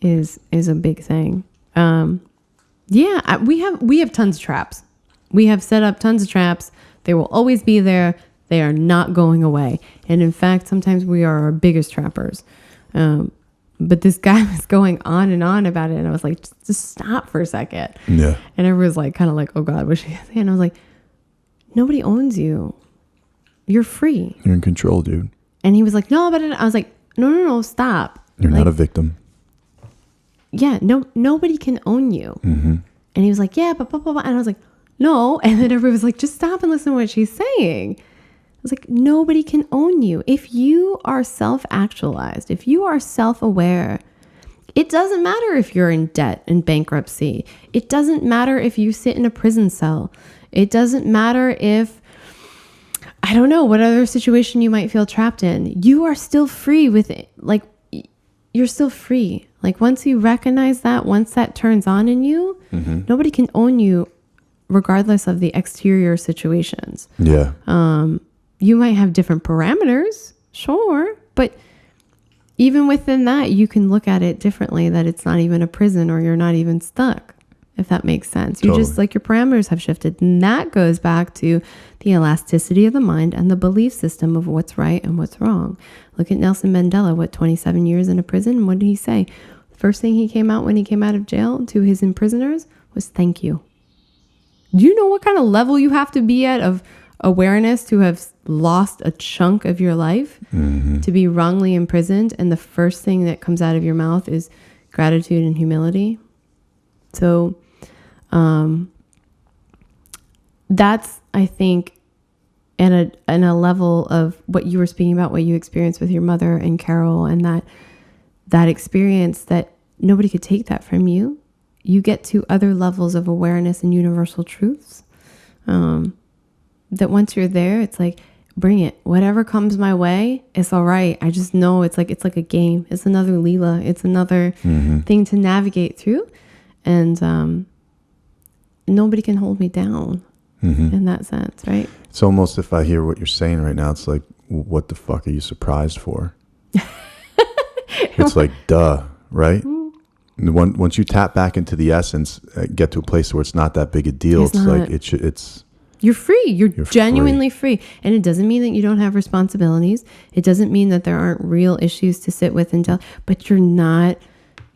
is a big thing. Yeah, we have tons of traps. We have set up tons of traps. They will always be there. They are not going away. And in fact, sometimes we are our biggest trappers. But this guy was going on and on about it. And I was like, just stop for a second. Yeah. And everyone was like, kind of like, oh God, what's she saying? And I was like, nobody owns you. You're free. You're in control, dude. And he was like, no, but I was like, no, stop. You're not a victim. Yeah, nobody can own you. Mm-hmm. And he was like, yeah, but blah, blah, blah. And I was like, no. And then everybody was like, just stop and listen to what she's saying. I was like, nobody can own you. If you are self-actualized, if you are self-aware, it doesn't matter if you're in debt and bankruptcy. It doesn't matter if you sit in a prison cell. It doesn't matter if, I don't know, what other situation you might feel trapped in. You are still free with it. Like, you're still free. Like, once you recognize that, once that turns on in you, nobody can own you regardless of the exterior situations. Yeah. You might have different parameters, sure, but even within that, you can look at it differently, that it's not even a prison or you're not even stuck. if that makes sense. You Totally. just like your parameters have shifted. And that goes back to the elasticity of the mind and the belief system of what's right and what's wrong. Look at Nelson Mandela, 27 years in a prison. What did he say? First thing he came out when he came out of jail to his imprisoners was thank you. Do you know what kind of level you have to be at of awareness to have lost a chunk of your life, to be wrongly imprisoned, and the first thing that comes out of your mouth is gratitude and humility? So that's, I think, in a level of what you were speaking about, what you experienced with your mother and Carol, and that experience that nobody could take that from you. You get to other levels of awareness and universal truths. That once you're there, it's like, bring it. Whatever comes my way, it's all right. I just know it's like a game. It's another Leela. It's another thing to navigate through. And nobody can hold me down in that sense, right? It's almost, if I hear what you're saying right now, it's like, what the fuck are you surprised for? It's like, duh, right? Once you tap back into the essence, get to a place where it's not that big a deal. It's like, it's... You're free. You're genuinely free. And it doesn't mean that you don't have responsibilities. It doesn't mean that there aren't real issues to sit with and tell, but you're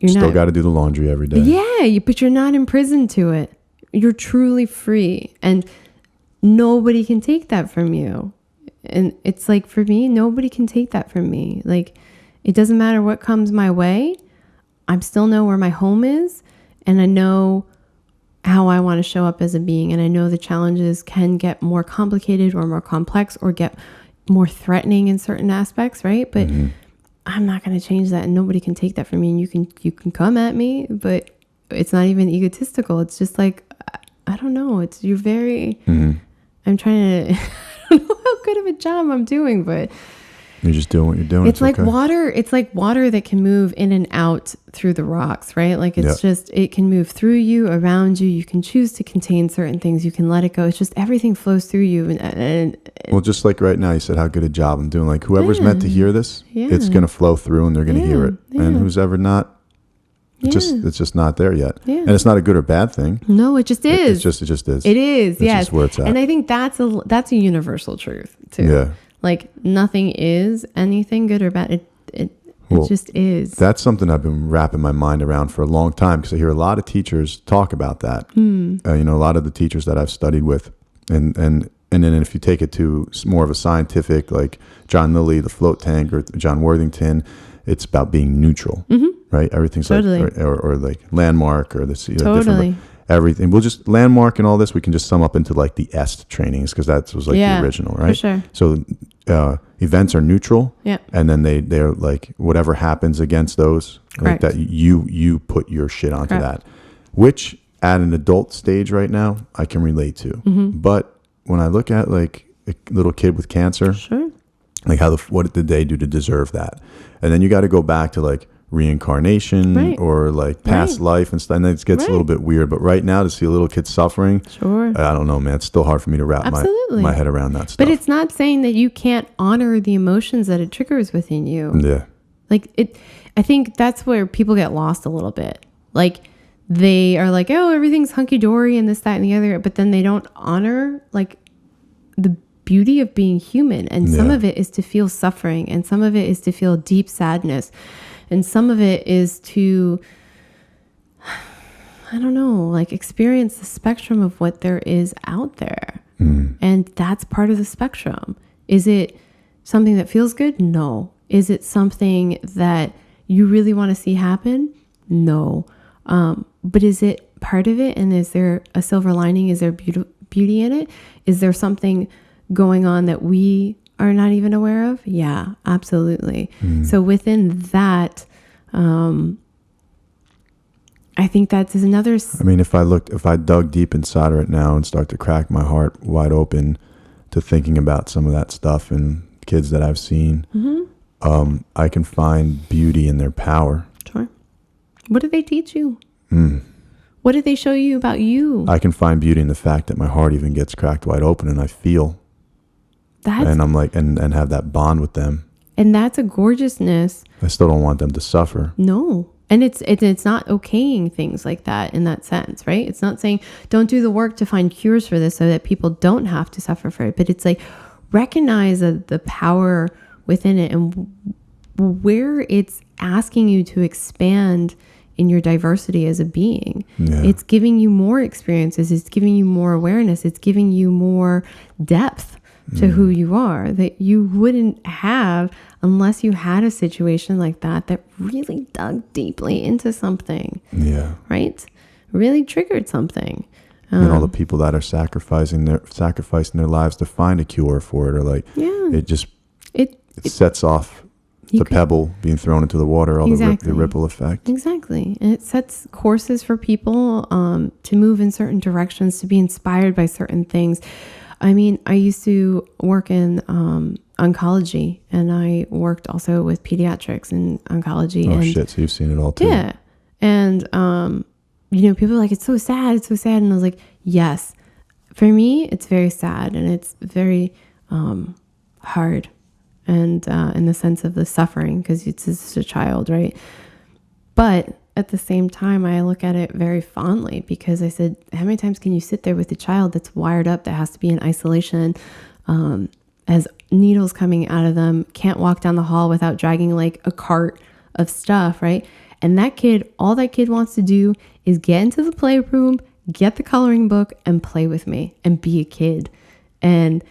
still got to do the laundry every day. Yeah, but you're not imprisoned to it. You're truly free. And nobody can take that from you. And it's like, for me, nobody can take that from me. Like, it doesn't matter what comes my way. I still know where my home is. And I know how I want to show up as a being. And I know the challenges can get more complicated or more complex or get more threatening in certain aspects, right? But I'm not going to change that, and nobody can take that from me. And you can come at me, but it's not even egotistical. It's just like, I don't know. You're very, I'm trying to, I don't know how good of a job I'm doing, but you're just doing what you're doing. It's like okay. Water. It's like water that can move in and out through the rocks, right? Like it's just, it can move through you, around you. You can choose to contain certain things. You can let it go. It's just everything flows through you. And well, just like right now, you said how good a job I'm doing. Like whoever's meant to hear this, it's going to flow through and they're going to hear it. And who's ever not, it's just not there yet. And it's not a good or bad thing. No, it just is. It just is. It is. Yes. Just where it's at. And I think that's a universal truth too. Yeah. Like nothing is anything good or bad. It just is. That's something I've been wrapping my mind around for a long time, because I hear a lot of teachers talk about that. A lot of the teachers that I've studied with, and then if you take it to more of a scientific, like John Lilly, the float tank, or John Worthington, it's about being neutral, right? Everything's totally. like, or like landmark, or this totally. Different. Everything. We'll just landmark and all this. We can just sum up into like the EST trainings, because that was like the original, right? For sure. So events are neutral, yeah, and then they're like whatever happens against those, like that you put your shit onto that, which at an adult stage right now I can relate to. But when I look at like a little kid with cancer, like what did they do to deserve that? And then you got to go back to like reincarnation or like past life and stuff, and then it gets a little bit weird. But right now, to see a little kid suffering, I don't know, man, it's still hard for me to wrap my head around that stuff. But it's not saying that you can't honor the emotions that it triggers within you. Like I think that's where people get lost a little bit. Like they are like, oh, everything's hunky-dory and this, that, and the other, but then they don't honor like the beauty of being human. And some of it is to feel suffering, and some of it is to feel deep sadness. And some of it is to, I don't know, like experience the spectrum of what there is out there. And that's part of the spectrum. Is it something that feels good? No. Is it something that you really want to see happen? No. But is it part of it? And is there a silver lining? Is there beauty in it? Is there something going on that we are not even aware of? Yeah, absolutely. So within that, I think that is another. I mean, if I dug deep inside right now and start to crack my heart wide open to thinking about some of that stuff and kids that I've seen, I can find beauty in their power. Sure. What did they teach you? What did they show you about you? I can find beauty in the fact that my heart even gets cracked wide open and I feel. And I'm like, and have that bond with them. And that's a gorgeousness. I still don't want them to suffer. No. And it's not okaying things like that in that sense, right? It's not saying don't do the work to find cures for this so that people don't have to suffer for it. But it's like recognize the power within it and where it's asking you to expand in your diversity as a being. Yeah. It's giving you more experiences. It's giving you more awareness. It's giving you more depth to who you are that you wouldn't have unless you had a situation like that really dug deeply into something. Yeah. Right? Really triggered something. And all the people that are sacrificing their lives to find a cure for it, or like, it sets off the pebble being thrown into the water, all exactly. the ripple effect. Exactly. And it sets courses for people to move in certain directions, to be inspired by certain things. I mean, I used to work in oncology, and I worked also with pediatrics in oncology. Oh, shit. So you've seen it all too. Yeah. And, people are like, it's so sad. It's so sad. And I was like, yes, for me, it's very sad, and it's very hard. And in the sense of the suffering, because it's just a child, right? But at the same time, I look at it very fondly, because I said, how many times can you sit there with a child that's wired up, that has to be in isolation, as needles coming out of them, can't walk down the hall without dragging like a cart of stuff, right? And that kid, all that kid wants to do is get into the playroom, get the coloring book, and play with me and be a kid. And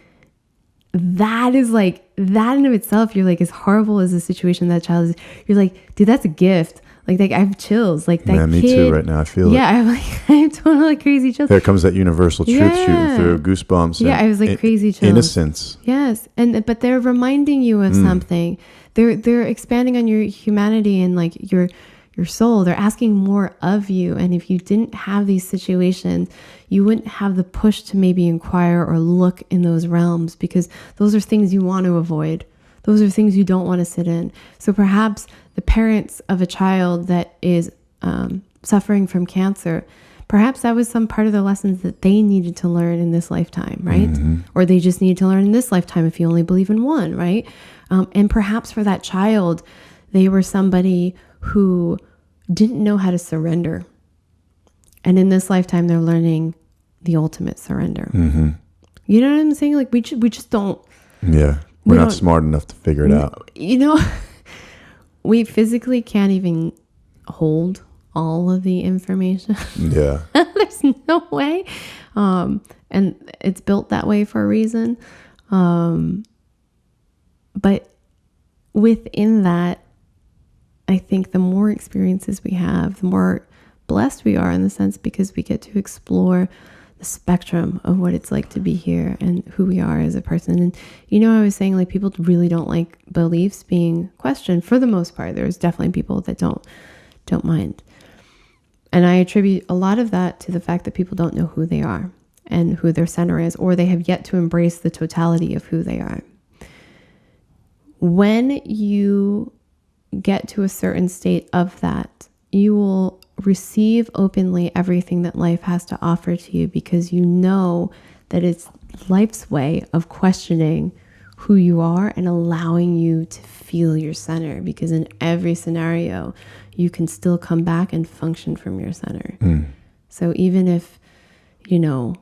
that is like, that in of itself, you're like, as horrible as the situation that child is, you're like, dude, that's a gift. Like I have chills. Like that. Man, me kid, too. Right now, I feel it. Yeah, I have totally crazy chills. There comes that universal truth shooting through, goosebumps. Yeah, I was like crazy chills. Innocence. Yes, but they're reminding you of something. They're expanding on your humanity and like your soul. They're asking more of you. And if you didn't have these situations, you wouldn't have the push to maybe inquire or look in those realms, because those are things you want to avoid. Those are things you don't want to sit in. So perhaps the parents of a child that is suffering from cancer, perhaps that was some part of the lessons that they needed to learn in this lifetime, right? Mm-hmm. Or they just need to learn in this lifetime if you only believe in one, right? And perhaps for that child, they were somebody who didn't know how to surrender. And in this lifetime, they're learning the ultimate surrender. Mm-hmm. You know what I'm saying? Like we just don't. Yeah. We're not smart enough to figure it out. We physically can't even hold all of the information. Yeah. There's no way. And it's built that way for a reason. But within that, I think the more experiences we have, the more blessed we are, in the sense, because we get to explore the spectrum of what it's like to be here and who we are as a person. And I was saying, like, people really don't like beliefs being questioned for the most part. There's definitely people that don't mind. And I attribute a lot of that to the fact that people don't know who they are and who their center is, or they have yet to embrace the totality of who they are. When you get to a certain state of that, you will receive openly everything that life has to offer to you, because you know that it's life's way of questioning who you are and allowing you to feel your center, because in every scenario you can still come back and function from your center. So even if you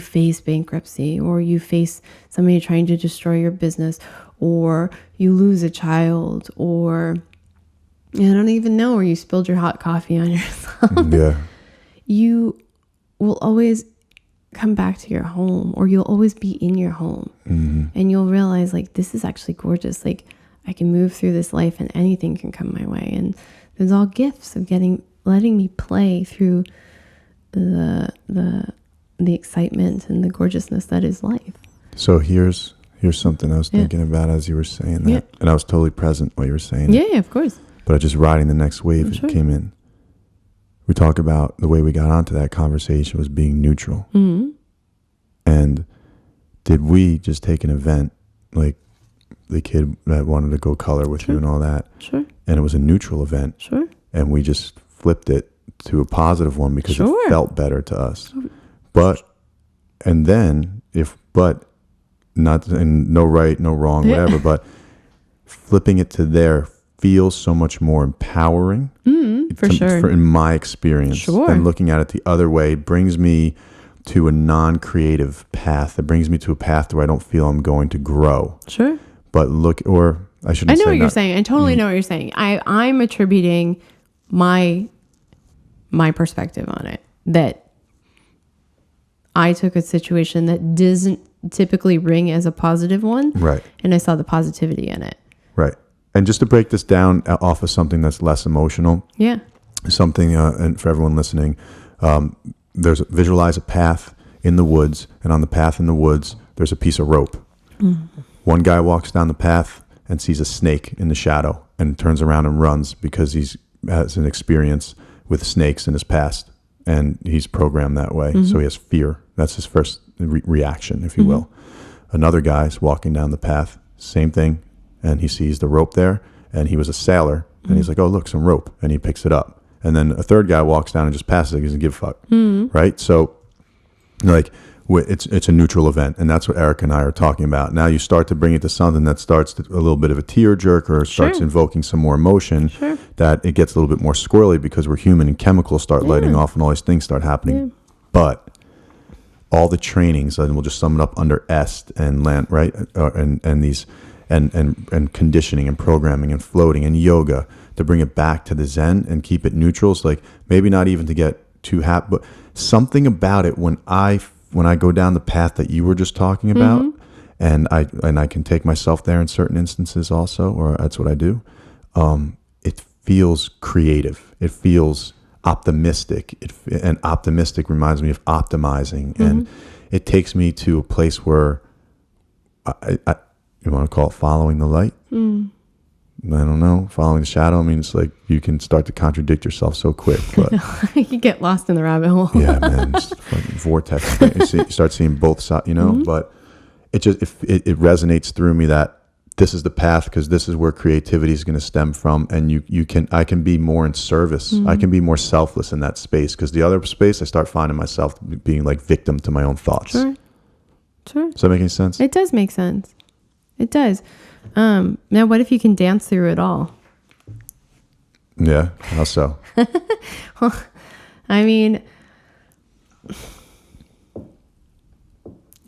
face bankruptcy, or you face somebody trying to destroy your business, or you lose a child, or I don't even know, or you spilled your hot coffee on yourself. Yeah. You will always come back to your home, or you'll always be in your home. Mm-hmm. And you'll realize, like, this is actually gorgeous. Like, I can move through this life and anything can come my way. And there's all gifts of letting me play through the excitement and the gorgeousness that is life. So here's something I was thinking about as you were saying that. And I was totally present while you were saying it. Yeah, of course. But just riding the next wave as it came in. We talk about the way we got onto that conversation was being neutral. Mm-hmm. And did we just take an event like the kid that wanted to go color with you and all that? Sure. And it was a neutral event. Sure. And we just flipped it to a positive one because it felt better to us. But not, and no right, no wrong, whatever, but flipping it to their feels so much more empowering. Sure. In my experience, Sure. than looking at it the other way. It brings me to a non-creative path. It brings me to a path where I don't feel I'm going to grow. Sure. But look, or I shouldn't say I know what you're that. saying. I totally know what you're saying. I'm attributing my perspective on it, that I took a situation that doesn't typically ring as a positive one. Right. And I saw the positivity in it. Right. And just to break this down off of something that's less emotional. Yeah. Something, and for everyone listening, visualize a path in the woods, and on the path in the woods, there's a piece of rope. One guy walks down the path and sees a snake in the shadow and turns around and runs because he has an experience with snakes in his past, and he's programmed that way. So he has fear. That's his first reaction, if you will. Another guy's walking down the path, same thing, and he sees the rope there, and he was a sailor, and he's like, oh, look, some rope, and he picks it up. And then a third guy walks down and just passes it. He doesn't give a fuck, right? So, like, it's a neutral event, and that's what Erica and I are talking about. Now you start to bring it to something that starts to, a little bit of a tear jerk, or starts invoking some more emotion, that it gets a little bit more squirrely because we're human, and chemicals start lighting off and all these things start happening. But all the trainings, and we'll just sum it up under EST and land, right? And these and conditioning and programming and floating and yoga, to bring it back to the Zen and keep it neutral. It's like, maybe not even to get too happy, but something about it when I go down the path that you were just talking about, and I can take myself there in certain instances also, or that's what I do. It feels creative. It feels optimistic. And optimistic reminds me of optimizing, and it takes me to a place where you want to call it following the light? I don't know. Following the shadow. I mean, it's like you can start to contradict yourself so quick. But you get lost in the rabbit hole. Yeah, man. It's fucking vortex. You start seeing both sides, but it just, it resonates through me that this is the path, because this is where creativity is going to stem from. And I can be more in service. I can be more selfless in that space, because the other space, I start finding myself being like victim to my own thoughts. Sure. Does that make any sense? It does make sense. It does. Now, what if you can dance through it all? Yeah, how so? Well, I mean,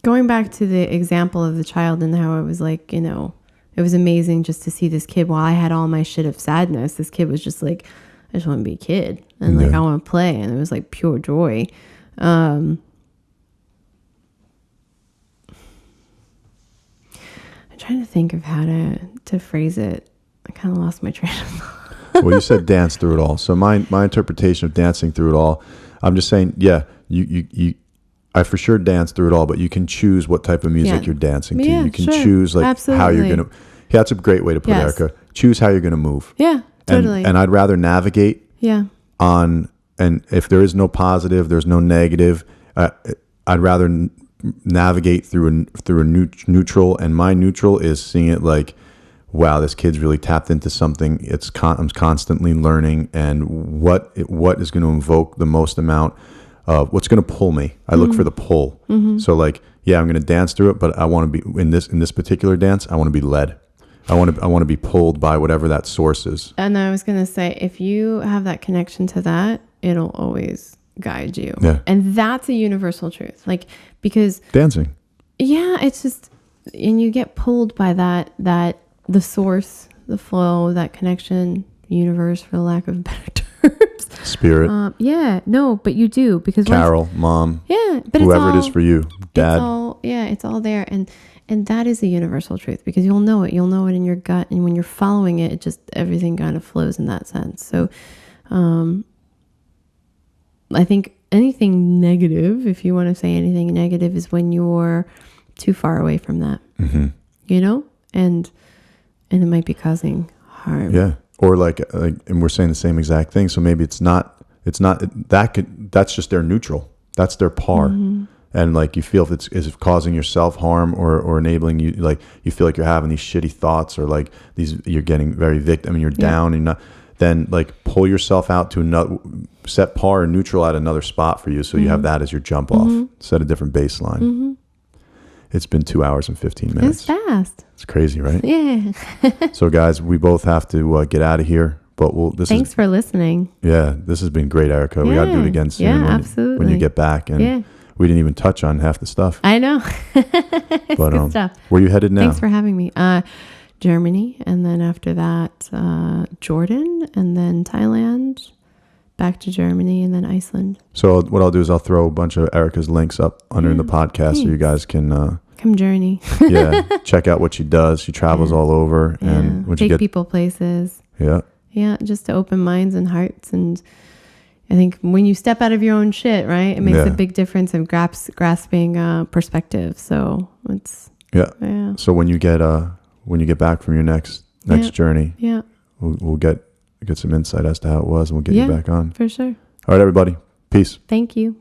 going back to the example of the child and how it was like, it was amazing just to see this kid. While I had all my shit of sadness, this kid was just like, I just want to be a kid, and like I want to play, and it was like pure joy. I'm trying to think of how to phrase it. I kind of lost my train of thought. Well, you said dance through it all. So my interpretation of dancing through it all, I'm just saying, yeah, I for sure dance through it all, but you can choose what type of music you're dancing to. You can choose like how you're going to. Yeah, that's a great way to put it, Erica. Choose how you're going to move. Yeah, totally. And I'd rather navigate on, and if there is no positive, there's no negative, I'd rather navigate through a neutral, and my neutral is seeing it like, wow, this kid's really tapped into something. I'm constantly learning, and what is going to invoke the most amount of what's going to pull me. I look for the pull. So like, yeah, I'm going to dance through it, but I want to be in this particular dance. I want to be led. I want to be pulled by whatever that source is. And I was going to say, if you have that connection to that, it'll always guide you. Yeah. And that's a universal truth. Like, because dancing. Yeah, it's just, and you get pulled by that the source, the flow, that connection, universe, for lack of better terms. Spirit. Yeah, no, but you do, because Carol, mom. Yeah, but whoever it is for you, dad. It's all there, and that is a universal truth, because you'll know it in your gut, and when you're following it, just everything kind of flows in that sense. So, I think anything negative, if you want to say anything negative, is when you're too far away from that, and it might be causing harm. Yeah. Or like, and we're saying the same exact thing. So maybe that's just their neutral. That's their par. And like, you feel if it's causing yourself harm or enabling you, like you feel like you're having these shitty thoughts, or like you're getting very victim, and you're down, and then like pull yourself out to another, set par and neutral at another spot for you. So you have that as your jump off, set a different baseline. It's been 2 hours and 15 It's minutes. fast. It's crazy, right? Yeah. So, guys, we both have to get out of here. But Thanks for listening. Yeah, this has been great, Erica. We got to do it again soon. Yeah, when absolutely. when you get back. And we didn't even touch on half the stuff. I know. It's But good stuff. where are you headed now? Thanks for having me. Germany, and then after that, Jordan, and then Thailand, back to Germany, and then Iceland. So what I'll do is I'll throw a bunch of Erica's links up under in the podcast so you guys can come journey. check out what she does. She travels all over and when take people places. Yeah, just to open minds and hearts. And I think when you step out of your own shit, right, it makes a big difference in grasping perspective. So it's So when you get back from your next journey, we'll get some insight as to how it was, and we'll get you back on for sure. All right, everybody. Peace. Thank you.